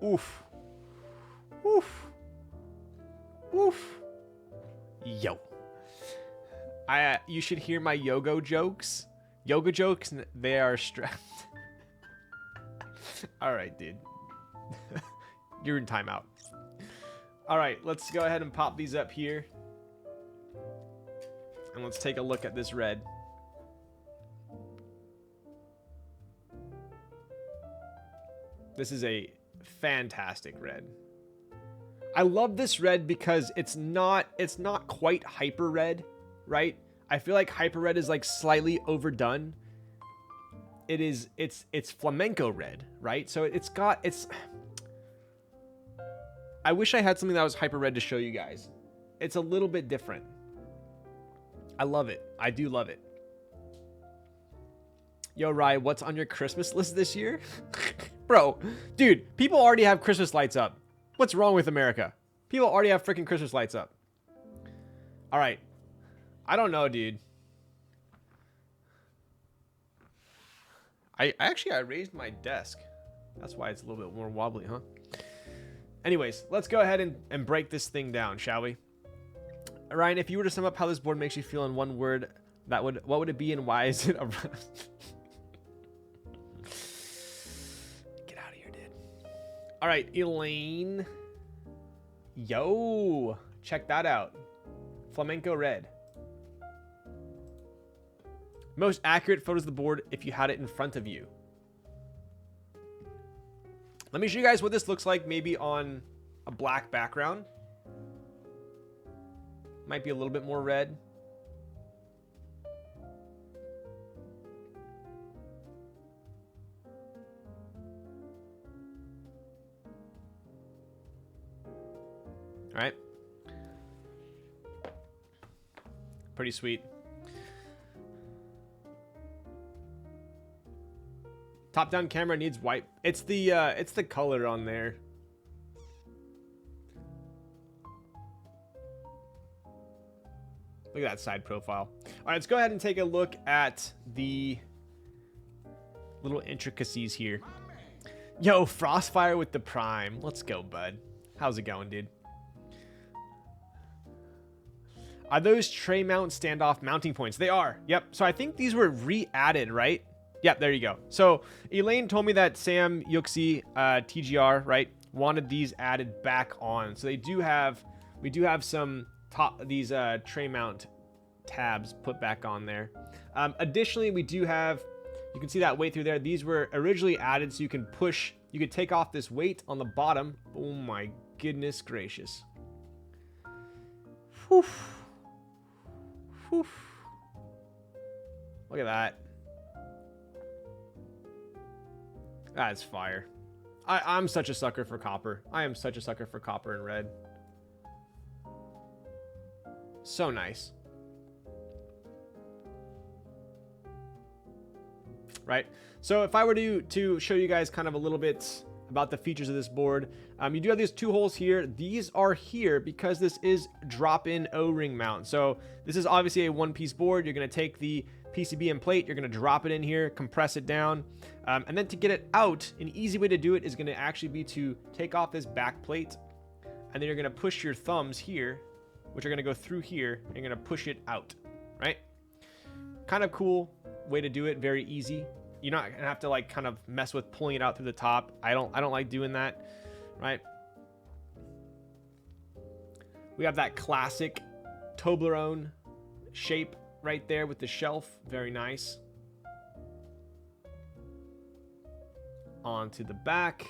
Oof. Oof. Oof. Yo. You should hear my yoga jokes. Yoga jokes, they are strapped. All right, dude. You're in timeout. All right, let's go ahead and pop these up here. And let's take a look at this red. This is a fantastic red. I love this red because it's not quite hyper red, right? I feel like hyper red is like slightly overdone. It's flamenco red, right? So it's I wish I had something that was hyper red to show you guys. It's a little bit different. I love it. I do love it. Yo, Rye, what's on your Christmas list this year? Bro, dude, people already have Christmas lights up. What's wrong with America? People already have freaking Christmas lights up. All right. I don't know, dude. I raised my desk. That's why it's a little bit more wobbly, huh? Anyways, let's go ahead and break this thing down, shall we? Ryan, if you were to sum up how this board makes you feel in one word, what would it be and why is it around? Get out of here, dude. All right, Elaine. Yo, check that out. Flamenco red. Most accurate photos of the board if you had it in front of you. Let me show you guys what this looks like maybe on a black background. Might be a little bit more red. right? Pretty sweet. Top-down camera needs white. It's the color on there. Look at that side profile. All right, let's go ahead and take a look at the little intricacies here. Yo, Frostfire with the Prime. Let's go, bud. How's it going, dude? Are those tray mount standoff mounting points? They are. Yep. So I think these were re-added, right? Yep, there you go. So Elaine told me that Sam Yuxi TGR, right, wanted these added back on. So we do have some these tray mount tabs put back on there. Additionally, we do have, you can see that weight through there. These were originally added so you can take off this weight on the bottom. Oh my goodness gracious. Whew. Whew. Look at that. That's fire. I'm such a sucker for copper. I am such a sucker for copper and red. So nice. Right? So if I were to show you guys kind of a little bit about the features of this board, you do have these two holes here. These are here because this is drop-in O-ring mount. So this is obviously a one-piece board. You're going to take the PCB and plate, you're going to drop it in here, compress it down, and then to get it out, an easy way to do it is going to actually be to take off this back plate, and then you're going to push your thumbs here, which are going to go through here, and you're going to push it out, right? Kind of cool way to do it, very easy. You're not going to have to like kind of mess with pulling it out through the top. I don't like doing that, right? We have that classic Toblerone shape right there with the shelf. Very nice. Onto the back.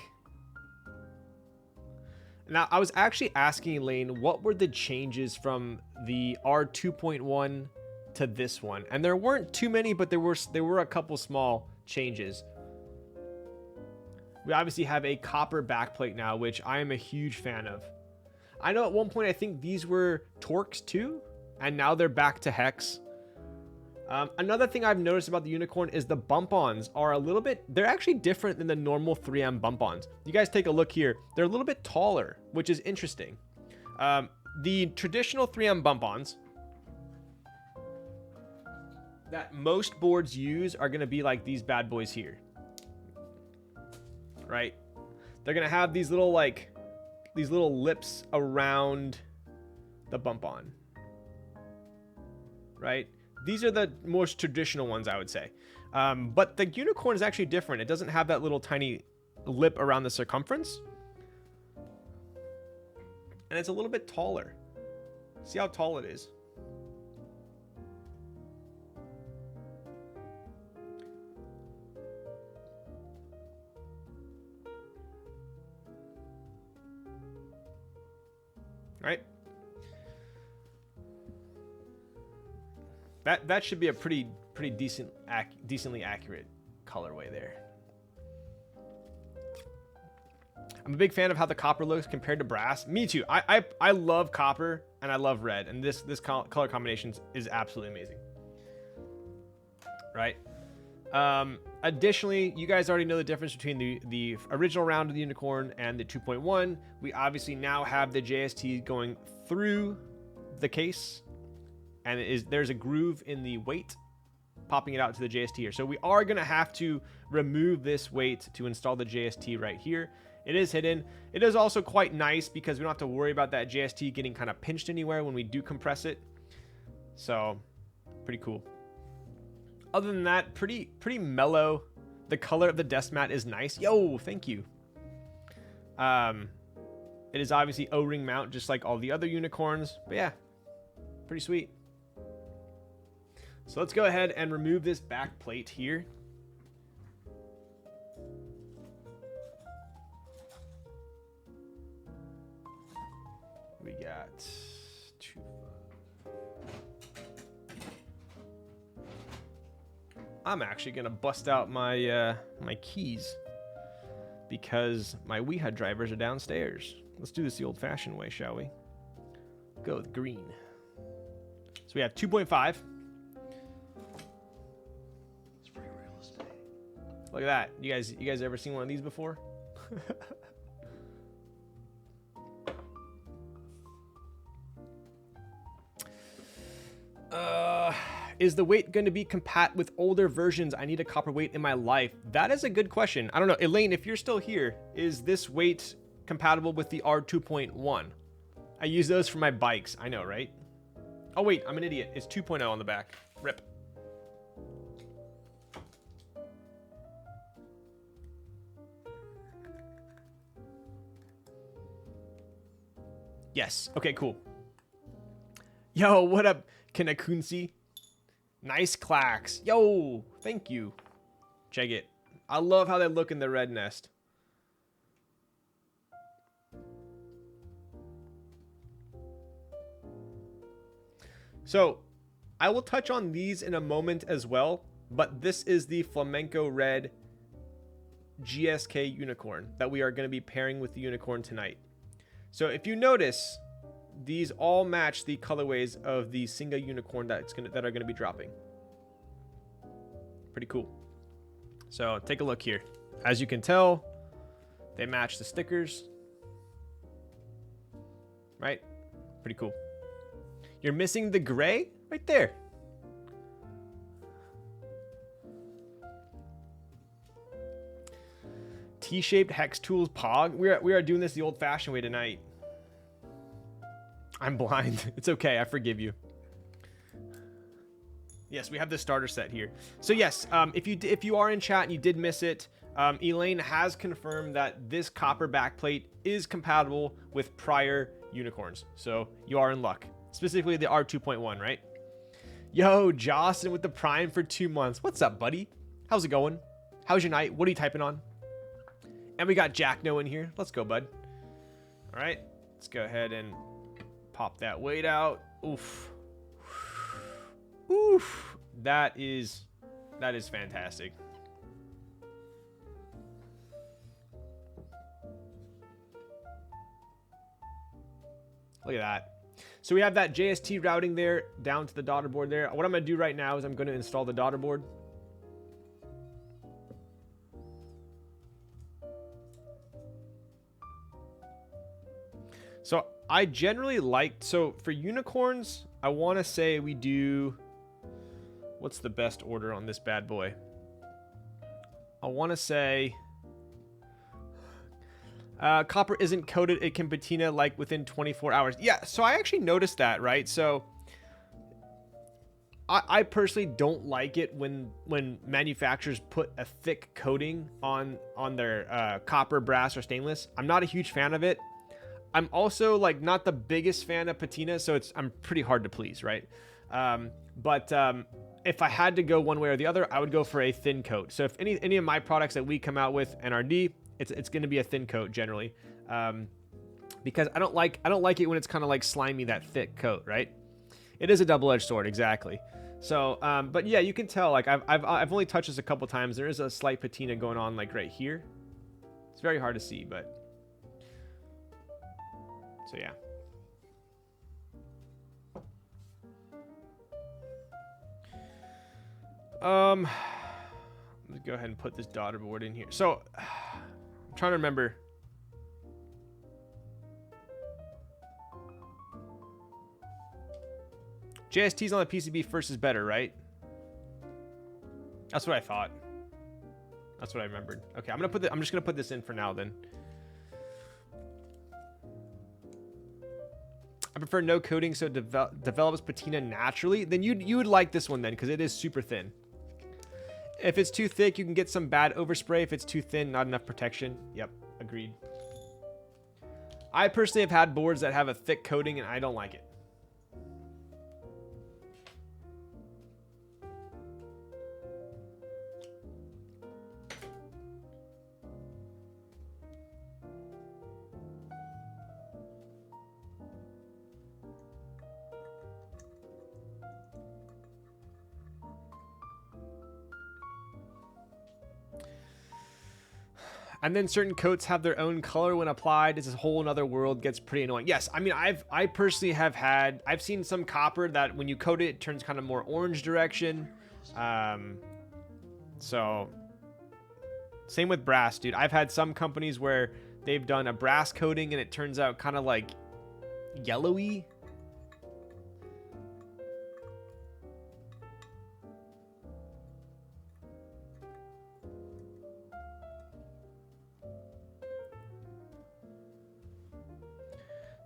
Now, I was actually asking Elaine, what were the changes from the R2.1 to this one? And there weren't too many, but there were a couple small changes. We obviously have a copper backplate now, which I am a huge fan of. I know at one point I think these were Torx too, and now they're back to hex. Another thing I've noticed about the Unikorn is the bump-ons are a little bit, they're actually different than the normal 3M bump-ons. You guys take a look here. They're a little bit taller, which is interesting. The traditional 3M bump-ons that most boards use are going to be like these bad boys here. Right? They're going to have these little lips around the bump-on. Right? These are the most traditional ones, I would say. But the Unikorn is actually different. It doesn't have that little tiny lip around the circumference. And it's a little bit taller. See how tall it is. Right? That should be a pretty decently accurate colorway there. I'm a big fan of how the copper looks compared to brass. Me too. I love copper and I love red, and this color combination is absolutely amazing. Right? Additionally, you guys already know the difference between the original round of the Unikorn and the 2.1. We obviously now have the JST going through the case, and there's a groove in the weight popping it out to the JST here. So we are going to have to remove this weight to install the JST right here. It is hidden. It is also quite nice because we don't have to worry about that JST getting kind of pinched anywhere when we do compress it. So pretty cool. Other than that, pretty mellow. The color of the desk mat is nice. Yo, thank you. It is obviously O-ring mount, just like all the other Unikorns. But yeah, pretty sweet. So let's go ahead and remove this back plate here. We got two. I'm actually gonna bust out my my keys because my WeHUD drivers are downstairs. Let's do this the old-fashioned way, shall we? Go with green. So we have 2.5. It's free real estate. Look at that. You guys ever seen one of these before? Is the weight going to be compat with older versions? I need a copper weight in my life. That is a good question. I don't know. Elaine, if you're still here, is this weight compatible with the R2.1? I use those for my bikes. I know, right? Oh, wait, I'm an idiot. It's 2.0 on the back. Rip. Yes. Okay, cool. Yo, what up, Kanakunsi? Nice clacks. Yo, thank you. Check it. I love how they look in the red nest. So, I will touch on these in a moment as well, but this is the Flamenco Red GSK Unicorn that we are going to be pairing with the Unicorn tonight. So, if you notice, these all match the colorways of the Singa Unicorn that are going to be dropping. Pretty cool. So take a look here. As you can tell, they match the stickers. Right? Pretty cool. You're missing the gray right there. T-shaped hex tools pog. We are doing this the old-fashioned way tonight. I'm blind. It's okay. I forgive you. Yes, we have the starter set here. So yes, if you are in chat and you did miss it, Elaine has confirmed that this copper backplate is compatible with prior unicorns. So you are in luck. Specifically the R2.1, right? Yo, Jostin with the Prime for 2 months. What's up, buddy? How's it going? How's your night? What are you typing on? And we got Jack No in here. Let's go, bud. All right, let's go ahead and pop that weight out. Oof. Oof. That is fantastic. Look at that. So we have that JST routing there down to the daughter board there. What I'm going to do right now is I'm going to install the daughter board. So I generally like, so for unicorns, I want to say we do, what's the best order on this bad boy? I want to say copper isn't coated. It can patina like within 24 hours. Yeah, so I actually noticed that, right? So I personally don't like it when manufacturers put a thick coating on their copper, brass, or stainless. I'm not a huge fan of it. I'm also like not the biggest fan of patina, so I'm pretty hard to please, right? But if I had to go one way or the other, I would go for a thin coat. So if any of my products that we come out with NRD, it's going to be a thin coat generally, because I don't like it when it's kind of like slimy, that thick coat, right? It is a double-edged sword, exactly. So, but yeah, you can tell. Like I've only touched this a couple times. There is a slight patina going on, like right here. It's very hard to see, but so yeah. Let's go ahead and put this daughter board in here. So I'm trying to remember. JST's on the PCB first is better, right? That's what I thought. That's what I remembered. Okay, I'm just gonna put this in for now then. I prefer no coating, so it develops patina naturally. Then you would like this one then, because it is super thin. If it's too thick, you can get some bad overspray. If it's too thin, not enough protection. Yep, agreed. I personally have had boards that have a thick coating, and I don't like it. And then certain coats have their own color when applied. It's a whole another world, gets pretty annoying. Yes, I mean, I personally have I've seen some copper that when you coat it, it turns kind of more orange direction. So same with brass, dude. I've had some companies where they've done a brass coating and it turns out kind of like yellowy.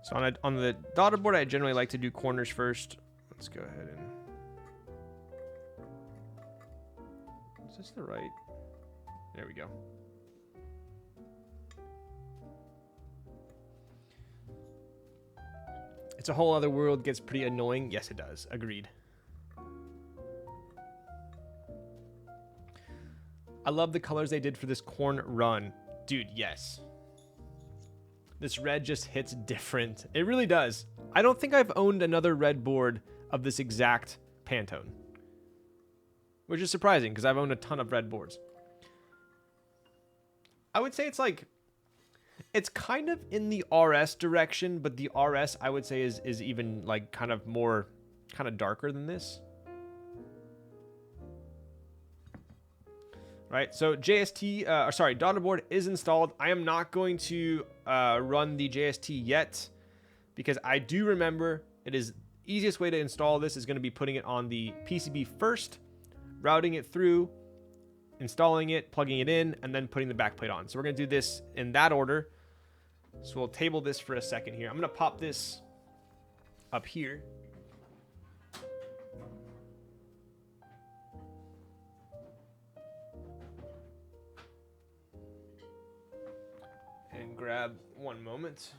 So on the daughter board, I generally like to do corners first. Let's go ahead and... Is this the right? There we go. It's a whole other world, gets pretty annoying. Yes, it does. Agreed. I love the colors they did for this corn run. Dude, yes. This red just hits different. It really does. I don't think I've owned another red board of this exact Pantone. Which is surprising, because I've owned a ton of red boards. I would say it's like... It's kind of in the RS direction, but the RS, I would say, is even like kind of more... kind of darker than this. Right, so JST, sorry, daughter board is installed. I am not going to run the JST yet because I do remember it is easiest way to install this is going to be putting it on the PCB first, routing it through, installing it, plugging it in, and then putting the backplate on. So we're going to do this in that order. So we'll table this for a second here. I'm going to pop this up here. And grab one moment.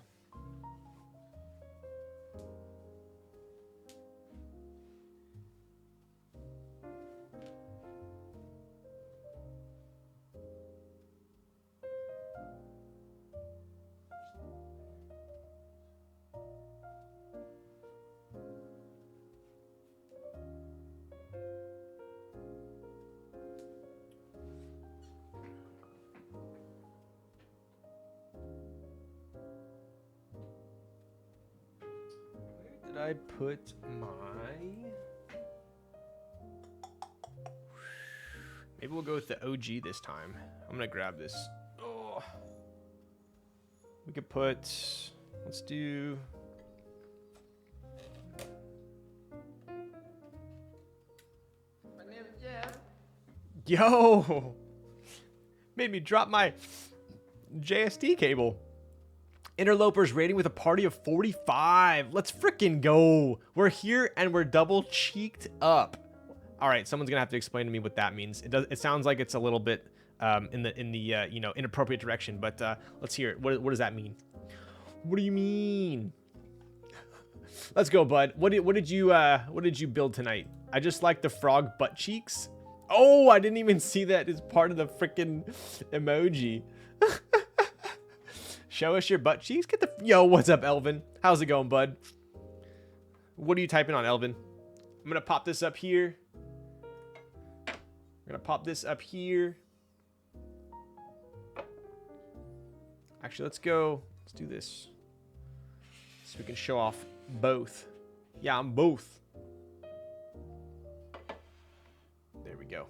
I put my... Maybe we'll go with the OG this time. I'm gonna grab this. Oh. We could put... Let's do... My name is Jeff. Yo! Made me drop my JST cable. Interlopers rating with a party of 45. Let's freaking go. We're here and we're double cheeked up. All right, someone's gonna have to explain to me what that means. It sounds like it's a little bit in the you know, inappropriate direction, but let's hear it. What does that mean? What do you mean? Let's go, bud. What did you build tonight? I just like the frog butt cheeks. Oh, I didn't even see that as part of the freaking emoji. Show us your butt cheeks. Get the... Yo, what's up, Elvin? How's it going, bud? What are you typing on, Elvin? I'm going to pop this up here. I'm going to pop this up here. Actually, let's go. Let's do this. So we can show off both. Yeah, I'm both. There we go.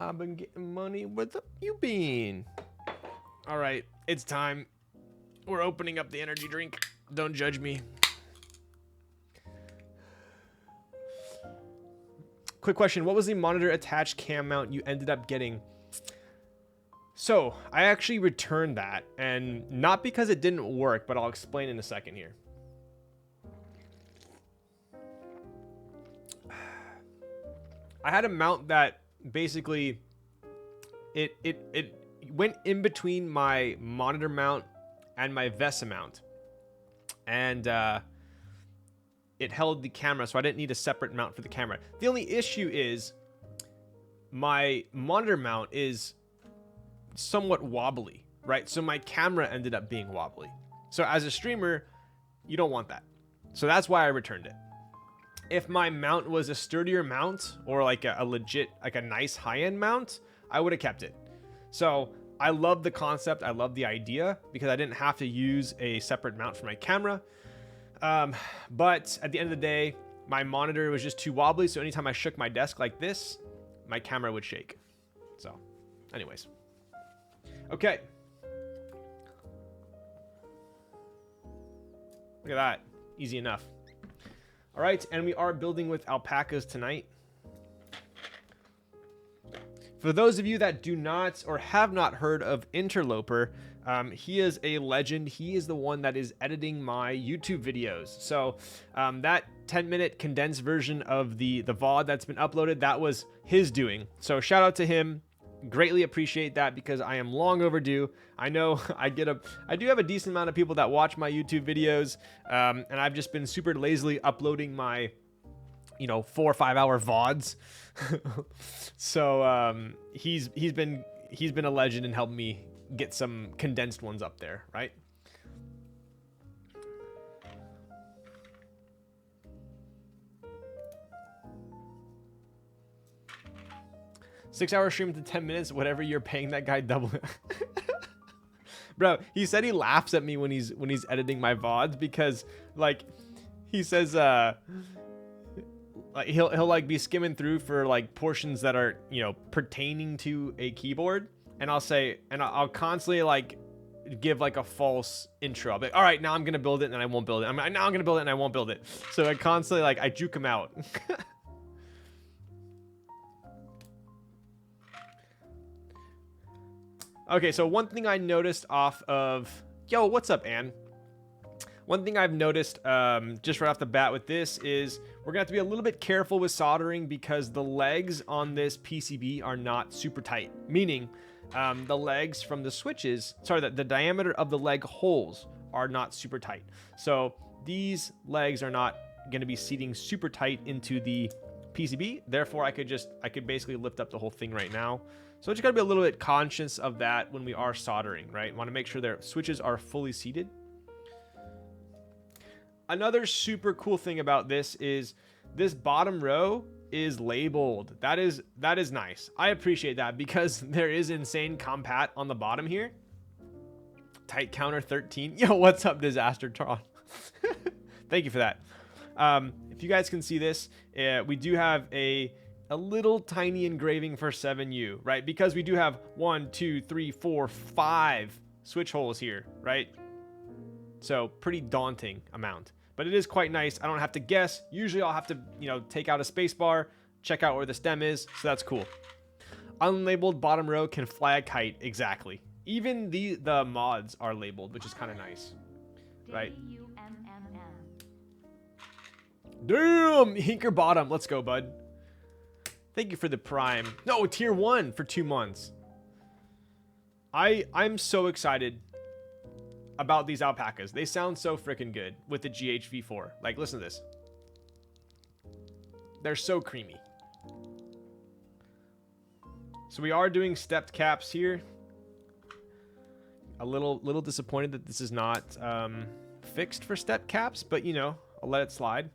I've been getting money. What's up, you been? All right, it's time. We're opening up the energy drink. Don't judge me. Quick question. What was the monitor attached cam mount you ended up getting? So I actually returned that, and not because it didn't work, but I'll explain in a second here. I had a mount that basically it went in between my monitor mount and my VESA mount, and it held the camera, so I didn't need a separate mount for the camera. The only issue is my monitor mount is somewhat wobbly, right? So my camera ended up being wobbly. So as a streamer, you don't want that. So that's why I returned it. If my mount was a sturdier mount or like a legit, like a nice high-end mount, I would have kept it. So I love the concept. I love the idea because I didn't have to use a separate mount for my camera. But at the end of the day, my monitor was just too wobbly. So anytime I shook my desk like this, my camera would shake. So anyways. Okay. Look at that. Easy enough. All right. And we are building with alpacas tonight. For those of you that do not or have not heard of Interloper, he is a legend. He is the one that is editing my YouTube videos. So that 10-minute condensed version of the VOD that's been uploaded, that was his doing. So shout out to him. Greatly appreciate that because I am long overdue. I know I do have a decent amount of people that watch my YouTube videos, and I've just been super lazily uploading my 4 or 5 hour VODs. So he's been a legend and helped me get some condensed ones up there, right? Six-hour stream to 10 minutes, whatever you're paying that guy double. Bro, he said he laughs at me when he's editing my VODs because like he says like he'll like be skimming through for like portions that are, pertaining to a keyboard, and I'll constantly like give like a false intro. I'll be like, all right, now I'm gonna build it and then I won't build it. Now I'm gonna build it and I won't build it. So I constantly like I juke him out. Okay, so one thing I noticed off of... Yo, what's up, Ann? One thing I've noticed just right off the bat with this is we're going to have to be a little bit careful with soldering because the legs on this PCB are not super tight. Meaning, the legs from the switches... Sorry, the diameter of the leg holes are not super tight. So these legs are not going to be seating super tight into the PCB. Therefore, I could basically lift up the whole thing right now. So just got to be a little bit conscious of that when we are soldering, right? Want to make sure their switches are fully seated. Another super cool thing about this is this bottom row is labeled. That is nice. I appreciate that because there is insane compat on the bottom here. Tight counter 13. Yo, what's up, Disaster Tron? Thank you for that. If you guys can see this, we do have a little tiny engraving for 7U, right? Because we do have 1, 2, 3, 4, 5 switch holes here, right? So pretty daunting amount, but it is quite nice. I don't have to guess. Usually I'll have to, take out a space bar, check out where the stem is. So that's cool. Unlabeled bottom row can fly a kite. Exactly. Even the mods are labeled, which is kind of nice, right? Damn, Hinker bottom. Let's go, bud. Thank you for the prime. No, tier 1 for 2 months. I'm so excited about these alpacas. They sound so freaking good with the GHV4. Like, listen to this. They're so creamy. So we are doing stepped caps here. A little disappointed that this is not fixed for step caps, but I'll let it slide.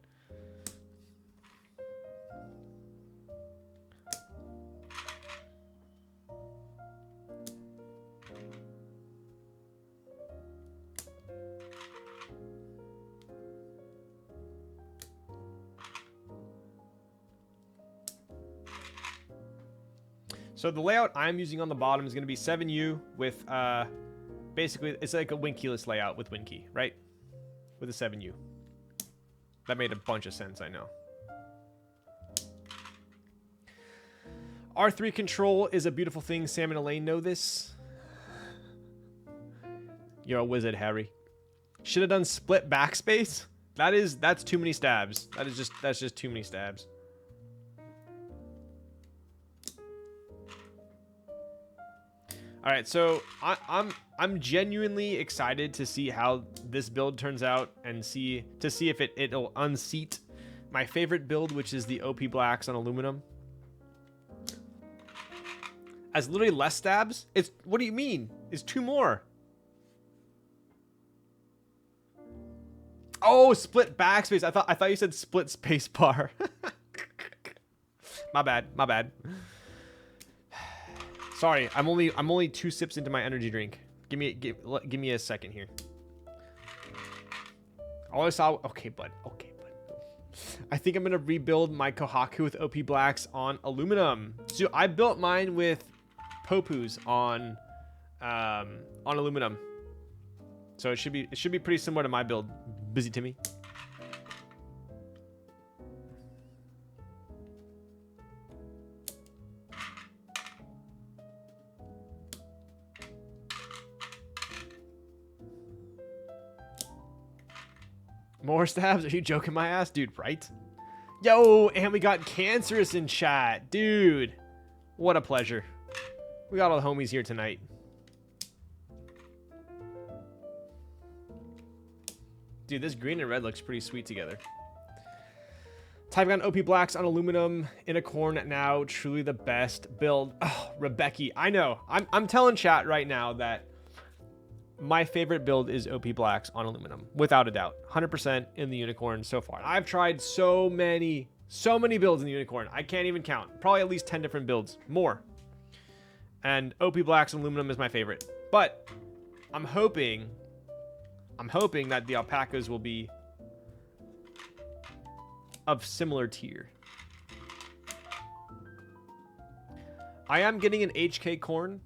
So the layout I'm using on the bottom is going to be 7U with, basically, it's like a Winkeyless layout with WinKey, right? With a 7U. That made a bunch of sense, I know. R3 control is a beautiful thing. Sam and Elaine know this. You're a wizard, Harry. Should have done split backspace. That's too many stabs. That's just too many stabs. All right, so I'm genuinely excited to see how this build turns out and see if it'll unseat my favorite build, which is the OP blacks on aluminum. As literally less stabs? What do you mean? It's 2 more. Oh, split backspace. I thought you said split space bar. My bad. Sorry, I'm only 2 sips into my energy drink. Give me a second here. All I saw. Okay, bud. Okay, bud. I think I'm gonna rebuild my Kohaku with OP blacks on aluminum. So I built mine with Popus on aluminum. So it should be pretty similar to my build. Busy Timmy. More stabs? Are you joking my ass? Dude, right? Yo, and we got Cancerous in chat. Dude, what a pleasure. We got all the homies here tonight. Dude, this green and red looks pretty sweet together. Typing on OP blacks on aluminum. Unikorn now. Truly the best build. Oh, Rebecca. I know. I'm telling chat right now that my favorite build is OP blacks on aluminum, without a doubt. 100% in the Unikorn so far. I've tried so many builds in the Unikorn. I can't even count. Probably at least 10 different builds. More. And OP blacks on aluminum is my favorite. But I'm hoping that the Alpacas will be of similar tier. I am getting an HK corn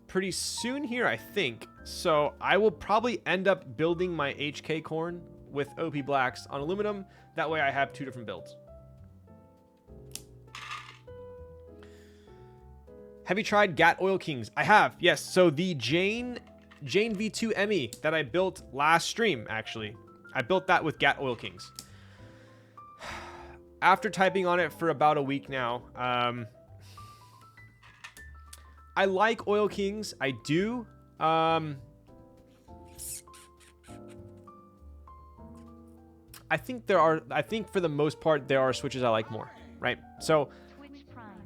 pretty soon here, I think. So I will probably end up building my HK corn with OP blacks on aluminum. That way I have 2 different builds. Have you tried GAT Oil Kings? I have, yes. So the Jane V2 Emmy that I built last stream, actually. I built that with GAT Oil Kings. After typing on it for about a week now, I like Oil Kings. I do. I think for the most part, there are switches I like more, right? So, Twitch Prime.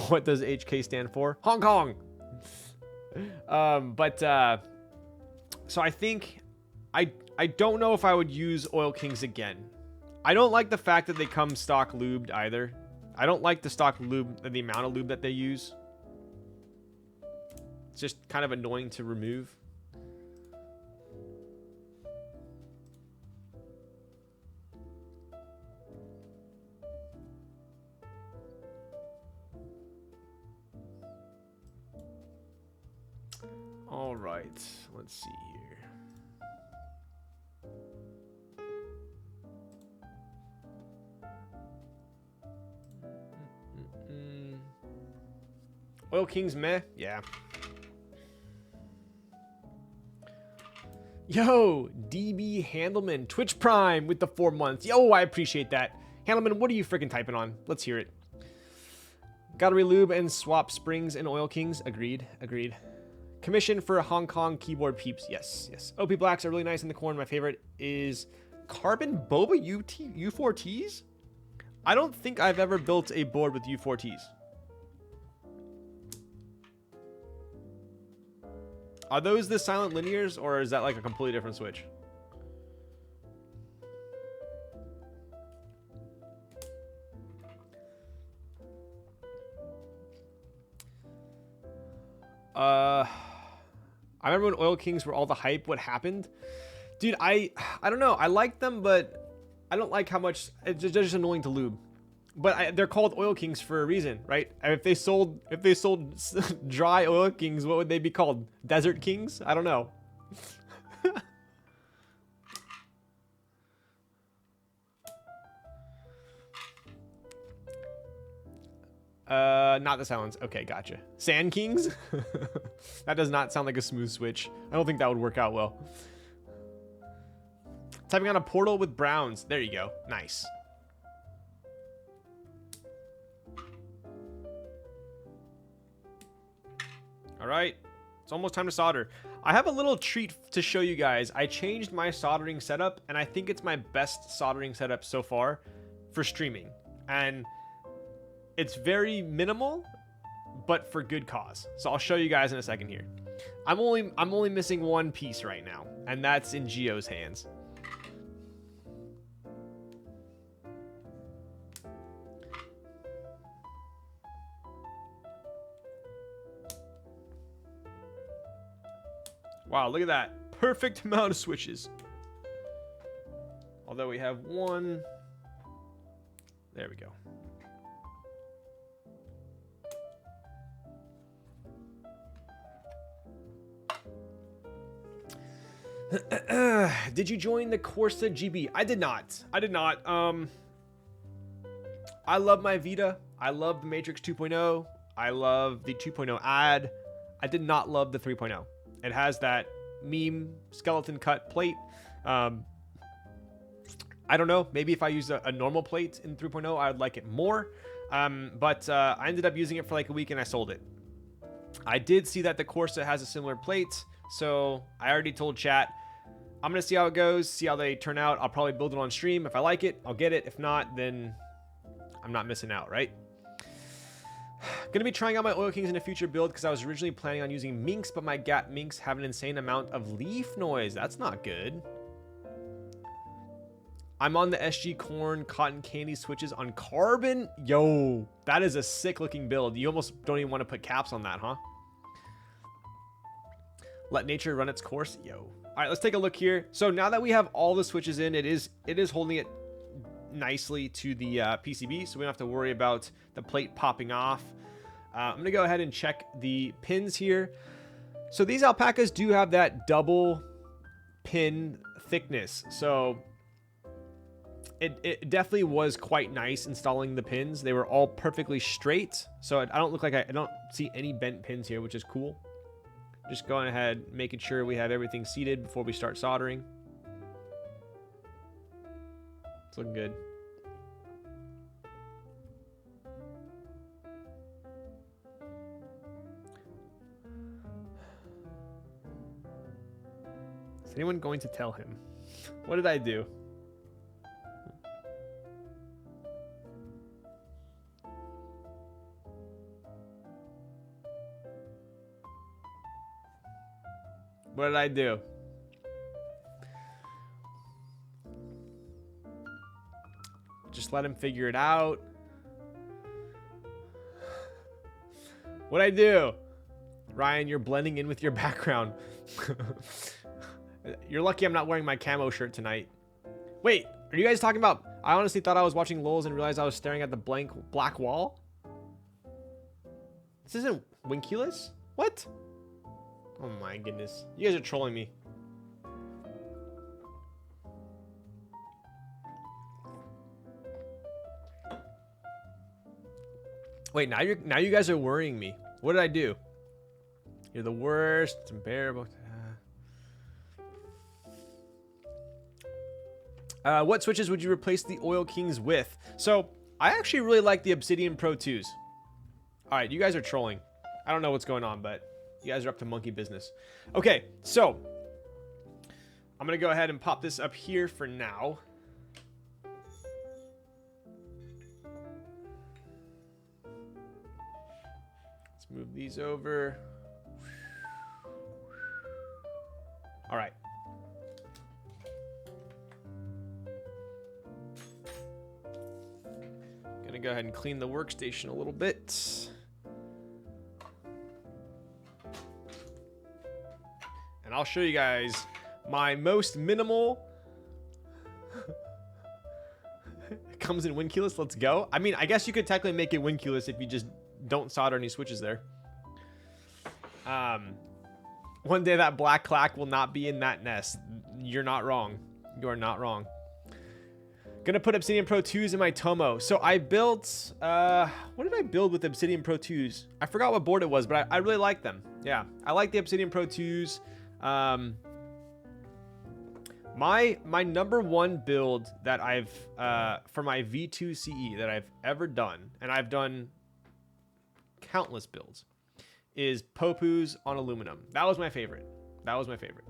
what does HK stand for? Hong Kong! So I think, I don't know if I would use Oil Kings again. I don't like the fact that they come stock lubed either. I don't like the stock lube, the amount of lube that they use. It's just kind of annoying to remove. All right, let's see here. Oil Kings meh? Yeah. Yo, DB Handelman, Twitch Prime with the 4 months. Yo, I appreciate that. Handelman, what are you freaking typing on? Let's hear it. Gotta relube and swap springs and Oil Kings. Agreed. Commission for Hong Kong keyboard peeps. Yes. OP blacks are really nice in the corn. My favorite is Carbon Boba U4Ts. I don't think I've ever built a board with U4Ts. Are those the silent linears, or is that like a completely different switch? I remember when Oil Kings were all the hype. What happened? Dude, I don't know. I like them, but I don't like how much they're just annoying to lube. But they're called Oil Kings for a reason, right? If they sold dry Oil Kings, what would they be called? Desert Kings? I don't know. Not the silence. Okay, gotcha. Sand Kings? That does not sound like a smooth switch. I don't think that would work out well. Typing on a portal with browns. There you go. Nice. All right, it's almost time to solder. I have a little treat to show you guys. I changed my soldering setup, and I think it's my best soldering setup so far for streaming. And it's very minimal, but for good cause. So I'll show you guys in a second here. I'm only missing one piece right now, and that's in Gio's hands. Wow, look at that. Perfect amount of switches. Although we have one. There we go. Did you join the Corsa GB? I did not. I did not. I love my Vita. I love the Matrix 2.0. I love the 2.0 ad. I did not love the 3.0. It has that meme skeleton cut plate. I don't know. Maybe if I use a normal plate in 3.0, I would like it more. But I ended up using it for like a week and I sold it. I did see that the Corsa has a similar plate. So I already told chat, I'm going to see how it goes, see how they turn out. I'll probably build it on stream. If I like it, I'll get it. If not, then I'm not missing out, right? Going to be trying out my Oil Kings in a future build because I was originally planning on using minks, but my Gap minks have an insane amount of leaf noise. That's not good. I'm on the SG Corn Cotton Candy switches on carbon. Yo, that is a sick looking build. You almost don't even want to put caps on that, huh? Let nature run its course. Yo. All right, let's take a look here. So now that we have all the switches in, it is holding it nicely to the PCB, so we don't have to worry about the plate popping off. I'm going to go ahead and check the pins here. So these Alpacas do have that double pin thickness. So it definitely was quite nice installing the pins. They were all perfectly straight. So I don't see any bent pins here, which is cool. Just going ahead, making sure we have everything seated before we start soldering. It's looking good. Is anyone going to tell him? What did I do? What did I do? Just let him figure it out. What'd I do? Ryan, you're blending in with your background. You're lucky I'm not wearing my camo shirt tonight. Wait, are you guys talking about... I honestly thought I was watching LOLs and realized I was staring at the black wall. This isn't Winculus? What? Oh my goodness. You guys are trolling me. Wait, now you guys are worrying me. What did I do? You're the worst. It's unbearable. What switches would you replace the Oil Kings with? So, I actually really like the Obsidian Pro 2s. Alright, you guys are trolling. I don't know what's going on, but you guys are up to monkey business. Okay, so I'm going to go ahead and pop this up here for now. Let's move these over. All right. Gonna go ahead and clean the workstation a little bit. And I'll show you guys my most minimal. It comes in Winculus. Let's go. I mean, I guess you could technically make it Winculus if you just don't solder any switches there. One day that black clack will not be in that nest. You're not wrong. You are not wrong. Gonna put Obsidian Pro 2s in my Tomo. So I built, what did I build with Obsidian Pro 2s? I forgot what board it was, but I really like them. Yeah, I like the Obsidian Pro 2s. My number one build that I've, for my V2 CE that I've ever done, and I've done countless builds, is Popus on aluminum. That was my favorite. That was my favorite.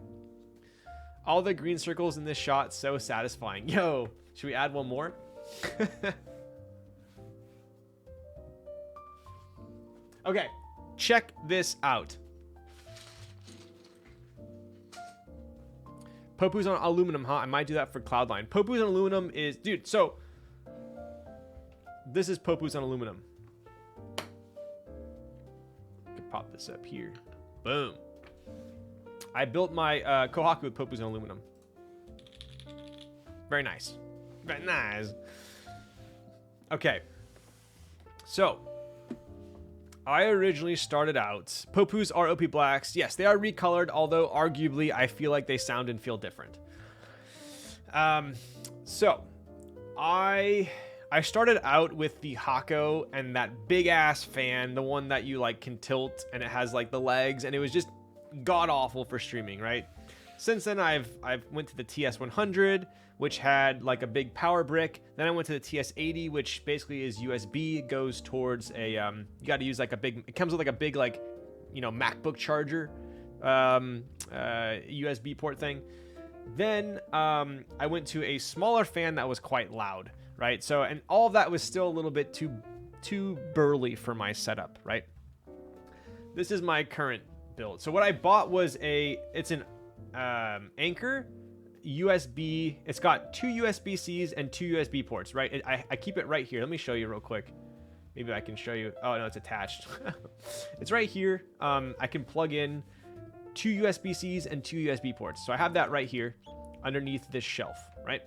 All the green circles in this shot, so satisfying. Yo, should we add one more? Okay, check this out. Popus on aluminum, huh? I might do that for Cloudline. Popus on aluminum is... Dude, so... This is Popus on aluminum. Pop this up here. Boom. I built my Kohaku with Popu's and aluminum. Very nice. Very nice. Okay. So, I originally started out... Popu's are OP Blacks. Yes, they are recolored, although arguably I feel like they sound and feel different. So, I started out with the Hako and that big-ass fan, the one that you, like, can tilt, and it has, like, the legs, and it was just god-awful for streaming, right? Since then, I've went to the TS100, which had like a big power brick. Then I went to the TS80, which basically is USB. It goes towards a you got to use like a big. It comes with like a big like, you know, MacBook charger, USB port thing. Then I went to a smaller fan that was quite loud, right? So and all of that was still a little bit too burly for my setup, right? This is my current build. So what I bought was it's an Anchor USB. It's got 2 USB-Cs and 2 USB ports, right? I keep it right here. Let me show you real quick. Maybe I can show you. Oh, no, it's attached. It's right here. I can plug in 2 USB-Cs and 2 USB ports. So I have that right here underneath this shelf, right?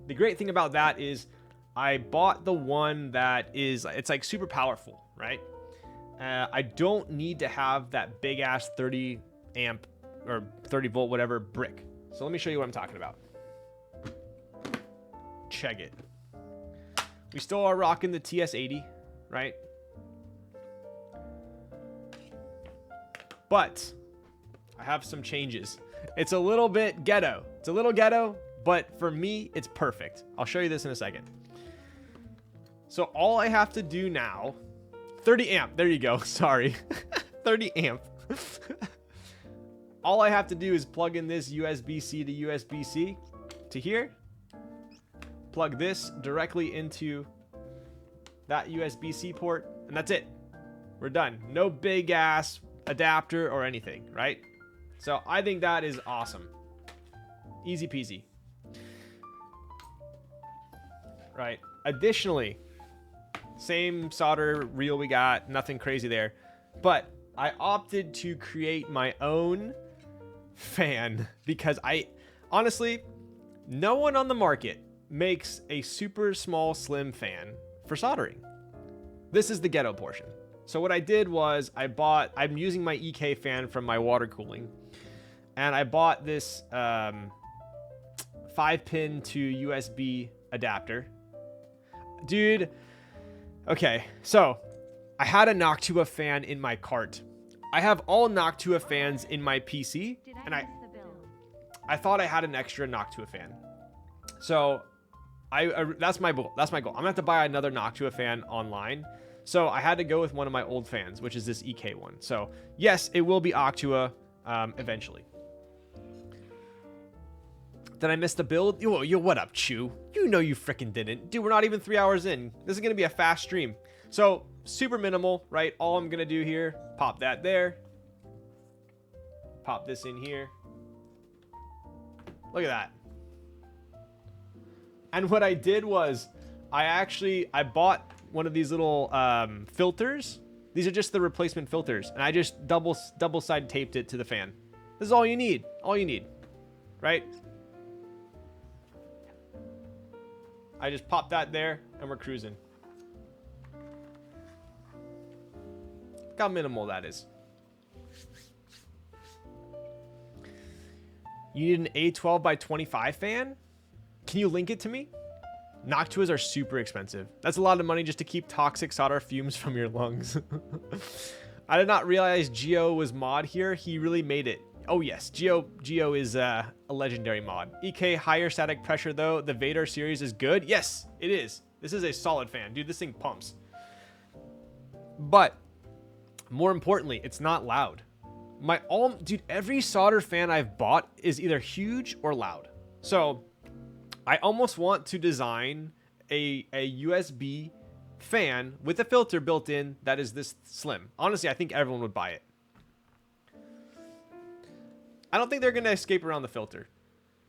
The great thing about that is I bought the one that is, it's like super powerful, right? I don't need to have that big ass 30 amp or 30 volt, whatever brick. So let me show you what I'm talking about. Check it. We still are rocking the TS80, right? But I have some changes. It's a little bit ghetto. It's a little ghetto, but for me, it's perfect. I'll show you this in a second. So all I have to do now, 30 amp, there you go, sorry. 30 amp. All I have to do is plug in this USB-C to USB-C to here. Plug this directly into that USB-C port, and that's it. We're done. No big ass adapter or anything, right? So I think that is awesome. Easy peasy. Right. Additionally, same solder reel we got, nothing crazy there. But I opted to create my own fan because honestly, no one on the market makes a super small slim fan for soldering. This is the ghetto portion. So what I did was I'm using my EK fan from my water cooling, and I bought this 5-pin to USB adapter. Dude, okay, so I had a Noctua fan in my cart. I have all Noctua fans in my PC, and I thought I had an extra Noctua fan. So that's my goal. That's my goal. I'm gonna have to buy another Noctua fan online. So I had to go with one of my old fans, which is this EK one. So yes, it will be Octua eventually. Did I miss the build? Yo, what up, Chew? You know you freaking didn't. Dude, we're not even 3 hours in. This is gonna be a fast stream. So super minimal, right? All I'm gonna do here, pop that there. Pop this in here. Look at that. And what I did was I bought one of these little filters. These are just the replacement filters, and I just double side taped it to the fan. This is all you need. All you need, right? I just pop that there, and we're cruising. Look how minimal that is. You need an A12 by 25 fan? Can you link it to me? Noctuas are super expensive. That's a lot of money just to keep toxic solder fumes from your lungs. I did not realize Geo was mod here. He really made it. Oh yes, Geo is a legendary mod. EK higher static pressure though. The Vader series is good. Yes, it is. This is a solid fan. Dude, this thing pumps. But more importantly, it's not loud. Dude, every solder fan I've bought is either huge or loud. So I almost want to design a USB fan with a filter built in that is this slim. Honestly, I think everyone would buy it. I don't think they're going to escape around the filter.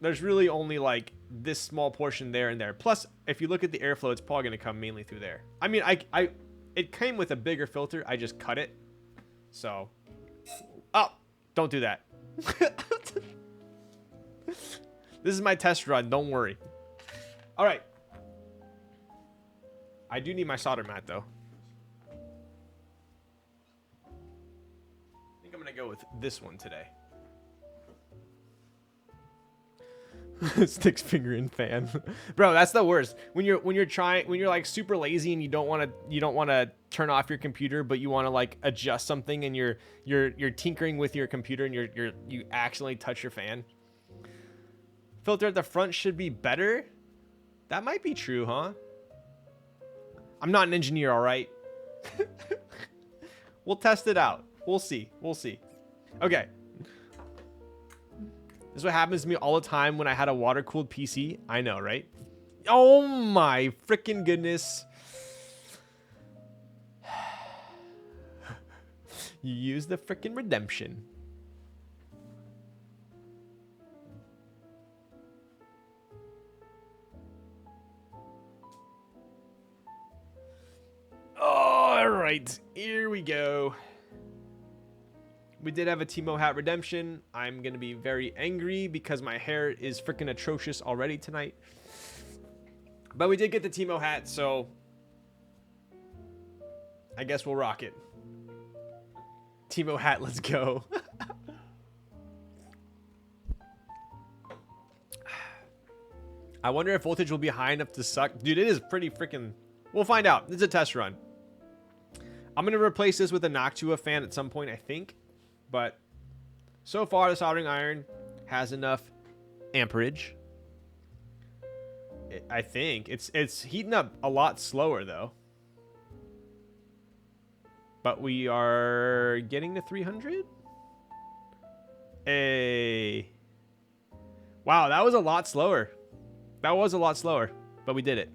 There's really only like this small portion there and there. Plus, if you look at the airflow, it's probably going to come mainly through there. I mean, it came with a bigger filter. I just cut it. So, oh, don't do that. This is my test run. Don't worry. All right. I do need my solder mat, though. I think I'm going to go with this one today. Sticks finger in fan. Bro, that's the worst. When you're like super lazy and you don't want to turn off your computer, but you want to like adjust something and you're tinkering with your computer and you accidentally touch your fan. Filter at the front should be better. That might be true, huh? I'm not an engineer, all right? We'll test it out. We'll see. We'll see. Okay. This is what happens to me all the time when I had a water-cooled PC. I know, right? Oh my freaking goodness. You use the freaking redemption. All right, here we go. We did have a Timo hat redemption. I'm going to be very angry because my hair is freaking atrocious already tonight. But we did get the Timo hat, so I guess we'll rock it. Timo hat, let's go. I wonder if voltage will be high enough to suck. Dude, it is pretty freaking... We'll find out. This is a test run. I'm going to replace this with a Noctua fan at some point, I think. But so far, the soldering iron has enough amperage. I think. It's heating up a lot slower, though. But we are getting to 300? Hey. Wow, that was a lot slower. That was a lot slower, but we did it.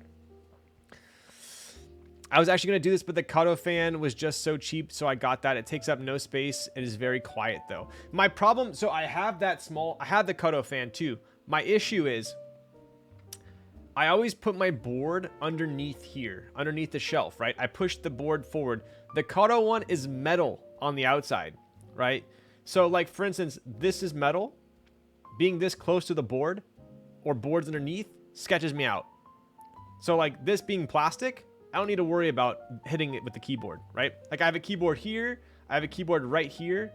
I was actually going to do this, but the Kato fan was just so cheap, so I got that. It takes up no space. It is very quiet, though. My problem, so I have that small, I have the Kato fan, too. My issue is, I always put my board underneath here, underneath the shelf, right? I push the board forward. The Kato one is metal on the outside, right? So, like, for instance, this is metal. Being this close to the board, or boards underneath, sketches me out. So, like, this being plastic... I don't need to worry about hitting it with the keyboard, right? Like I have a keyboard here, I have a keyboard right here.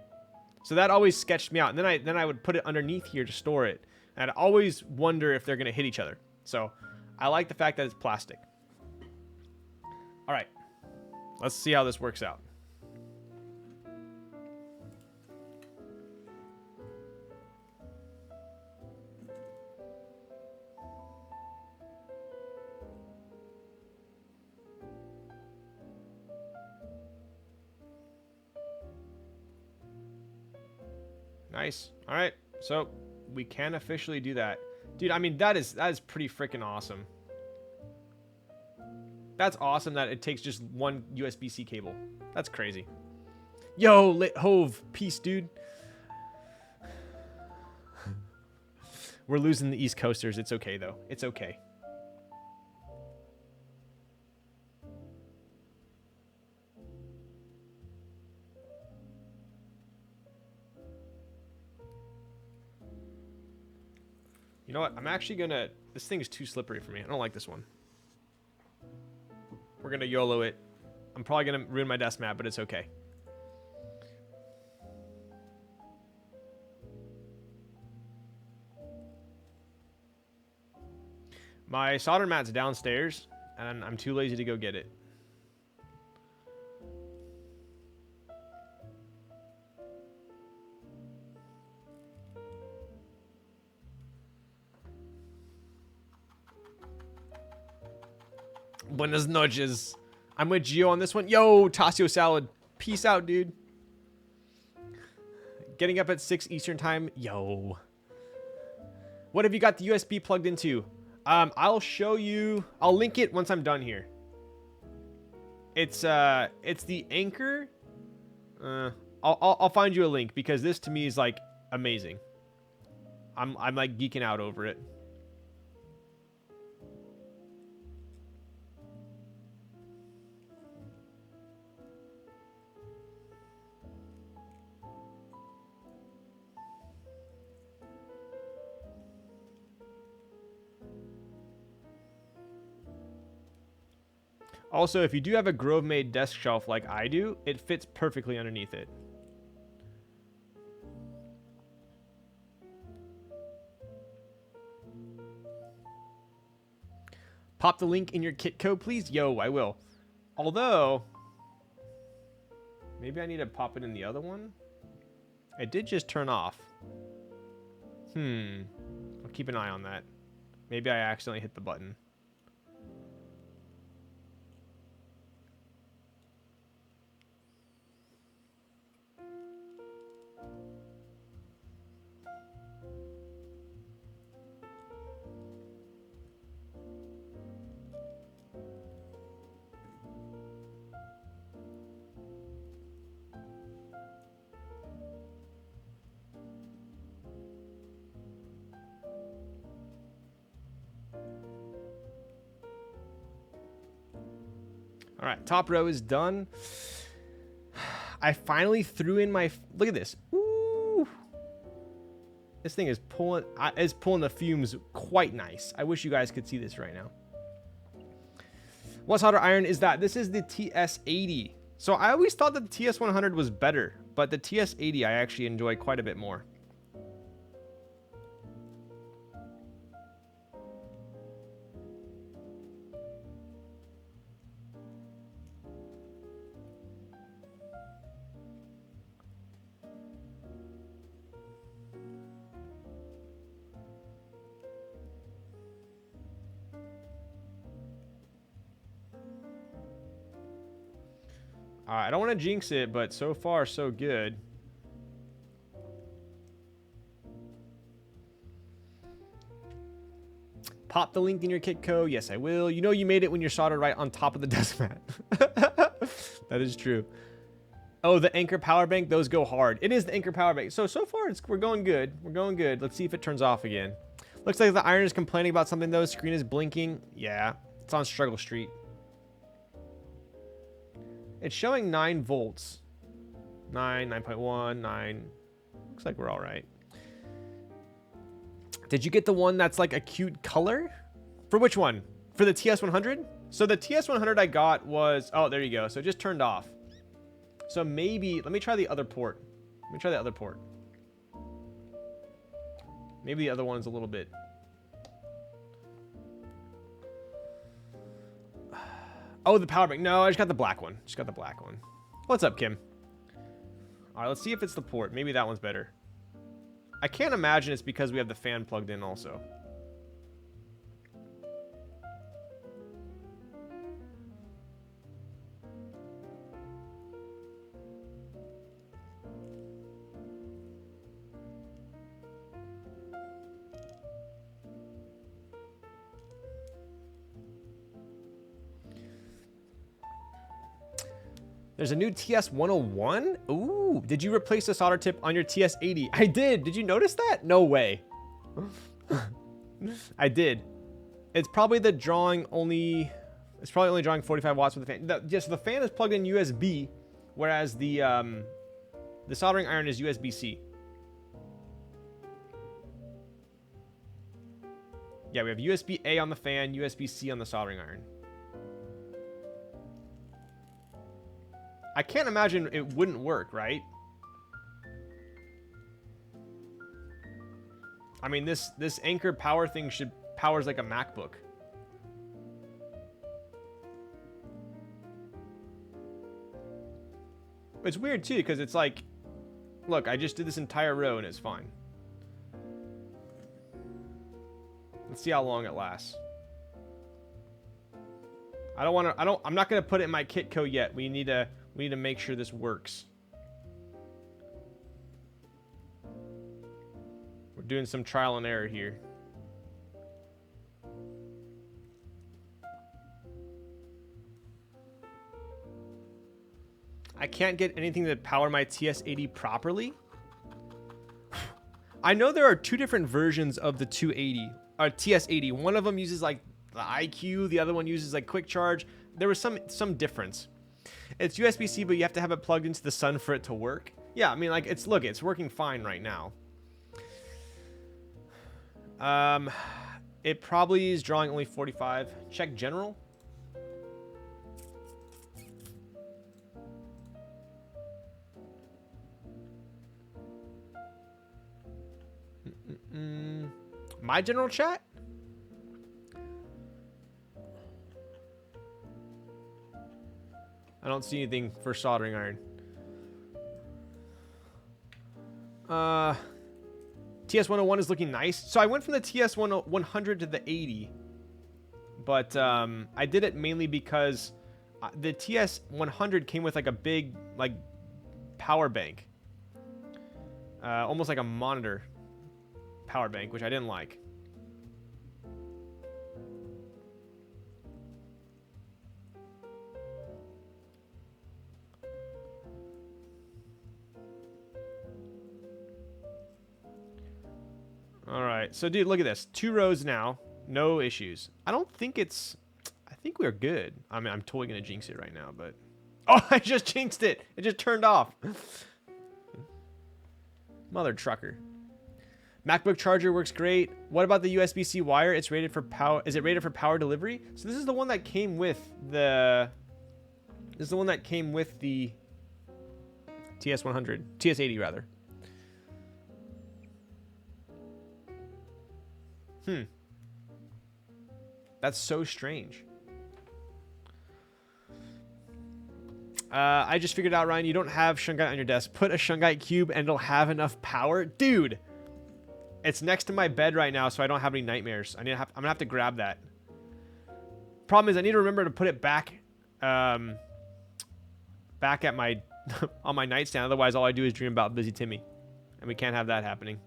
So that always sketched me out. And then I would put it underneath here to store it. And I'd always wonder if they're going to hit each other. So I like the fact that it's plastic. All right. Let's see how this works out. Nice. All right. So we can officially do that. Dude, I mean, that is pretty freaking awesome. That's awesome that it takes just one USB-C cable. That's crazy. Yo, Lit Hove. Peace, dude. We're losing the East Coasters. It's okay, though. It's okay. You know what? I'm actually gonna... This thing is too slippery for me. I don't like this one. We're gonna YOLO it. I'm probably gonna ruin my desk mat, but it's okay. My solder mat's downstairs, and I'm too lazy to go get it. Buenas noches. I'm with Gio on this one. Yo, Tasio Salad. Peace out, dude. Getting up at 6 Eastern time. Yo. What have you got the USB plugged into? I'll show you. I'll link it once I'm done here. It's the Anchor. I'll find you a link because this to me is like amazing. I'm like geeking out over it. Also, if you do have a Grove-made desk shelf like I do, it fits perfectly underneath it. Pop the link in your kit code, please. Yo, I will. Although, maybe I need to pop it in the other one. It did just turn off. I'll keep an eye on that. Maybe I accidentally hit the button. All right, top row is done. I finally threw in my... Look at this. Ooh. This thing is pulling the fumes quite nice. I wish you guys could see this right now. What solder iron is that? This is the TS80. So I always thought that the TS100 was better, but the TS80 I actually enjoy quite a bit more. I don't want to jinx it, but so far, so good. Pop the link in your kit code. Yes, I will. You know you made it when you're soldered right on top of the desk mat. That is true. Oh, the Anchor power bank. Those go hard. It is the Anchor power bank. So far, we're going good. We're going good. Let's see if it turns off again. Looks like the iron is complaining about something, though. Screen is blinking. Yeah, it's on Struggle Street. It's showing 9 volts. 9, 9.1, 9. Looks like we're all right. Did you get the one that's like a cute color? For which one? For the TS100? So the TS100 I got was... Oh, there you go. So it just turned off. So maybe... Let me try the other port. Let me try the other port. Maybe the other one's a little bit... Oh, the power bank. No, I just got the black one. Just got the black one. What's up, Kim? All right, let's see if it's the port. Maybe that one's better. I can't imagine it's because we have the fan plugged in also. There's a new TS101? Ooh, did you replace the solder tip on your TS80? I did. Did you notice that? No way. I did. It's probably the drawing only... It's probably only drawing 45 watts with the fan. Yes, the fan is plugged in USB, whereas the soldering iron is USB-C. Yeah, we have USB-A on the fan, USB-C on the soldering iron. I can't imagine it wouldn't work, right? I mean, this Anchor power thing powers like a MacBook. It's weird too, because it's like, look, I just did this entire row and it's fine. Let's see how long it lasts. I'm not gonna put it in my kit code yet. We need to make sure this works. We're doing some trial and error here. I can't get anything to power my TS80 properly. I know there are 2 different versions of the 280 or TS80. One of them uses like the IQ, the other one uses like quick charge. There was some difference. It's USB-C, but you have to have it plugged into the sun for it to work. Yeah, I mean, like, it's working fine right now. It probably is drawing only 45. Check general. My general chat? I don't see anything for soldering iron. TS101 is looking nice. So I went from the TS100 to the 80. But I did it mainly because the TS100 came with like a big like power bank. Almost like a monitor power bank, which I didn't like. All right, so dude, look at this. 2 rows now, no issues. I don't think it's, I think we're good. I mean, I'm totally gonna jinx it right now, but, oh, I just jinxed it. It just turned off. Mother trucker. MacBook charger works great. What about the USB-C wire? It's rated for power. Is it rated for power delivery? So this is the one that came with the, this is the one that came with the TS100, TS80 rather. That's so strange. I just figured out, Ryan, you don't have shungite on your desk. Put a shungite cube and it'll have enough power. Dude, it's next to my bed right now, so I don't have any nightmares. I'm gonna have to grab that. Problem is, I need to remember to put it back, back at my on my nightstand. Otherwise, all I do is dream about Busy Timmy, and we can't have that happening.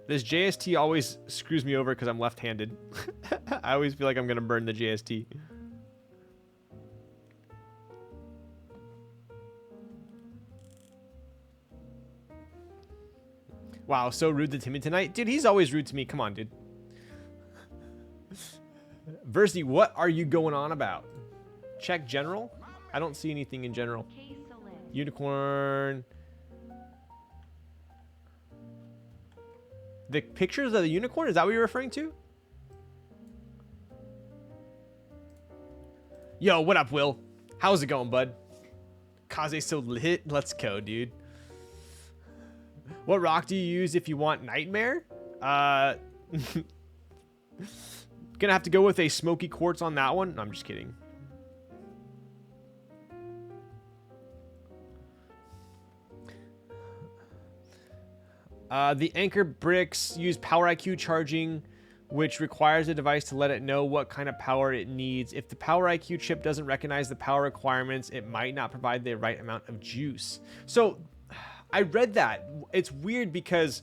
This JST always screws me over because I'm left-handed. I always feel like I'm going to burn the JST. Wow, so rude to Timmy tonight. Dude, he's always rude to me. Come on, dude. Versity, what are you going on about? Check general? I don't see anything in general. Unicorn. The pictures of the unicorn? Is that what you're referring to? Yo, what up, Will? How's it going, bud? Kaze so lit. Let's go, dude. What rock do you use if you want Nightmare? Gonna have to go with a smoky quartz on that one. No, I'm just kidding. The anchor bricks use Power IQ charging, which requires the device to let it know what kind of power it needs. If the Power IQ chip doesn't recognize the power requirements, it might not provide the right amount of juice. So I read that. It's weird because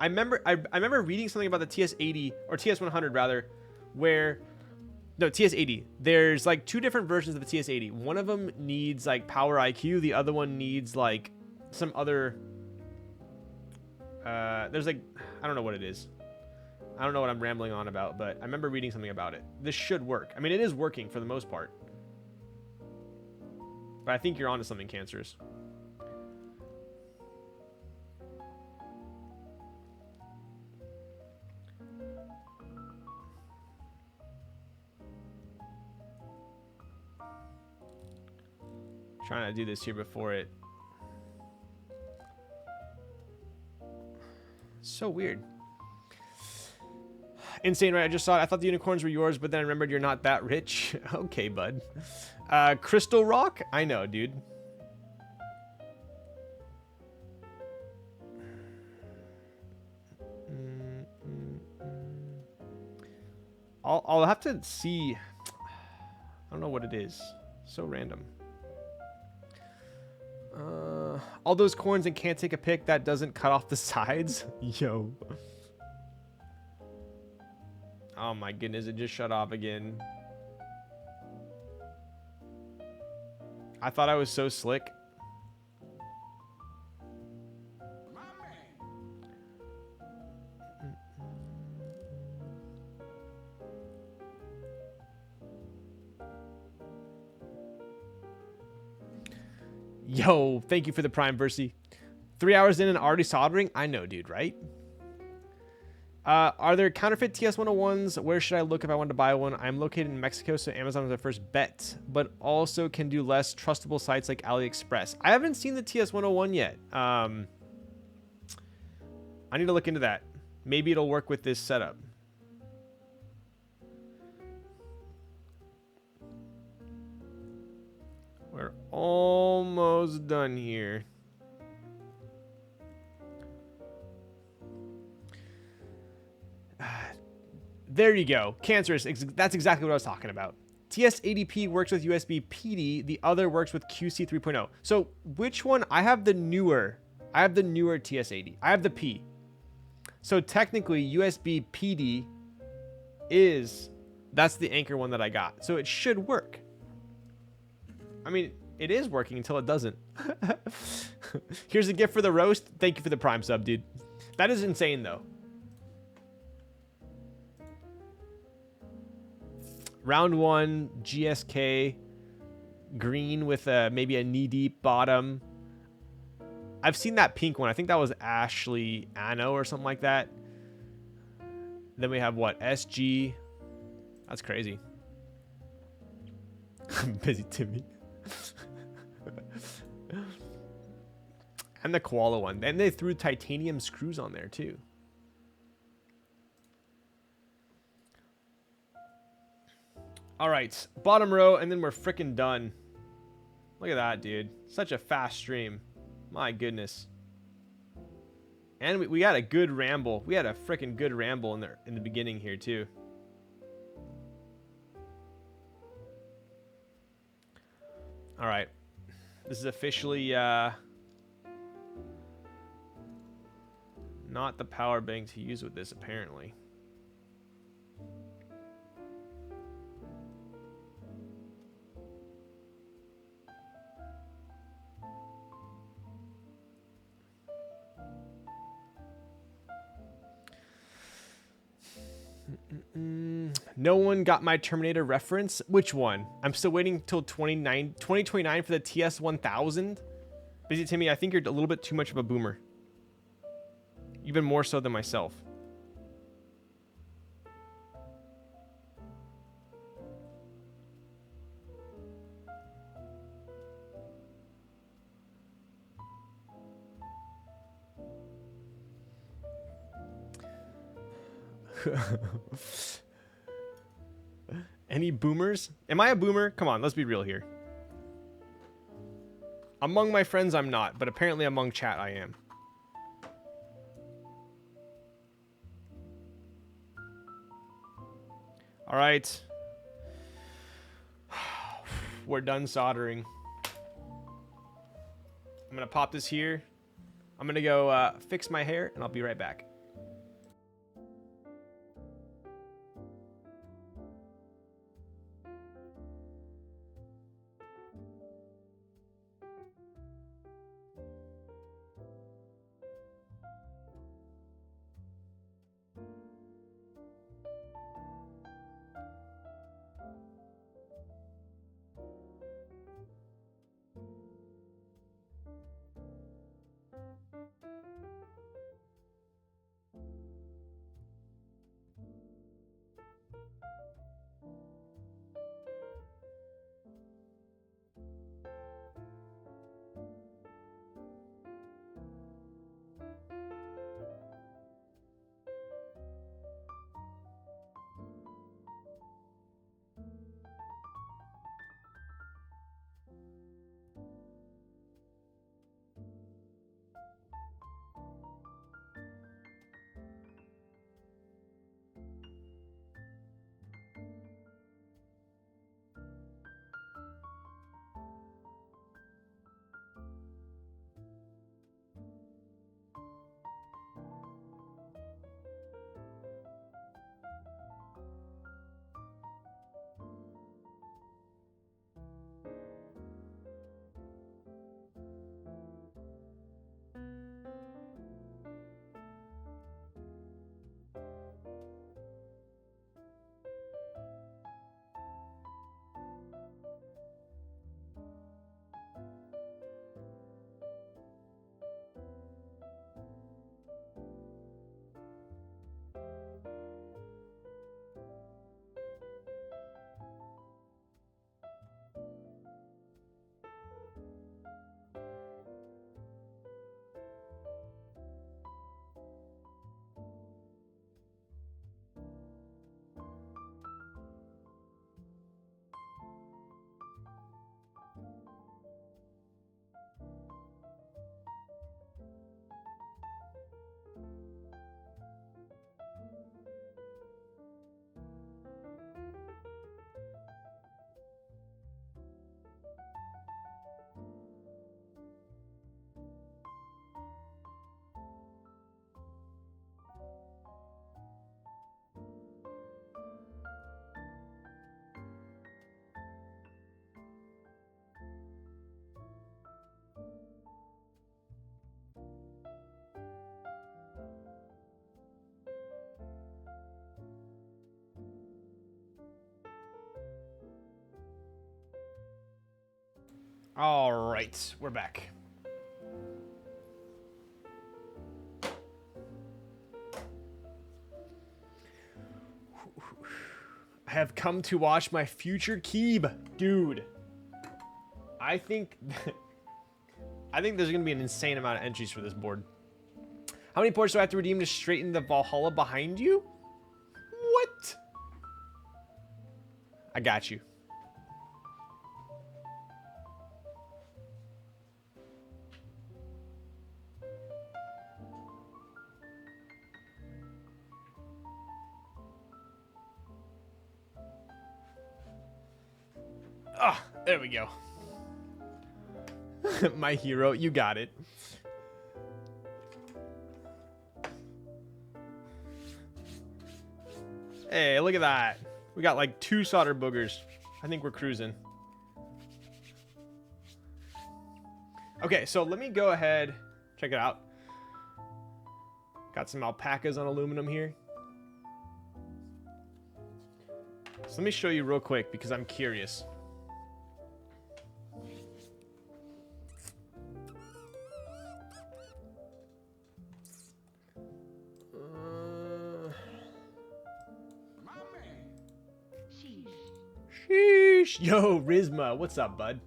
I remember reading something about the TS80 or TS100 rather, where no, TS80. There's like 2 different versions of the TS80. One of them needs like Power IQ, the other one needs like some other there's like, I don't know what it is. I don't know what I'm rambling on about, but I remember reading something about it. This should work. I mean, it is working for the most part. But I think you're onto something, Cancerous. Trying to do this here before it. So weird. Insane, right? I just saw it. I thought the unicorns were yours, but then I remembered you're not that rich. Okay, bud. Crystal Rock? I know, dude. I'll have to see. I don't know what it is. So random. All those corns and can't take a pick that doesn't cut off the sides. Yo. Oh my goodness, it just shut off again. I thought I was so slick. Yo, thank you for the Prime Versi. 3 hours in and already soldering? I know, dude, right? Are there counterfeit TS101s? Where should I look if I want to buy one? I'm located in Mexico, so Amazon is my first bet, but also can do less trustable sites like AliExpress. I haven't seen the TS101 yet. I need to look into that. Maybe it'll work with this setup. We're almost done here. There you go. Cancerous. That's exactly what I was talking about. TS80P works with USB PD. The other works with QC 3.0. So which one? I have the newer TS80. I have the P. So technically USB PD that's the Anchor one that I got. So it should work. I mean, it is working until it doesn't. Here's a gift for the roast. Thank you for the Prime sub, dude. That is insane, though. Round 1, GSK, green with maybe a knee-deep bottom. I've seen that pink one. I think that was Ashley Anno or something like that. Then we have, what, SG. That's crazy. Busy Timmy. And the koala one. And they threw titanium screws on there, too. All right, bottom row, and then we're freaking done. Look at that, dude. Such a fast stream. My goodness. And we got a good ramble. We had a freaking good ramble in the beginning here, too. All right. This is officially not the power bank to use with this, apparently. No one got my Terminator reference. Which one? I'm still waiting till 2029 for the TS1000. Busy Timmy, I think you're a little bit too much of a boomer. Even more so than myself. Any boomers? Am I a boomer? Come on, let's be real here. Among my friends, I'm not, but apparently among chat, I am. All right. We're done soldering. I'm going to pop this here. I'm going to go fix my hair, and I'll be right back. All right, we're back. I have come to watch my future Keeb, dude. I think there's gonna be an insane amount of entries for this board. How many points do I have to redeem to straighten the Valhalla behind you? What? I got you. Ah, there we go. My hero, you got it. Hey, look at that. We got like 2 solder boogers. I think we're cruising. Okay, so let me go ahead. Check it out. Got some alpacas on aluminum here. So let me show you real quick because I'm curious. Sheesh. Yo, Rizma, what's up, bud?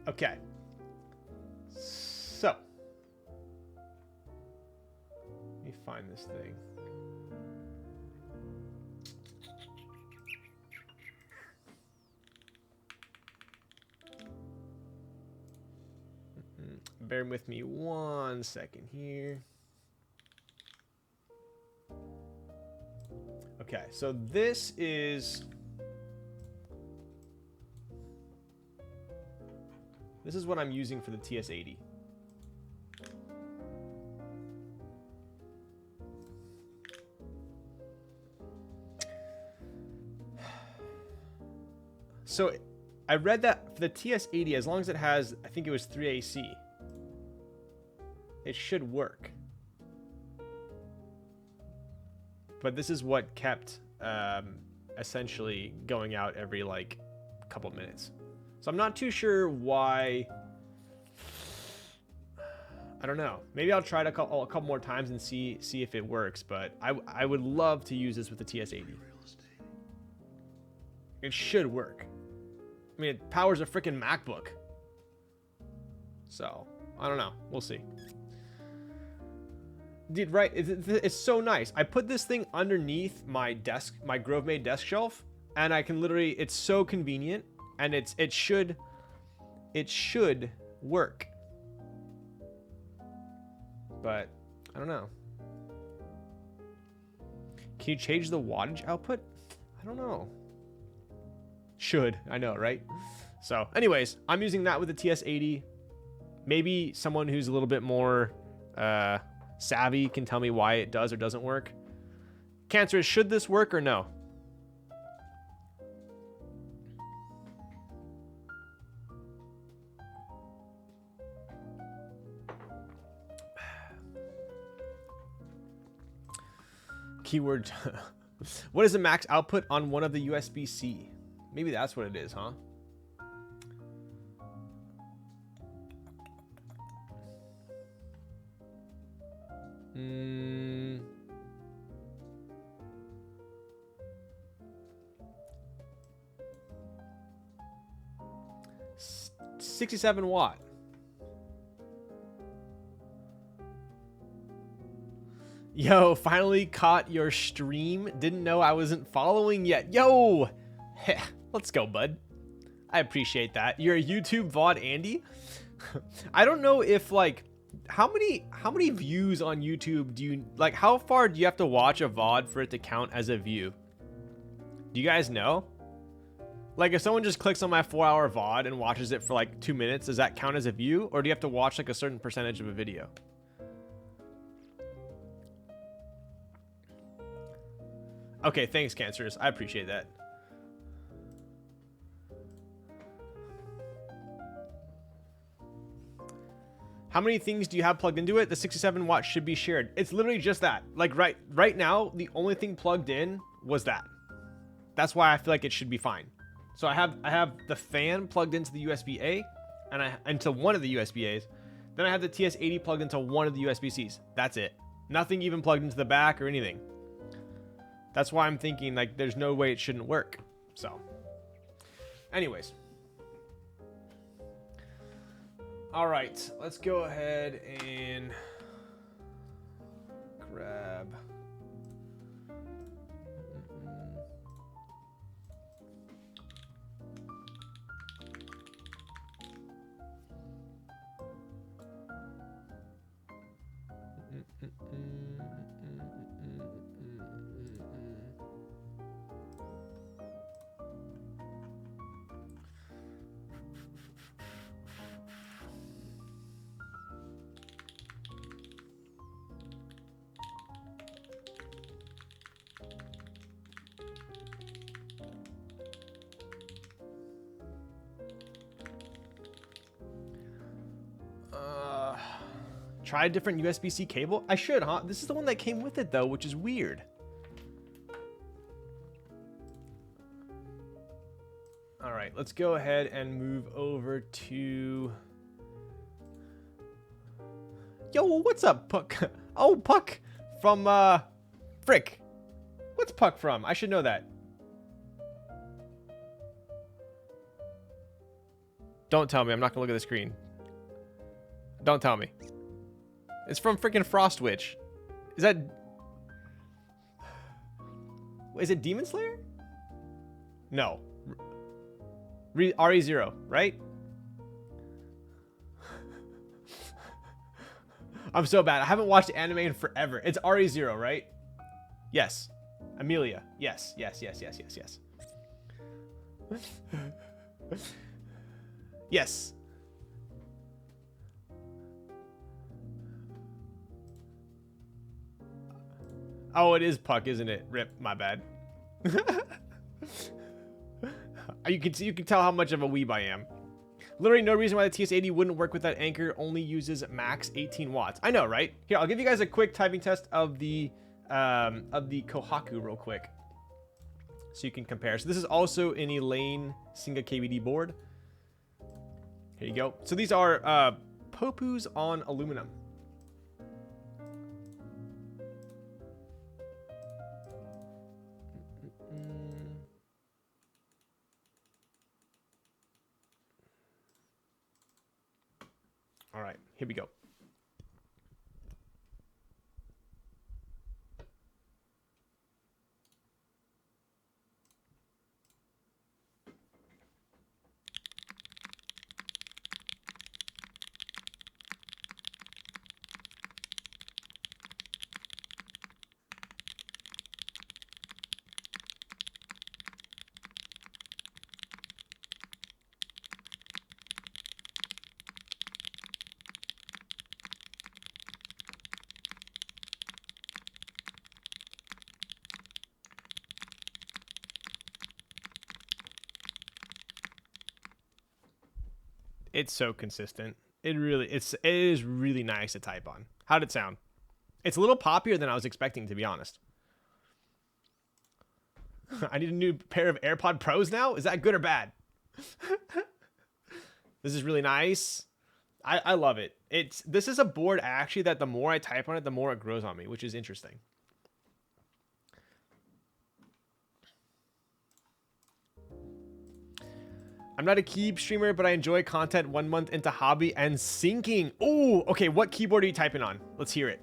Okay. So, let me find this thing. Bear with me 1 second here. Okay, so this is what I'm using for the TS80. So I read that for the TS80, as long as it has, I think it was 3 AC, it should work. But this is what kept essentially going out every like couple minutes. So I'm not too sure why. I don't know. Maybe I'll try it a couple more times and see if it works. But I would love to use this with the TS80. It should work. I mean, it powers a freaking MacBook. So I don't know. We'll see. Dude, right? It's so nice. I put this thing underneath my desk, my Grove Made desk shelf, and I can literally. It's so convenient, and it should work. But I don't know. Can you change the wattage output? I don't know. Should. I know, right? So, anyways, I'm using that with the TS80. Maybe someone who's a little bit more savvy can tell me why it does or doesn't work. Cancer, should this work or no? Keyword. What is the max output on one of the USB-C? Maybe that's what it is, huh? Hmm. 67 watt. Yo, finally caught your stream. Didn't know I wasn't following yet. Yo, let's go, bud. I appreciate that. You're a YouTube VOD Andy. I don't know if like how many views on YouTube do you like? How far do you have to watch a VOD for it to count as a view? Do you guys know? Like if someone just clicks on my 4-hour VOD and watches it for like 2 minutes, does that count as a view, or do you have to watch like a certain percentage of a video? Okay, thanks, Cancers. I appreciate that. How many things do you have plugged into it? The 67 watts should be shared. It's literally just that. Like right now, the only thing plugged in was that. That's why I feel like it should be fine. So I have the fan plugged into the USB-A and into one of the USB-As. Then I have the TS80 plugged into one of the USB-Cs. That's it. Nothing even plugged into the back or anything. That's why I'm thinking like there's no way it shouldn't work. So anyways. All right, let's go ahead and grab. Try a different USB-C cable? I should, huh? This is the one that came with it, though, which is weird. All right, let's go ahead and move over to... Yo, what's up, Puck? Oh, Puck from, Frick. What's Puck from? I should know that. Don't tell me. I'm not gonna look at the screen. Don't tell me. It's from freaking Frost Witch. Is that... Is it Demon Slayer? No. RE0, right? I'm so bad. I haven't watched anime in forever. It's RE0, right? Yes. Amelia. Yes. Yes. Oh, it is Puck, isn't it? Rip, my bad. You can tell how much of a weeb I am. Literally no reason why the TS80 wouldn't work with that anchor. Only uses max 18 watts. I know, right? Here, I'll give you guys a quick typing test of the Kohaku real quick, so you can compare. So this is also an Elaine Singa KBD board. Here you go. So these are Popus on aluminum. All right, here we go. It's so consistent. It is really nice to type on. How'd it sound? It's a little poppier than I was expecting, to be honest. I need a new pair of AirPod Pros now? Is that good or bad? This is really nice. I love it. This is a board actually that the more I type on it, the more it grows on me, which is interesting. I'm not a keyboard streamer, but I enjoy content 1 month into hobby and syncing. Oh, okay. What keyboard are you typing on? Let's hear it.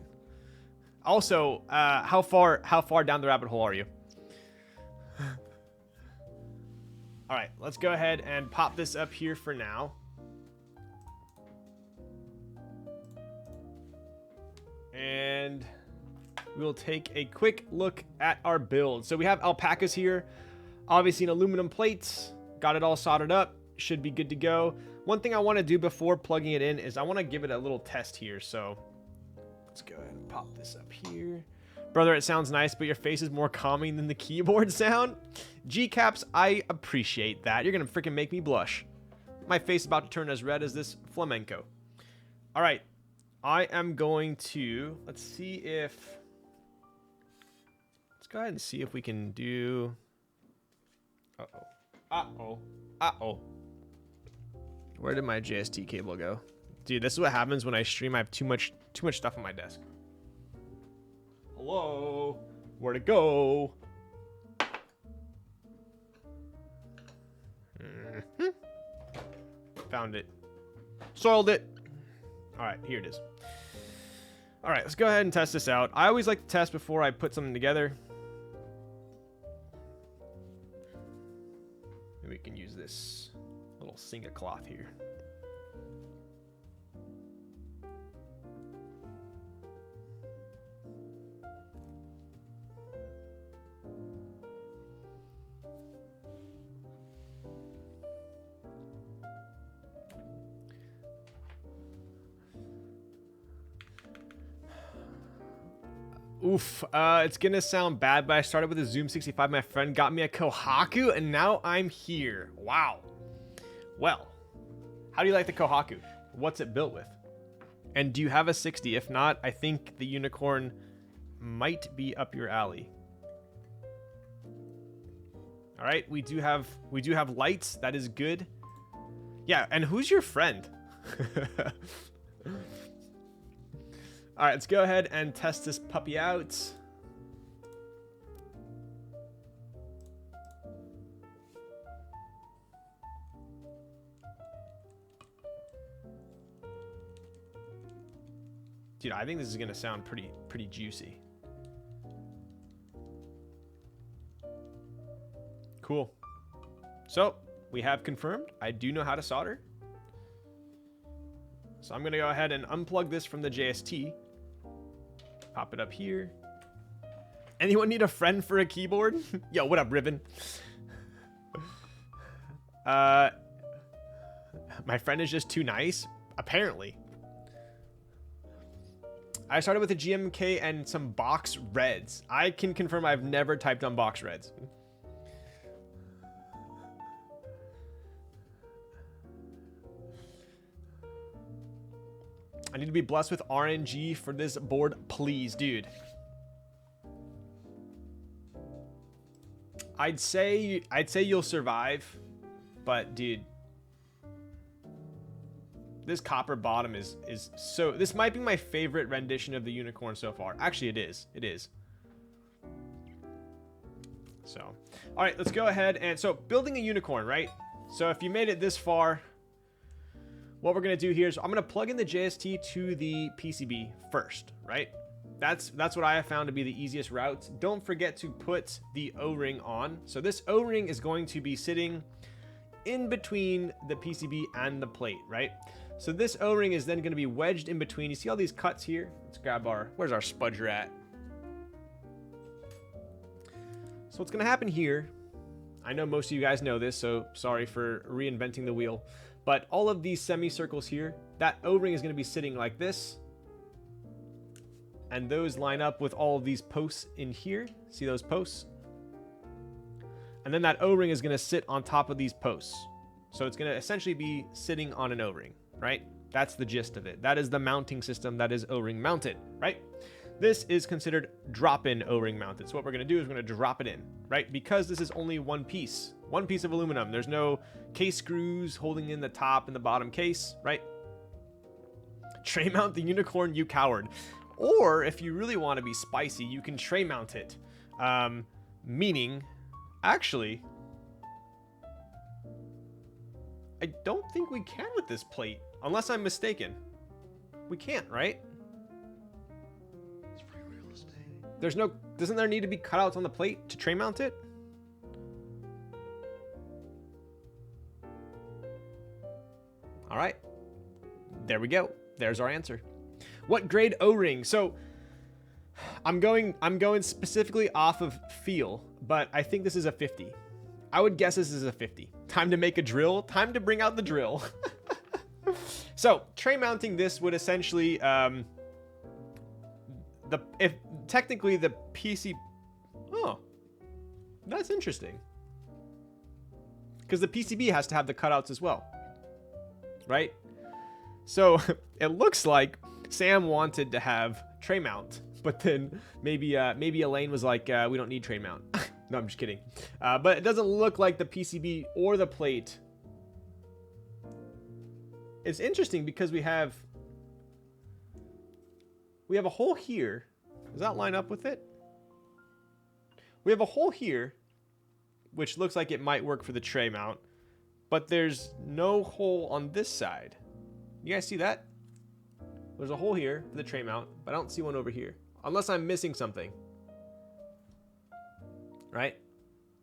Also, how far down the rabbit hole are you? All right, let's go ahead and pop this up here for now. And we'll take a quick look at our build. So we have Alpacas here, obviously an aluminum plate. Got it all soldered up. Should be good to go. One thing I want to do before plugging it in is I want to give it a little test here. So let's go ahead and pop this up here. Brother, it sounds nice, but your face is more calming than the keyboard sound. G-Caps, I appreciate that. You're going to freaking make me blush. My face is about to turn as red as this Flamenco. All right. I am going to, let's see if, let's go ahead and see if we can do, uh-oh. Where did my JST cable go? Dude, this is what happens when I stream. I have too much stuff on my desk. Hello? Where'd it go? Found it. Soiled it. All right, here it is. All right, let's go ahead and test this out. I always like to test before I put something together. Maybe we can use this little Singa cloth here. Oof, it's gonna sound bad, but I started with a Zoom 65. My friend got me a Kohaku, and now I'm here. Wow. Well, how do you like the Kohaku? What's it built with? And do you have a 60? If not, I think the Unikorn might be up your alley. All right, we do have lights. That is good. Yeah, and who's your friend? All right, let's go ahead and test this puppy out. Dude, I think this is gonna sound pretty juicy. Cool. So we have confirmed I do know how to solder. So I'm gonna go ahead and unplug this from the JST. Pop it up here. Anyone need a friend for a keyboard? Yo, what up, Ribbon? My friend is just too nice, apparently. I started with a GMK and some box reds. I can confirm I've never typed on box reds. I need to be blessed with RNG for this board, please, dude. I'd say you'll survive, but dude, this copper bottom is so. This might be my favorite rendition of the Unikorn so far. Actually, it is. It is. So, all right, let's go ahead and building a Unikorn, right? So if you made it this far, what we're gonna do here is I'm gonna plug in the JST to the PCB first, right? That's what I have found to be the easiest route. Don't forget to put the O-ring on. So this O-ring is going to be sitting in between the PCB and the plate, right? So this O-ring is then gonna be wedged in between. You see all these cuts here? Let's grab where's our spudger at? So what's gonna happen here, I know most of you guys know this, so sorry for reinventing the wheel. But all of these semicircles here, that O-ring is going to be sitting like this. And those line up with all of these posts in here. See those posts? And then that O-ring is going to sit on top of these posts. So it's going to essentially be sitting on an O-ring, right? That's the gist of it. That is the mounting system that is O-ring mounted, right? This is considered drop-in O-ring mounted. So what we're going to do is we're going to drop it in, right? Because this is only one piece of aluminum. There's no case screws holding in the top and the bottom case, right? Tray mount the Unikorn, you coward. Or if you really want to be spicy, you can tray mount it. Meaning, actually, I don't think we can with this plate, unless I'm mistaken. We can't, right? It's free real estate. Doesn't there need to be cutouts on the plate to tray mount it? All right, there we go. There's our answer. What grade O-ring? So I'm going specifically off of feel, but I think this is a 50. I would guess this is a 50. Time to make a drill. Time to bring out the drill. So tray mounting this would essentially technically the PC. Oh, that's interesting. Because the PCB has to have the cutouts as well, right? So it looks like Sam wanted to have tray mount, but then maybe Elaine was like, we don't need tray mount. No, I'm just kidding. But it doesn't look like the PCB or the plate. It's interesting because we have a hole here. Does that line up with it? We have a hole here, which looks like it might work for the tray mount, but there's no hole on this side. You guys see that? There's a hole here for the tray mount, but I don't see one over here, unless I'm missing something. Right?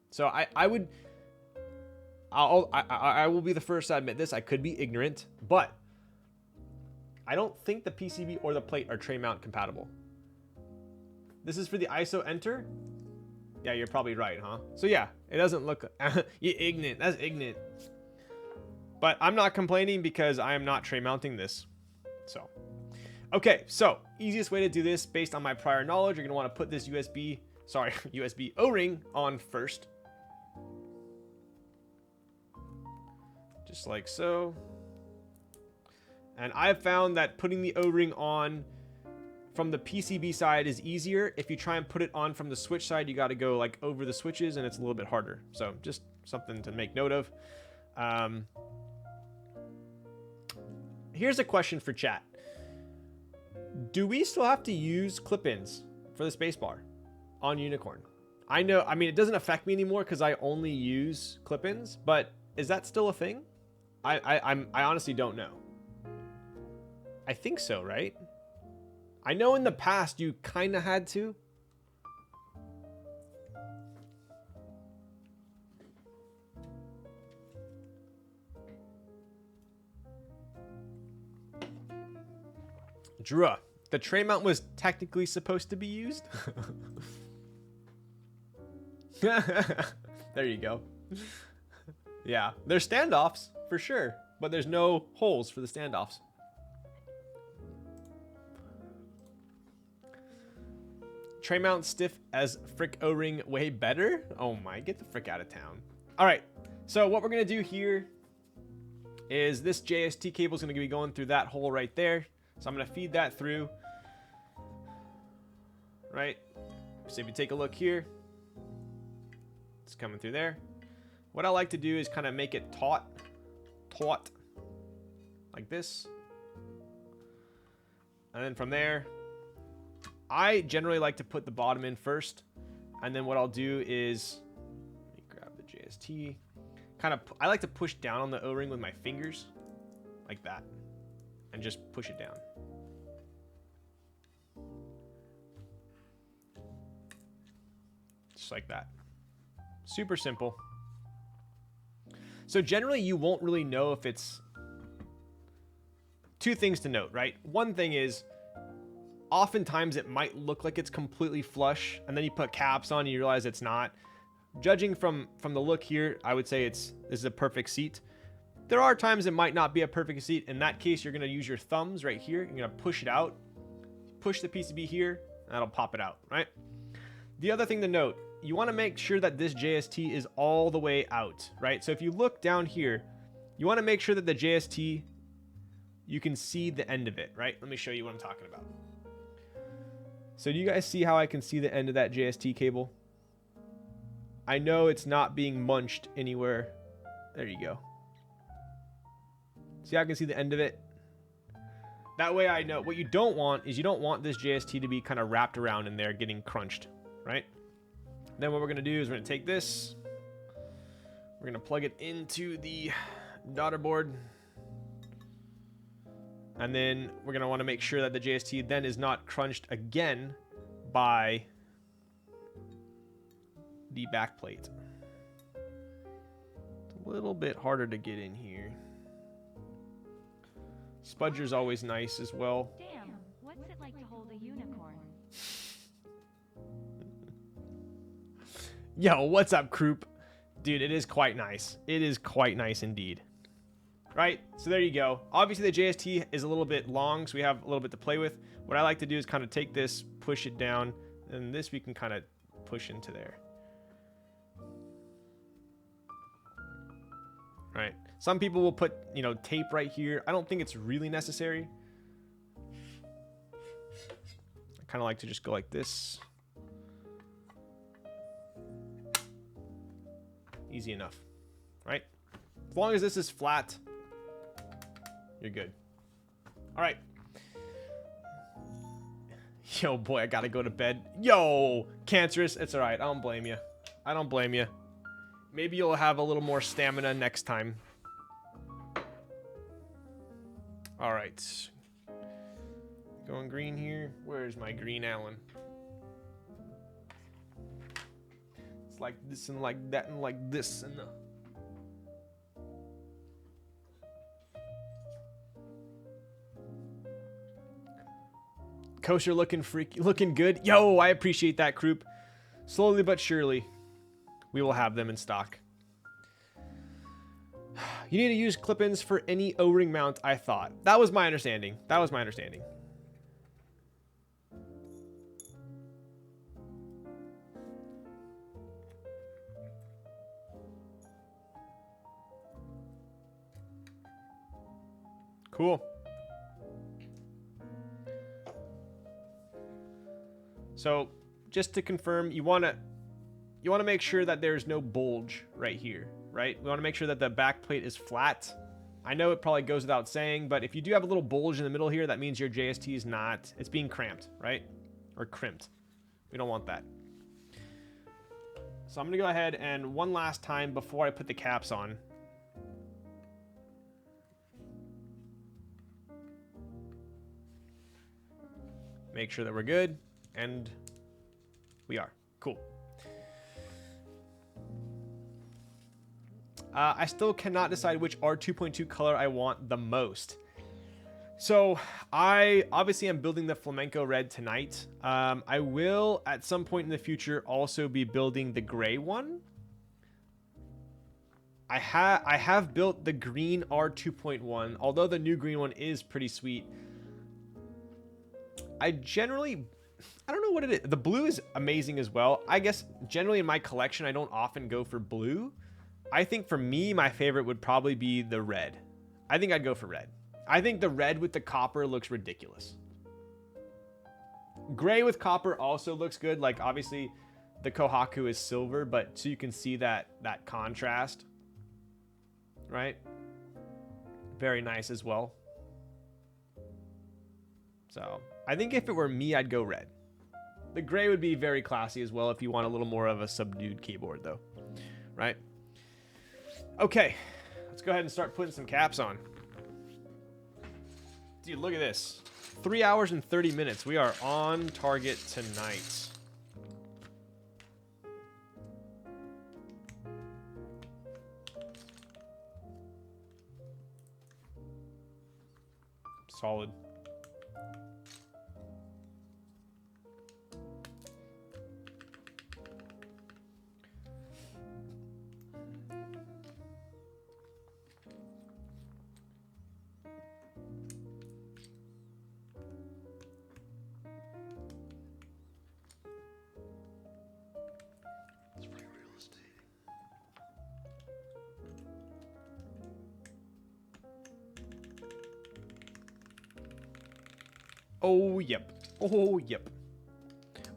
So I will be the first to admit this. I could be ignorant, but I don't think the PCB or the plate are tray mount compatible. This is for the ISO enter. Yeah, you're probably right, huh? So yeah, it doesn't look... You're ignorant. That's ignorant. But I'm not complaining because I am not tray mounting this. So, okay. So, easiest way to do this based on my prior knowledge, you're going to want to put this USB O-ring on first. Just like so. And I've found that putting the O-ring on from the PCB side is easier. If you try and put it on from the switch side, you got to go like over the switches and it's a little bit harder. So just something to make note of. Here's a question for chat. Do we still have to use clip-ins for the spacebar on Unikorn? I mean, it doesn't affect me anymore because I only use clip-ins, but is that still a thing? I honestly don't know. I think so, right? I know in the past you kind of had to. Drew, the tray mount was technically supposed to be used. There you go. Yeah, there's standoffs for sure, but there's no holes for the standoffs. Tray mount stiff as frick O-ring way better? Oh my, get the frick out of town. All right, so what we're gonna do here is this JST cable is gonna be going through that hole right there. So I'm gonna feed that through, right? So if you take a look here, it's coming through there. What I like to do is kind of make it taut, like this. And then from there, I generally like to put the bottom in first, and then what I'll do is, let me grab the JST, I like to push down on the O-ring with my fingers, like that, and just push it down. Just like that. Super simple. So generally you won't really know if it's... Two things to note, right? One thing is, oftentimes it might look like it's completely flush, and then you put caps on and you realize it's not. Judging from the look here, I would say this is a perfect seat. There are times it might not be a perfect seat. In that case, you're going to use your thumbs right here. You're going to push it out, push the PCB here, and that'll pop it out, right? The other thing to note, you want to make sure that this JST is all the way out, right? So if you look down here, you want to make sure that the JST, you can see the end of it, right? Let me show you what I'm talking about. So do you guys see how I can see the end of that JST cable? I know it's not being munched anywhere. There you go. See how I can see the end of it? That way I know. What you don't want is you don't want this JST to be kind of wrapped around in there getting crunched, right? Then what we're going to do is we're going to take this. We're going to plug it into the daughter board. And then we're going to want to make sure that the JST then is not crunched again by the back plate. It's a little bit harder to get in here. Spudger's always nice as well. Damn, what's it like to hold a unicorn? Yo, what's up, Croup? Dude, it is quite nice. It is quite nice indeed. Right, so there you go. Obviously, the JST is a little bit long, so we have a little bit to play with. What I like to do is kind of take this, push it down, and this we can kind of push into there. Right. Some people will put, tape right here. I don't think it's really necessary. kind of like to just go like this. Easy enough, right? As long as this is flat, you're good. All right. Yo, boy, I gotta go to bed. Yo, Cancerous, it's all right. I don't blame you. I don't blame you. Maybe you'll have a little more stamina next time. All right. Going green here. Where's my green Allen? It's like this and like that and like this and Kosher looking freaky, looking good. Yo, I appreciate that, Croup. Slowly but surely, we will have them in stock. You need to use clip-ins for any O-ring mount, I thought. That was my understanding. That was my understanding. Cool. So, just to confirm, you want to make sure that there's no bulge right here, right? We want to make sure that the back plate is flat. I know it probably goes without saying, but if you do have a little bulge in the middle here, that means your JST is not, it's being cramped, right? Or crimped. We don't want that. So I'm going to go ahead and one last time before I put the caps on. Make sure that we're good. And we are. Cool. I still cannot decide which R2.2 color I want the most. So I obviously am building the Flamenco red tonight. I will at some point in the future also be building the gray one. I have built the green R2.1, although the new green one is pretty sweet. I don't know what it is. The blue is amazing as well. I guess generally in my collection, I don't often go for blue. I think for me, my favorite would probably be the red. I think I'd go for red. I think the red with the copper looks ridiculous. Gray with copper also looks good. Like obviously the Kohaku is silver, but so you can see that contrast, right? Very nice as well. So I think if it were me, I'd go red. The gray would be very classy as well if you want a little more of a subdued keyboard though, right? Okay, let's go ahead and start putting some caps on. Dude, look at this. 3 hours and 30 minutes. We are on target tonight. Solid. It's free real estate. Oh, yep. Oh, yep.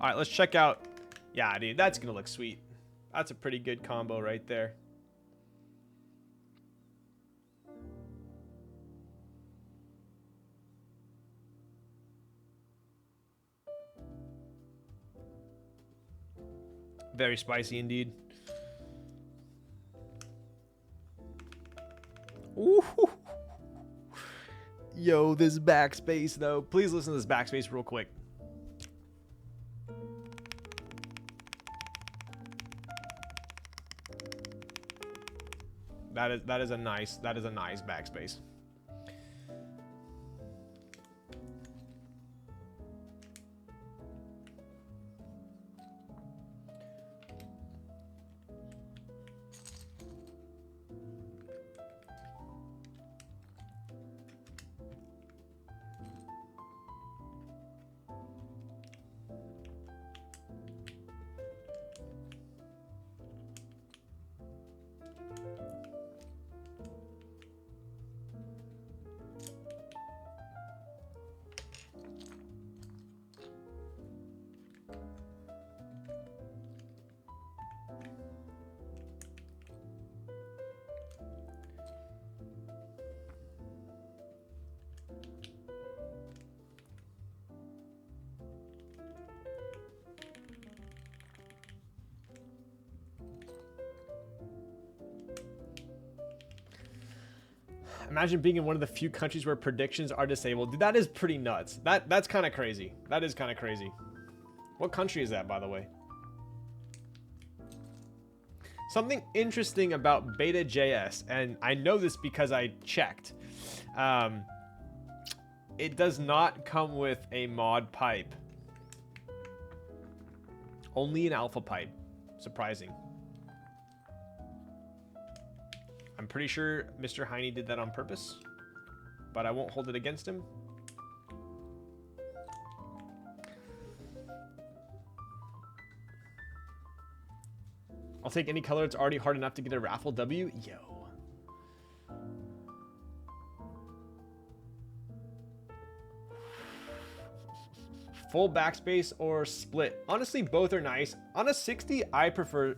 All right, let's check out. Yeah, dude, that's going to look sweet. That's a pretty good combo right there. Very spicy indeed. Ooh. Yo, this backspace though. Please listen to this backspace real quick. That is a nice backspace. Imagine being in one of the few countries where predictions are disabled. Dude, that is pretty nuts. That's kind of crazy. That is kind of crazy. What country is that, by the way? Something interesting about Beta JS, and I know this because I checked. It does not come with a mod pipe. Only an alpha pipe. Surprising. I'm pretty sure Mr. Heine did that on purpose, but I won't hold it against him. I'll take any color. It's already hard enough to get a raffle W. Yo. Full backspace or split? Honestly, both are nice. On a 60, I prefer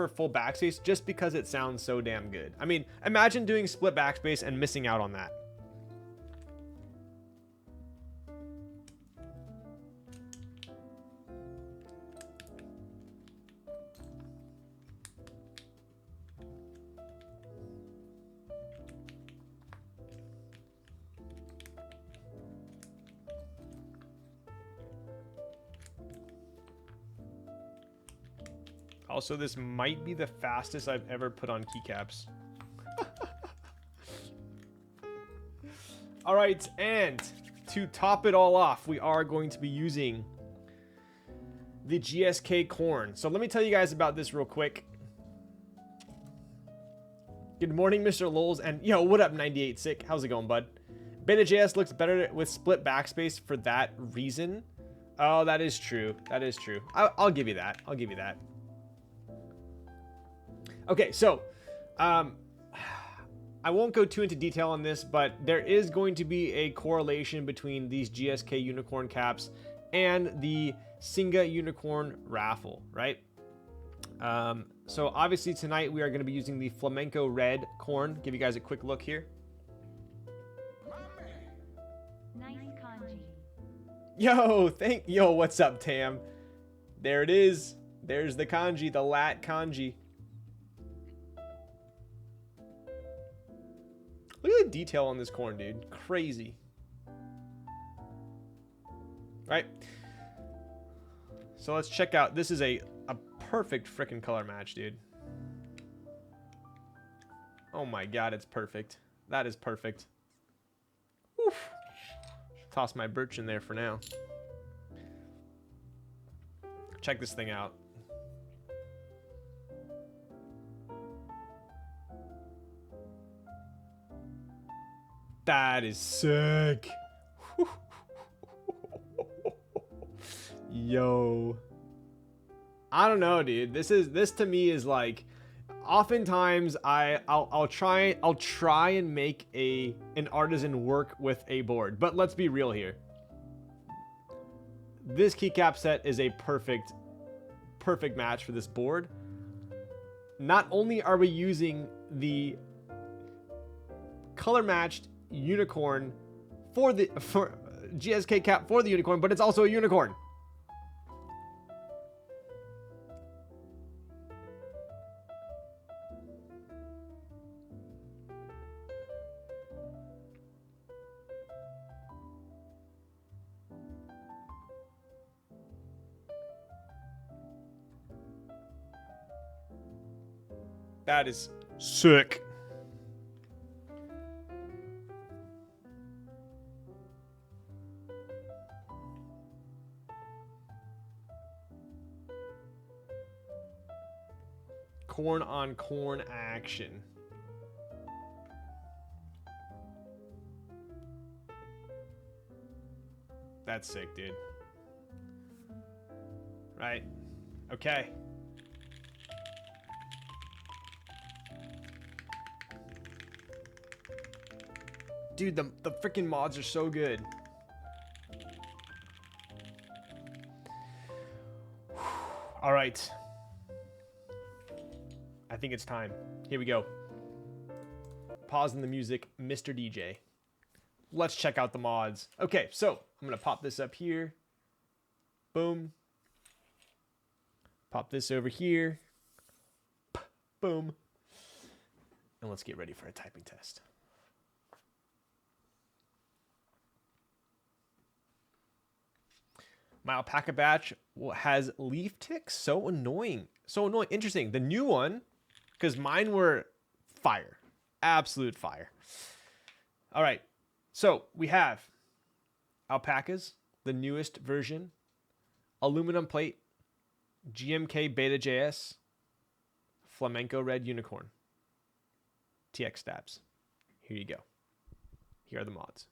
full backspace just because it sounds so damn good. I mean, imagine doing split backspace and missing out on that. Also, this might be the fastest I've ever put on keycaps. All right, and to top it all off, we are going to be using the GSK corn. So let me tell you guys about this real quick. Good morning, Mr. Lowles, and yo, what up, 98 Sick? How's it going, bud? Beta JS looks better with split backspace for that reason. Oh, that is true. That is true. I'll give you that. I'll give you that. Okay, so I won't go too into detail on this, but there is going to be a correlation between these GSK Unikorn caps and the Singa Unikorn raffle, right? So obviously tonight we are going to be using the Flamenco red corn. Give you guys a quick look here. Nice kanji. Yo, what's up, Tam? There it is. There's the kanji, the lat kanji. Look at the detail on this corn, dude. Crazy. Right? So let's check out. This is a perfect freaking color match, dude. Oh my god, it's perfect. That is perfect. Oof. Toss my birch in there for now. Check this thing out. That is sick. Yo. I don't know, dude. This to me is like, oftentimes I'll try and make an artisan work with a board. But let's be real here. This keycap set is a perfect match for this board. Not only are we using the color matched unicorn for GSK cap for the unicorn, but it's also a unicorn. That is sick. Corn on corn action. That's sick, dude. Right. Okay. Dude, the freaking mods are so good. All right. I think it's time. Here we go. Pausing the music, Mr. DJ. Let's check out the mods. Okay, so I'm going to pop this up here. Boom. Pop this over here. Boom. And let's get ready for a typing test. My alpaca batch has leaf ticks. So annoying. So annoying. Interesting. The new one, because mine were fire. Absolute fire. All right. So we have alpacas, the newest version, aluminum plate, GMK Beta JS, Flamenco red unicorn, TX stabs. Here you go. Here are the mods.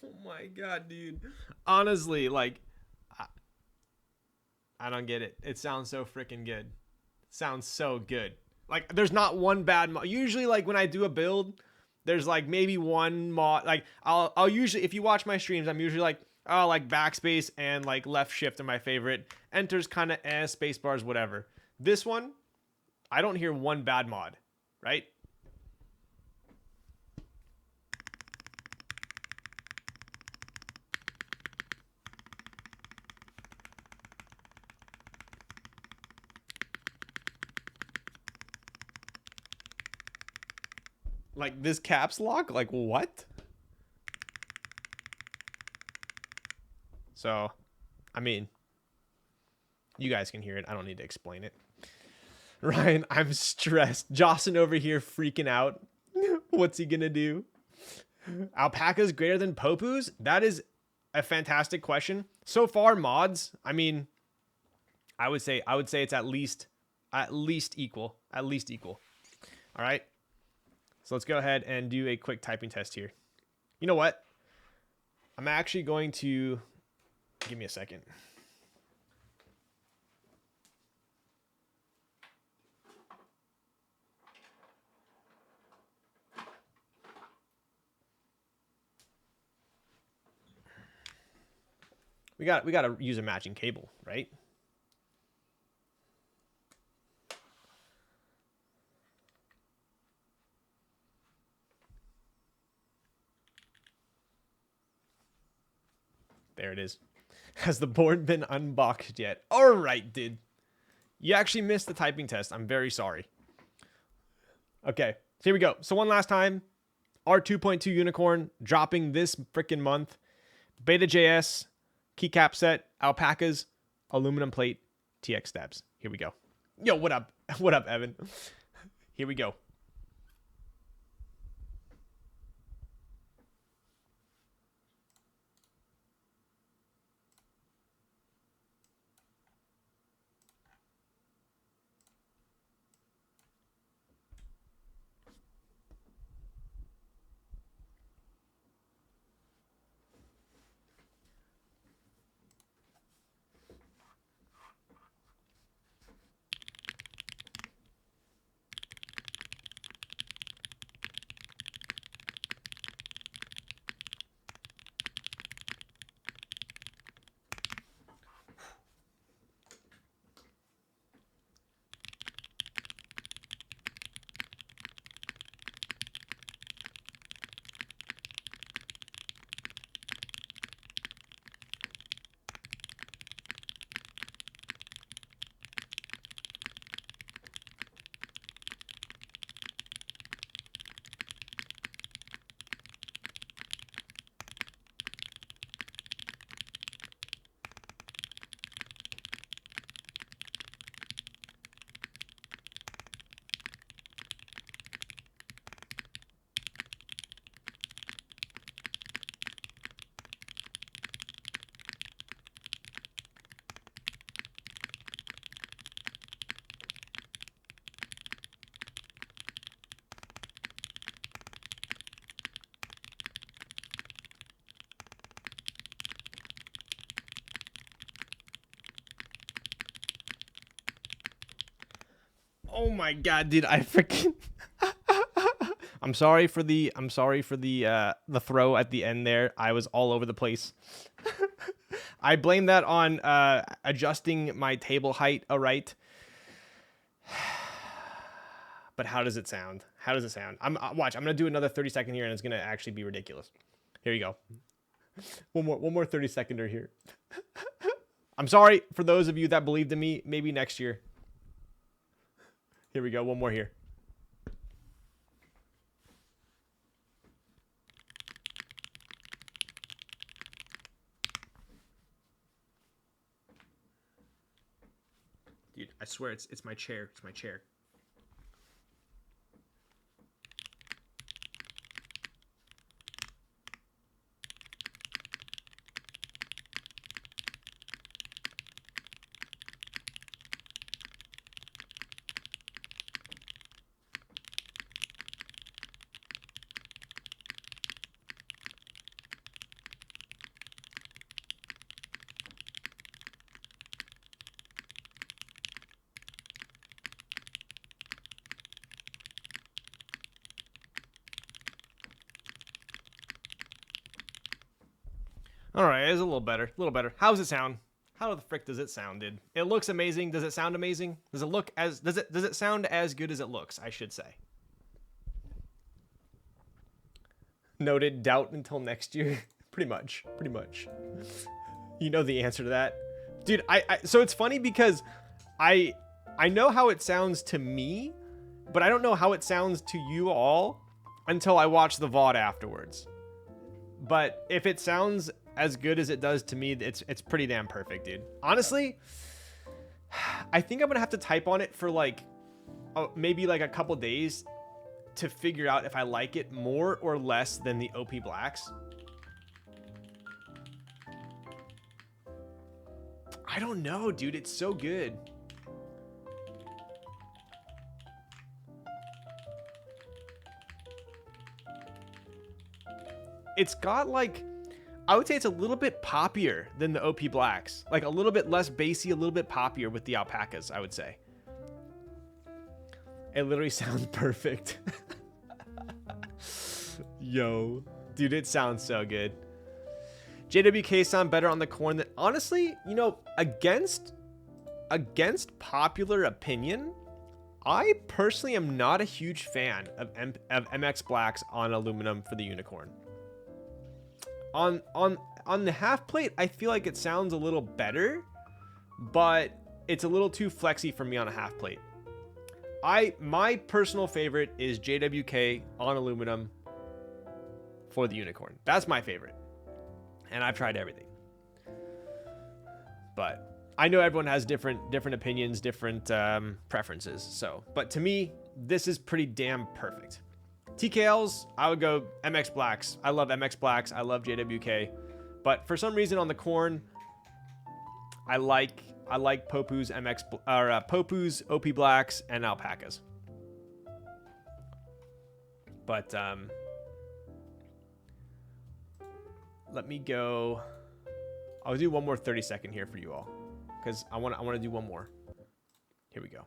Oh my god, dude. Honestly, like, I don't get it. It sounds so freaking good. Sounds so good. Like, there's not one bad mod. Usually, like, when I do a build, there's like maybe one mod. Like, I'll usually, if you watch my streams, I'm usually like, oh, like backspace and like left shift are my favorite. Enter's kind of space bars, whatever. This one, I don't hear one bad mod, right? Like this caps lock? Like what? So, I mean, you guys can hear it. I don't need to explain it. Ryan, I'm stressed. Jocelyn over here freaking out. What's he gonna do? Alpacas greater than Popus? That is a fantastic question. So far, mods, I mean, I would say it's at least equal. At least equal. All right. So let's go ahead and do a quick typing test here. You know what? I'm actually going to give me a second. We got to use a matching cable, right? There it is. Has the board been unboxed yet? All right, dude. You actually missed the typing test. I'm very sorry. Okay, so here we go. So one last time. R2.2 Unikorn dropping this freaking month. Beta JS, Keycap set, alpacas, aluminum plate, TX stabs. Here we go. Yo, what up? What up, Evan? Here we go. Oh my god, dude, I freaking I'm sorry for the the throw at the end there. I was all over the place. I blame that on adjusting my table height. All right. But how does it sound? How does it sound? Watch. I'm gonna do another 30-second here, and it's gonna actually be ridiculous. Here you go. One more 30-seconder here. I'm sorry for those of you that believed in me. Maybe next year. Here we go. One more here. Dude, I swear it's my chair. It's my chair. All right, it's a little better. A little better. How does it sound? How the frick does it sound, dude? It looks amazing. Does it sound amazing? Does it sound as good as it looks, I should say. Noted. Doubt until next year. Pretty much. Pretty much. You know the answer to that. Dude, so it's funny because I know how it sounds to me, but I don't know how it sounds to you all until I watch the VOD afterwards. But if it sounds as good as it does to me, it's pretty damn perfect, dude. Honestly, I think I'm gonna have to type on it for like maybe like a couple days to figure out if I like it more or less than the OP Blacks. I don't know, dude. It's so good. It's got like, I would say it's a little bit poppier than the OP Blacks. Like a little bit less bassy, a little bit poppier with the Alpacas, I would say. It literally sounds perfect. Yo. Dude, it sounds so good. JWK sound better on the Korn than... Honestly, you know, against popular opinion, I personally am not a huge fan of MX Blacks on aluminum for the Unikorn. On the half plate, I feel like it sounds a little better, but it's a little too flexy for me on a half plate. My personal favorite is JWK on aluminum for the Unikorn. That's my favorite. And I've tried everything. But I know everyone has different opinions, different preferences. So, but to me, this is pretty damn perfect. TKLs, I would go MX Blacks. I love MX Blacks. I love JWK. But for some reason on the Korn, I like Popu's Popu's OP Blacks and Alpacas. But let me go. I'll do one more 30-second here for you all, because I want to do one more. Here we go.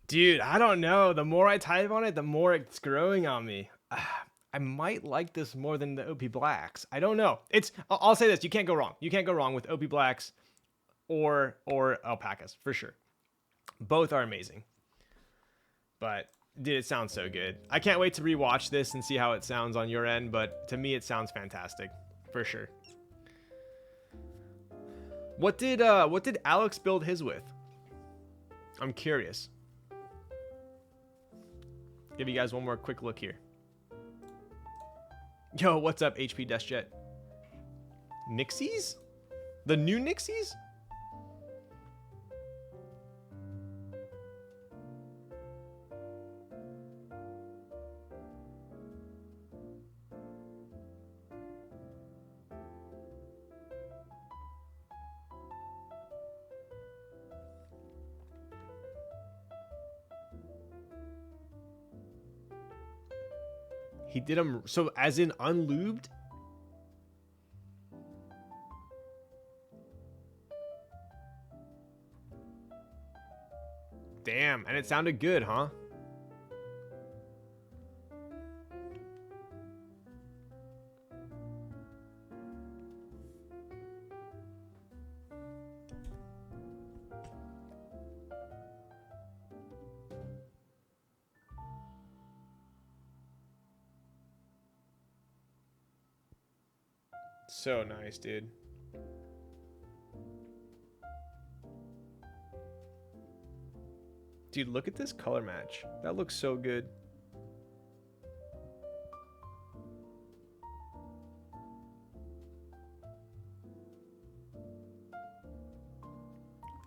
Dude, I don't know. The more I type on it, the more it's growing on me. I might like this more than the OP Blacks. I don't know. I'll say this. You can't go wrong. You can't go wrong with OP Blacks or Alpacas, for sure. Both are amazing. But dude, it sounds so good. I can't wait to rewatch this and see how it sounds on your end, but to me it sounds fantastic for sure. What did Alex build his with? I'm curious. Give you guys one more quick look here. Yo, what's up, HP DeskJet? Nixies? The new Nixies? He did them, so as in unlubed? Damn, and it sounded good, huh? So nice, dude. Dude, look at this color match. That looks so good.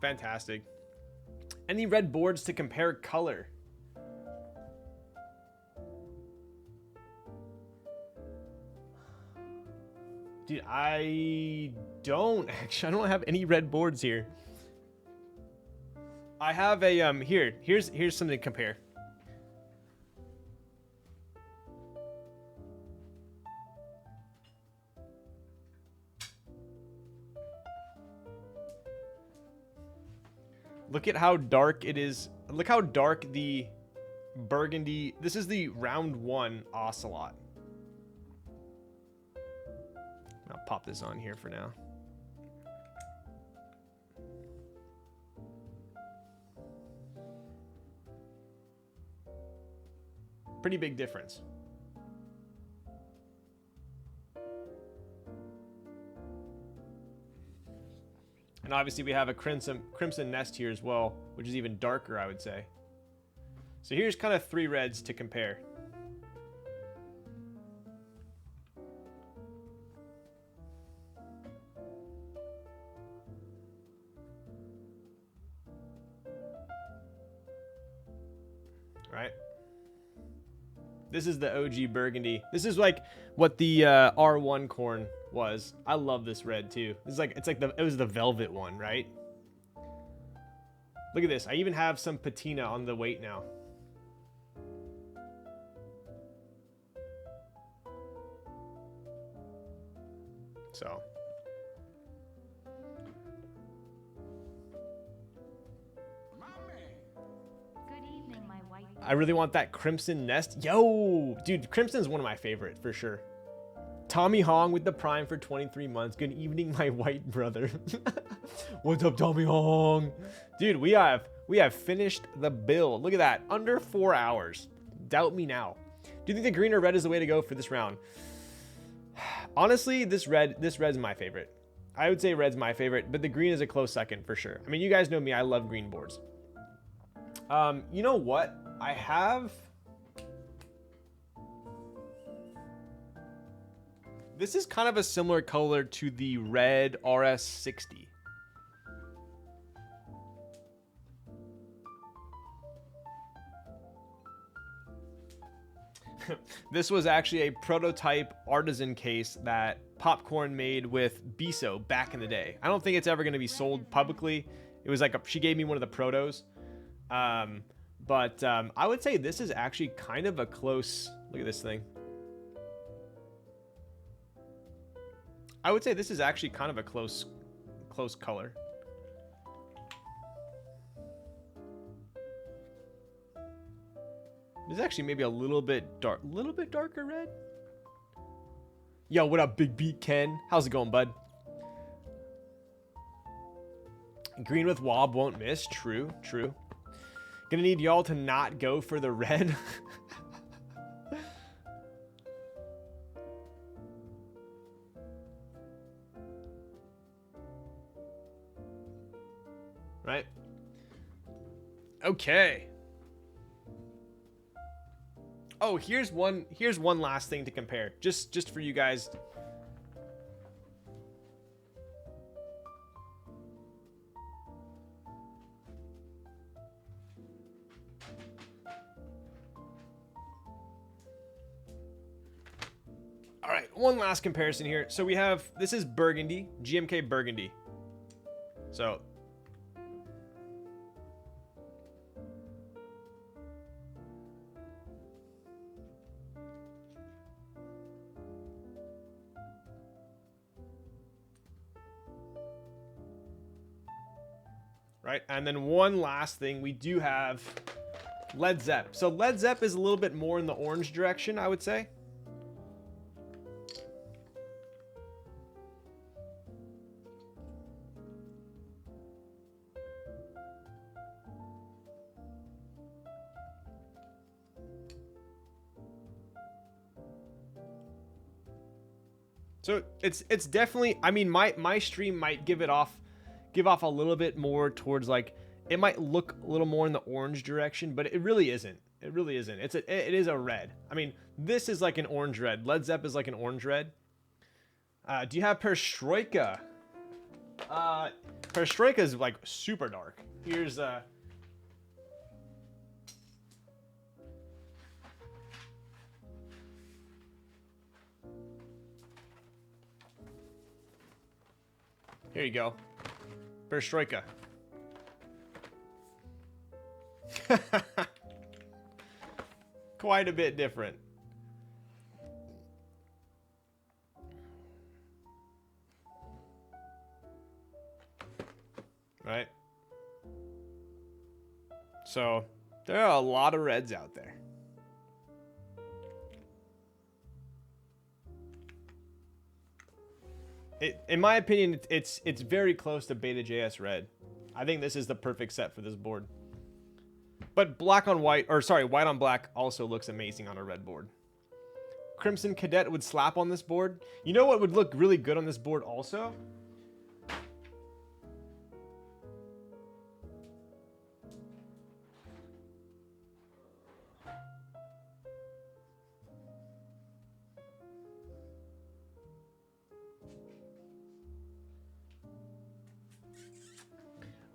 Fantastic. Any red boards to compare color? Dude, I don't actually. I don't have any red boards here. I have a here's something to compare. Look at how dark it is. Look how dark the burgundy. This is the round 1 Ocelot. I'll pop this on here for now. Pretty big difference. And obviously we have a crimson nest here as well, which is even darker, I would say. So here's kind of 3 reds to compare. Right? This is the OG burgundy. This is like what the R1 corn was. I love this red too. It's like it was the velvet one, right? Look at this. I even have some patina on the weight now. So I really want that crimson nest. Yo, dude, crimson's one of my favorite for sure. Tommy Hong with the prime for 23 months. Good evening, my white brother. What's up, Tommy Hong? Dude, we have finished the build. Look at that, under 4 hours. Doubt me now. Do you think the green or red is the way to go for this round? Honestly, this red's my favorite. I would say red's my favorite, but the green is a close second for sure. I mean, you guys know me. I love green boards. You know what? I have... This is kind of a similar color to the red RS60. This was actually a prototype artisan case that Popcorn made with Biso back in the day. I don't think it's ever going to be sold publicly. It was like she gave me one of the protos. But I would say this is actually kind of a close... Look at this thing. I would say this is actually kind of a close color. This is actually maybe a little bit darker red. Yo, what up, Big Beat Ken? How's it going, bud? Green with Wob won't miss. True, true. Gonna need y'all to not go for the red. Right? Okay. Oh, here's one last thing to compare. Just for you guys. All right, one last comparison here. So we have, this is Burgundy, GMK Burgundy. So right, and then one last thing, we do have Led Zepp. So Led Zepp is a little bit more in the orange direction, I would say. So it's definitely, I mean, my stream might give off a little bit more towards, like, it might look a little more in the orange direction, but it really isn't. It really isn't. It is a red. I mean, this is like an orange red. Led Zepp is like an orange red. Do you have Perestroika? Perestroika is like super dark. Here's here you go. Perestroika. Quite a bit different. Right? So, there are a lot of reds out there. In my opinion, it's very close to Beta JS red. I think this is the perfect set for this board. But black on white, or sorry, white on black also looks amazing on a red board. Crimson Cadet would slap on this board. You know what would look really good on this board also?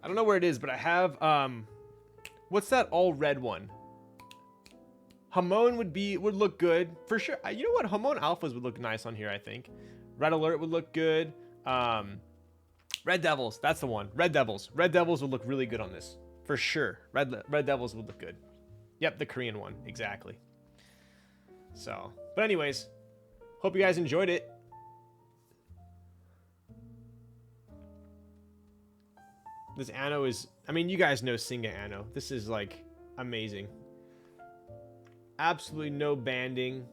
I don't know where it is, but I have, what's that all red one? Hamon would look good for sure. You know what? Hamon Alphas would look nice on here, I think. Red Alert would look good. Red Devils, that's the one. Red Devils. Red Devils would look really good on this. For sure. Red Devils would look good. Yep, the Korean one. Exactly. So, but anyways, hope you guys enjoyed it. This Anno is, I mean, you guys know Singa Anno. This is like amazing. Absolutely no banding.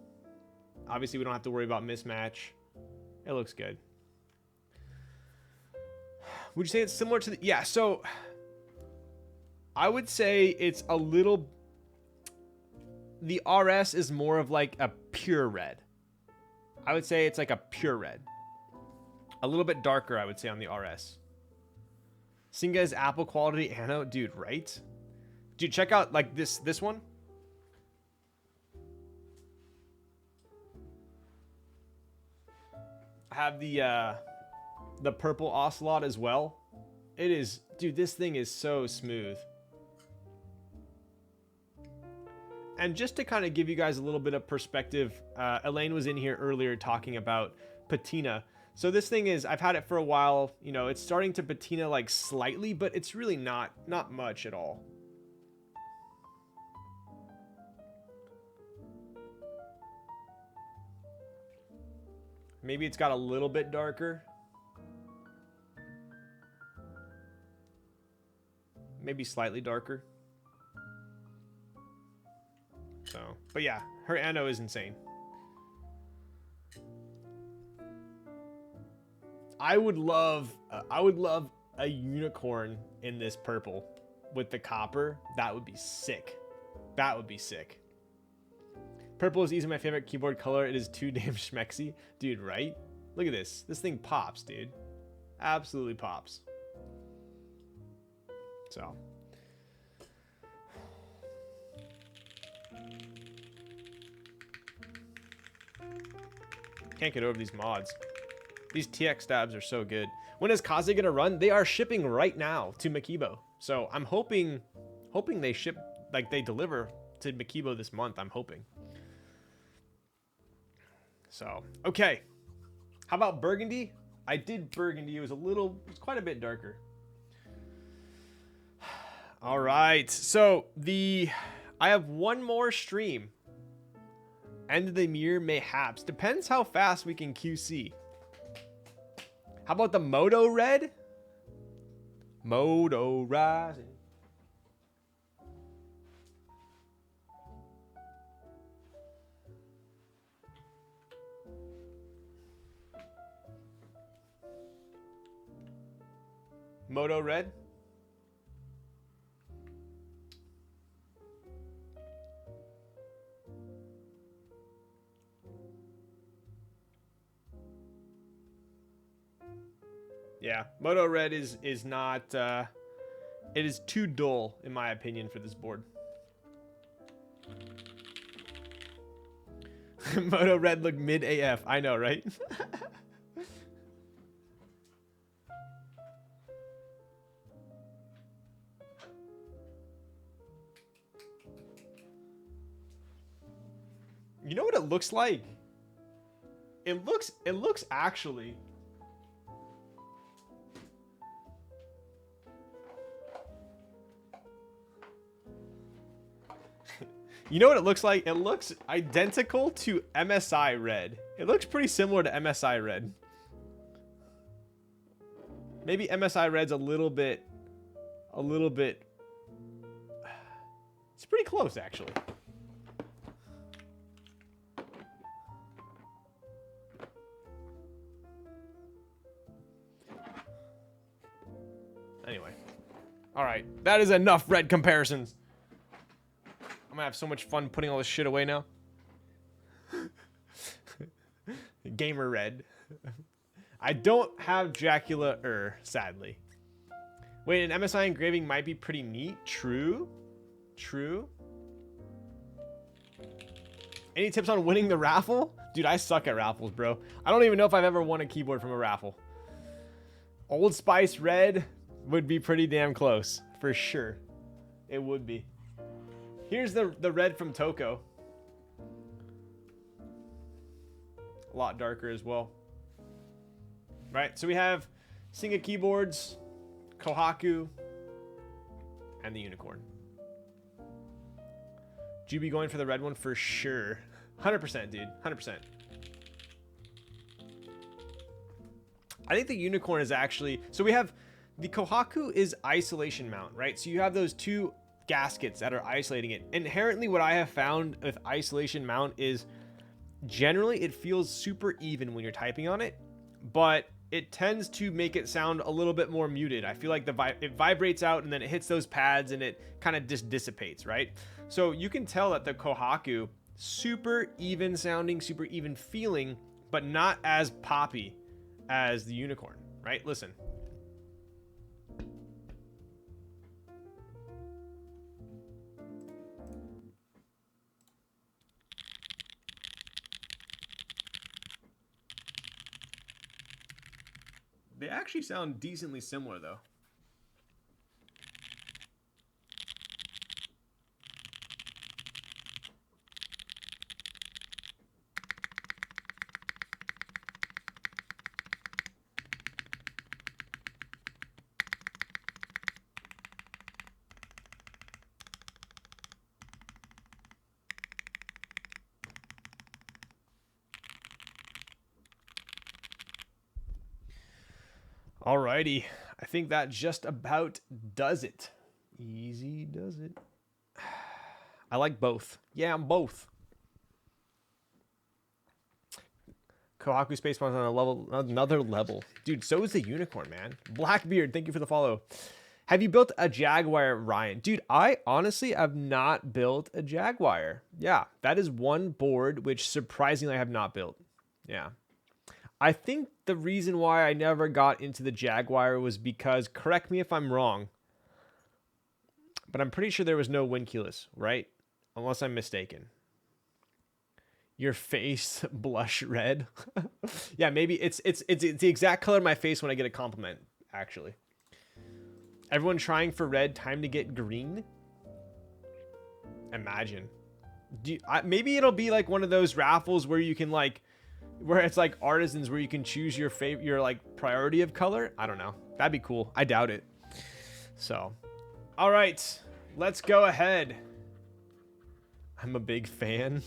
Obviously, we don't have to worry about mismatch. It looks good. Would you say it's similar to the... Yeah, so I would say it's a little... The RS is more of like a pure red. I would say it's like a pure red. A little bit darker, I would say, on the RS. Singa is Apple quality Anno. Dude, right? Dude, check out like this one. I have the purple Ocelot as well. It is, dude, this thing is so smooth. And just to kind of give you guys a little bit of perspective, Elaine was in here earlier talking about patina. So this thing is, I've had it for a while, you know, it's starting to patina like slightly, but it's really not much at all. Maybe it's got a little bit darker. Maybe slightly darker. So, but yeah, her Anno is insane. I would love a Unikorn in this purple. with the copper, that would be sick. That would be sick. Purple is easily my favorite keyboard color. It is too damn schmexy. Dude, right? Look at this. This thing pops, dude. Absolutely pops. So. Can't get over these mods. These TX stabs are so good. When is Kaze gonna run? They are shipping right now to Makibo. So I'm hoping they ship, like they deliver to Makibo this month. I'm hoping. So, okay. How about Burgundy? I did Burgundy. It was quite a bit darker. All right. So I have one more stream. End of the year mayhaps. Depends how fast we can QC. How about the Moto Red? Moto Rising. Moto Red. Yeah, Moto Red is not, it is too dull, in my opinion, for this board. Moto Red look mid AF. I know, right? You know what it looks like? It looks actually... You know what it looks like? It looks identical to MSI Red. It looks pretty similar to MSI Red. Maybe MSI Red's a little bit... It's pretty close, actually. Anyway. Alright, that is enough red comparisons. I'm gonna have so much fun putting all this shit away now. Gamer Red. I don't have Dracula sadly. Wait, an MSI engraving might be pretty neat. True. True. Any tips on winning the raffle? Dude, I suck at raffles, bro. I don't even know if I've ever won a keyboard from a raffle. Old Spice Red would be pretty damn close. For sure. It would be. Here's the red from Toko. A lot darker as well. Right, so we have Singa keyboards, Kohaku, and the Unikorn. Juby going for the red one for sure. 100%, dude. 100%. I think the Unikorn is actually... So we have... The Kohaku is isolation mount, right? So you have those two gaskets that are isolating it. Inherently, what I have found with isolation mount is generally it feels super even when you're typing on it, but it tends to make it sound a little bit more muted. I feel like it vibrates out and then it hits those pads and it kind of just dissipates, right? So you can tell that the Kohaku, super even sounding, super even feeling, but not as poppy as the Unikorn, right? Listen. They actually sound decently similar, though. Alrighty, I think that just about does it. Easy does it. I like both. Yeah, I'm both. Kohaku Space Spawn's on another level. Dude, so is the Unikorn, man. Blackbeard, thank you for the follow. Have you built a Jaguar, Ryan? Dude, I honestly have not built a Jaguar. Yeah, that is one board which surprisingly I have not built. Yeah. I think the reason why I never got into the Jaguar was because, correct me if I'm wrong, but I'm pretty sure there was no wind keyless, right? Unless I'm mistaken. Your face blush red. Yeah, maybe it's the exact color of my face when I get a compliment, actually. Everyone trying for red, time to get green. Imagine. Maybe it'll be like one of those raffles where you can like, where it's like artisans where you can choose your favorite, your like priority of color. I don't know. That'd be cool. I doubt it. So, all right, let's go ahead. I'm a big fan.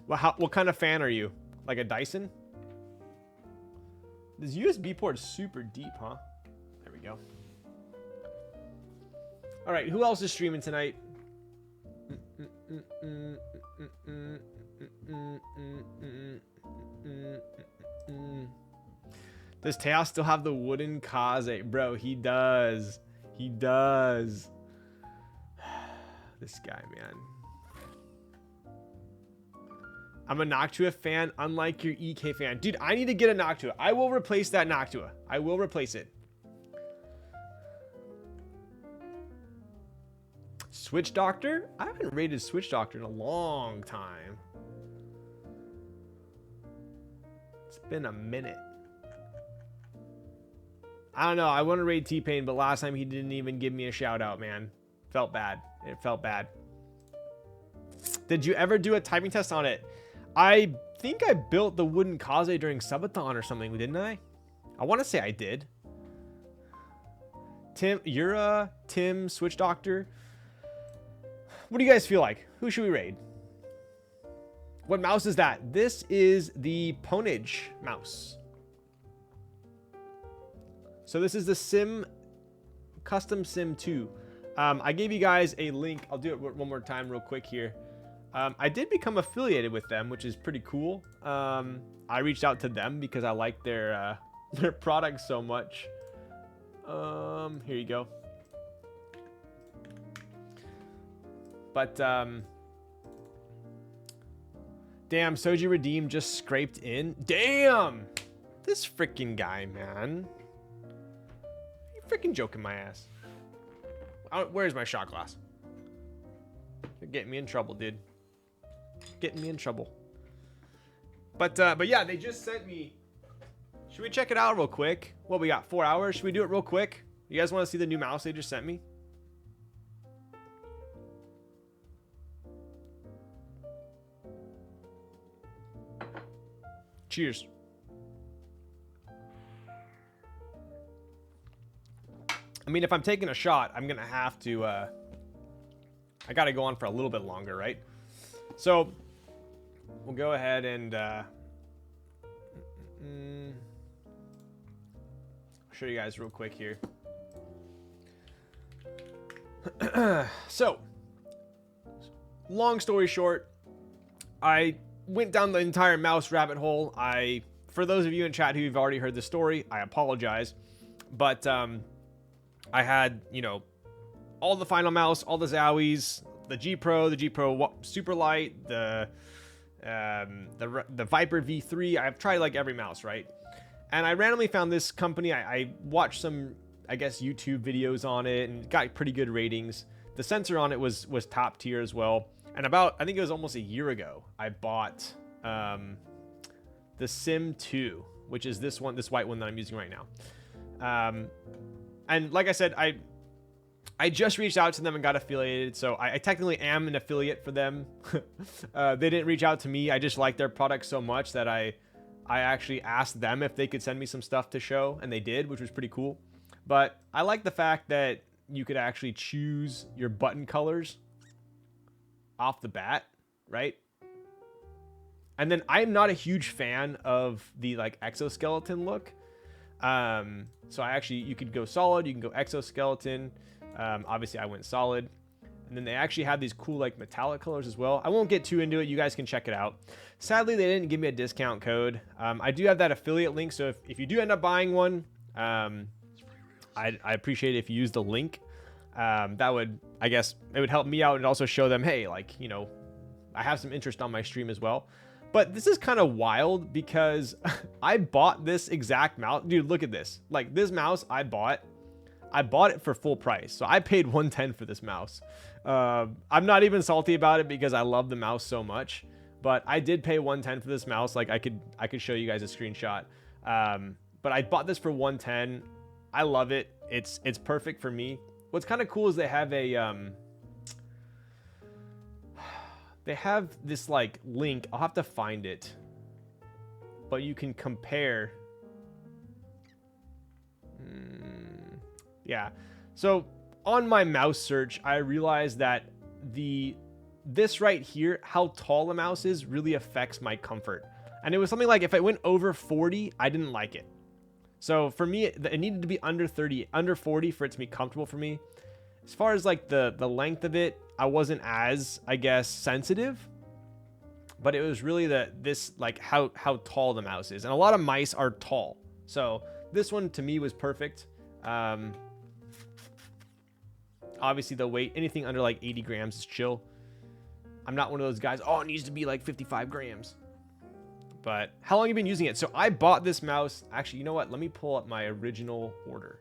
Well, what kind of fan are you? Like a Dyson? This USB port is super deep, huh? There we go. All right, who else is streaming tonight? Does Teos still have the wooden kaze? Bro, he does. He does. This guy, man. I'm a Noctua fan, unlike your EK fan. Dude, I need to get a Noctua. I will replace that Noctua. I will replace it. Switch Doctor? I haven't rated Switch Doctor in a long time. It's been a minute. I don't know. I want to rate T-Pain, but last time he didn't even give me a shout out, man. Felt bad. It felt bad. Did you ever do a typing test on it? I think I built the wooden kaze during subathon or something, didn't I? I want to say I did. Tim, Yura, Tim, Switch Doctor. What do you guys feel like? Who should we raid? What mouse is that? This is the Ponage mouse. So this is the Sim, Custom Sim 2. I gave you guys a link. I'll do it one more time real quick here. I did become affiliated with them, which is pretty cool. I reached out to them because I like their products so much. Here you go. But damn, Soji Redeem just scraped in. Damn, this freaking guy, man. You freaking joking my ass. Where's my shot glass? You're getting me in trouble, dude. Getting me in trouble. But yeah, they just sent me. Should we check it out real quick? What we got? 4 hours. Should we do it real quick? You guys want to see the new mouse they just sent me? Cheers. I mean, if I'm taking a shot, I'm gonna have to. I gotta go on for a little bit longer, right? So we'll go ahead and show you guys real quick here. So, long story short, I went down the entire mouse rabbit hole. For those of you in chat who've already heard the story, I apologize, but I had, you know, all the Final Mouse, all the Zowies, the G Pro Super Light, the Viper V3. I've tried like every mouse, right? And I randomly found this company. I watched some, I guess, YouTube videos on it and got pretty good ratings. The sensor on it was top tier as well. And I think it was almost a year ago, I bought the Sim 2, which is this white one that I'm using right now. And like I said, I just reached out to them and got affiliated, so I technically am an affiliate for them. They didn't reach out to me. I just like their product so much that I actually asked them if they could send me some stuff to show, and they did, which was pretty cool. But I like the fact that you could actually choose your button colors off the bat, right? And then I'm not a huge fan of the like exoskeleton look. So you could go solid, you can go exoskeleton. Obviously I went solid. And then they actually have these cool like metallic colors as well. I won't get too into it. You guys can check it out. Sadly, they didn't give me a discount code. I do have that affiliate link. So if you do end up buying one, I appreciate it if you use the link. That would, I guess, it would help me out and also show them, hey, like, you know, I have some interest on my stream as well. But this is kind of wild because I bought this exact mouse. Dude, look at this. Like, this mouse I bought it for full price. So I paid $110 for this mouse. I'm not even salty about it because I love the mouse so much. But I did pay $110 for this mouse. Like, I could show you guys a screenshot. But I bought this for $110. I love it. It's perfect for me. What's kind of cool is they have they have this like link. I'll have to find it, but you can compare. Yeah. So on my mouse search, I realized that this right here, how tall the mouse is, really affects my comfort. And it was something like if it went over 40, I didn't like it. So for me, it needed to be under 30, under 40 for it to be comfortable for me. As far as like the length of it, I wasn't as, I guess, sensitive. But it was really this like how tall the mouse is. And a lot of mice are tall. So this one to me was perfect. Obviously the weight, anything under like 80 grams is chill. I'm not one of those guys, oh, it needs to be like 55 grams. But how long have you been using it? So I bought this mouse. Actually, you know what? Let me pull up my original order.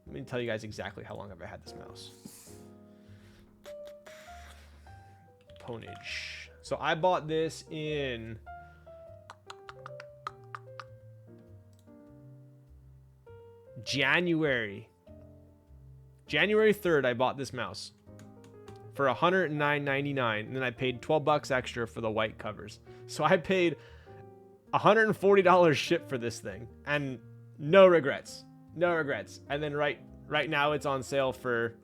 Let me tell you guys exactly how long have I had this mouse. Ponage. So I bought this in January 3rd. I bought this mouse for $109.99, and then I paid $12 extra for the white covers. So I paid $140 ship for this thing, and no regrets. No regrets. And then right now it's on sale for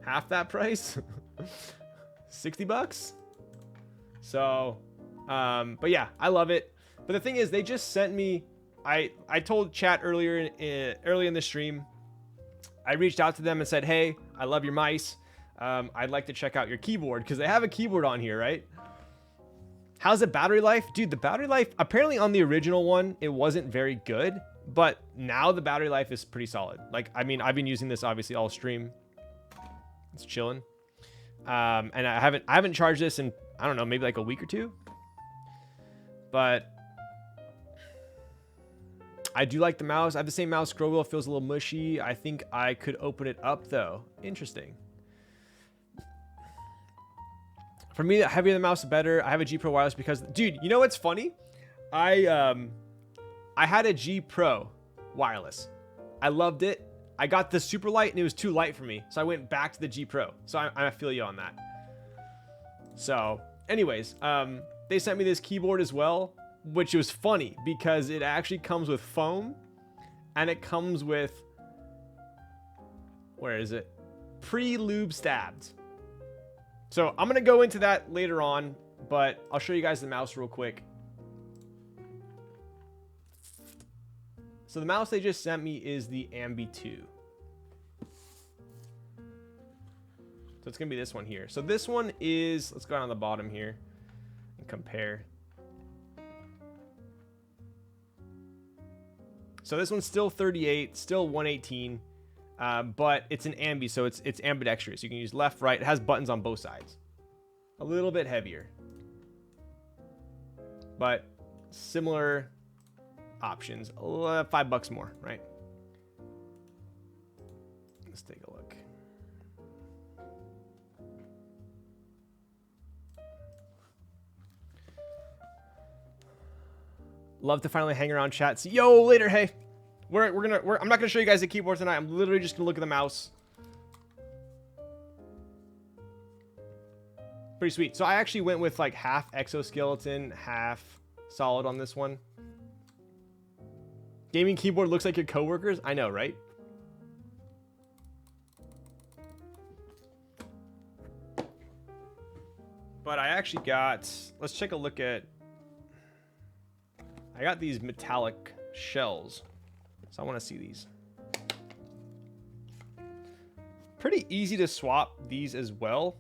half that price. $60. So but yeah, I love it. But the thing is, they just sent me, I told chat early in the stream, I reached out to them and said, hey, I love your mice. I'd like to check out your keyboard, because they have a keyboard on here, right? How's the battery life? Dude, the battery life, apparently on the original one, it wasn't very good, but now the battery life is pretty solid. Like, I mean, I've been using this obviously all stream. It's chilling. And I haven't charged this in, I don't know, maybe like a week or two. But I do like the mouse. I have the same mouse. Scroll wheel feels a little mushy. I think I could open it up though. Interesting. For me, the heavier the mouse, the better. I have a G Pro wireless because, dude, you know what's funny? I had a G Pro wireless. I loved it. I got the super light and it was too light for me, so I went back to the G Pro. So I feel you on that. So, anyways, they sent me this keyboard as well, which was funny because it actually comes with foam, and it comes with, where is it? Pre-lube stabs. So I'm going to go into that later on, but I'll show you guys the mouse real quick. So the mouse they just sent me is the Ambi 2. So it's going to be this one here. So this one is, let's go down the bottom here and compare. So this one's still 38, still 118. But it's an ambi, so it's ambidextrous. You can use left, right. It has buttons on both sides. A little bit heavier, but similar options. $5 more, right? Let's take a look. Love to finally hang around chat. See, yo, later, hey. I'm not gonna show you guys the keyboard tonight. I'm literally just gonna look at the mouse. Pretty sweet. So I actually went with like half exoskeleton, half solid on this one. Gaming keyboard looks like your coworkers. I know, right? But I actually got, let's take a look at, I got these metallic shells. So I want to see these. Pretty easy to swap these as well.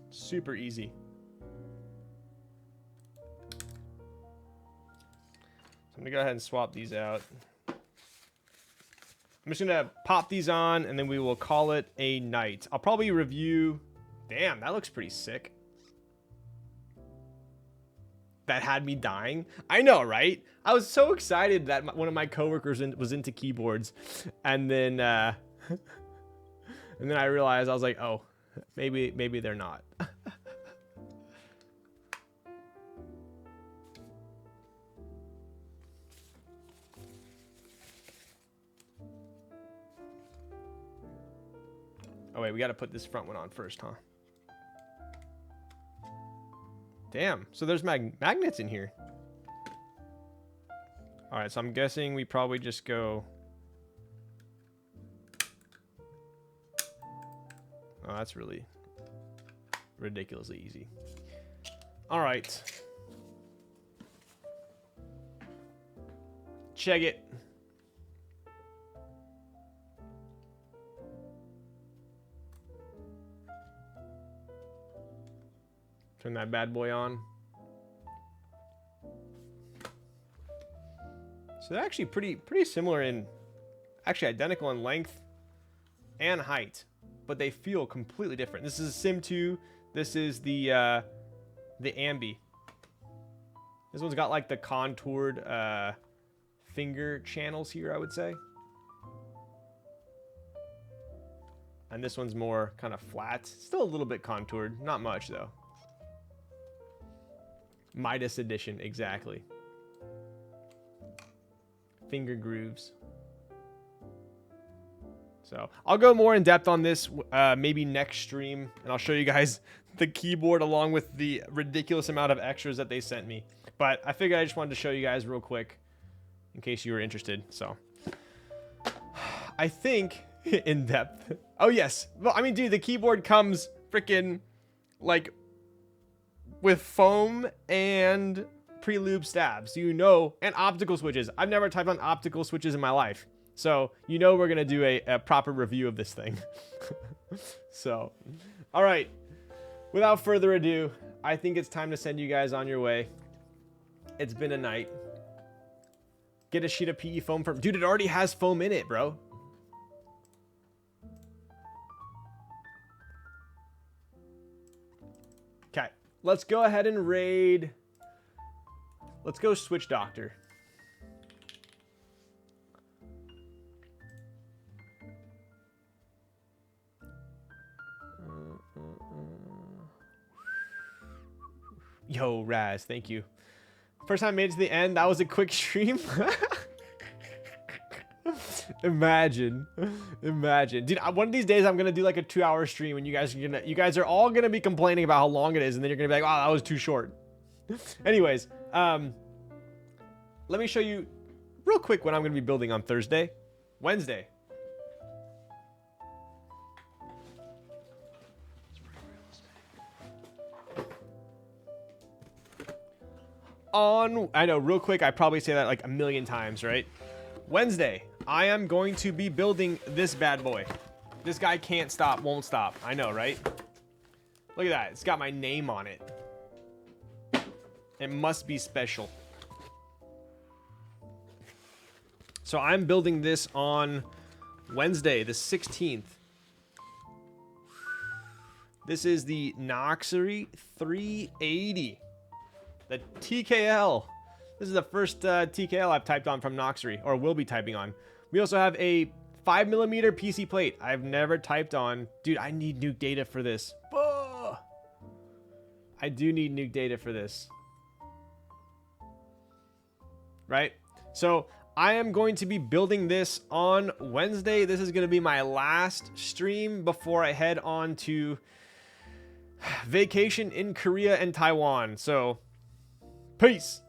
Super easy. I'm gonna go ahead and swap these out. I'm just gonna pop these on and then we will call it a night. I'll probably review. Damn, that looks pretty sick. That had me dying. I know, right? I was so excited that one of my coworkers was into keyboards, and then and then I realized I was like, oh, maybe they're not. Oh wait, we got to put this front one on first, huh? Damn, so there's magnets in here. All right, so I'm guessing we probably just go. Oh, that's really ridiculously easy. All right. Check it. Turn that bad boy on. So they're actually pretty similar in, actually identical in length and height, but they feel completely different. This is a Sim 2. This is the Ambi. This one's got like the contoured finger channels here, I would say. And this one's more kind of flat. Still a little bit contoured, not much though. Midas edition, exactly. Finger grooves. So I'll go more in depth on this maybe next stream, and I'll show you guys the keyboard along with the ridiculous amount of extras that they sent me. But I figured I just wanted to show you guys real quick in case you were interested. So I think in depth. Oh yes. Well, I mean, dude, the keyboard comes freaking like with foam and pre-lube stabs, you know, and optical switches. I've never typed on optical switches in my life. So, you know, we're going to do a proper review of this thing. So, all right. Without further ado, I think it's time to send you guys on your way. It's been a night. Get a sheet of PE foam from... Dude, it already has foam in it, bro. Okay. Let's go ahead and raid. Let's go Switch Doctor. Yo, Raz, thank you. First time I made it to the end, that was a quick stream. Imagine. Dude, one of these days I'm gonna do like a 2-hour stream and you guys are all gonna be complaining about how long it is, and then you're gonna be like, wow, that was too short. Anyways, let me show you real quick what I'm gonna be building on Wednesday. I know, real quick, I probably say that like a million times, right? Wednesday, I am going to be building this bad boy. This guy can't stop, won't stop. I know, right? Look at that. It's got my name on it. It must be special. So I'm building this on Wednesday, the 16th. This is the Noxery 380. The TKL. This is the first TKL I've typed on from Noxery, or will be typing on. We also have a 5mm PC plate I've never typed on. Dude, I need nuke data for this. Oh, I do need nuke data for this. Right? So I am going to be building this on Wednesday. This is going to be my last stream before I head on to vacation in Korea and Taiwan. So, peace.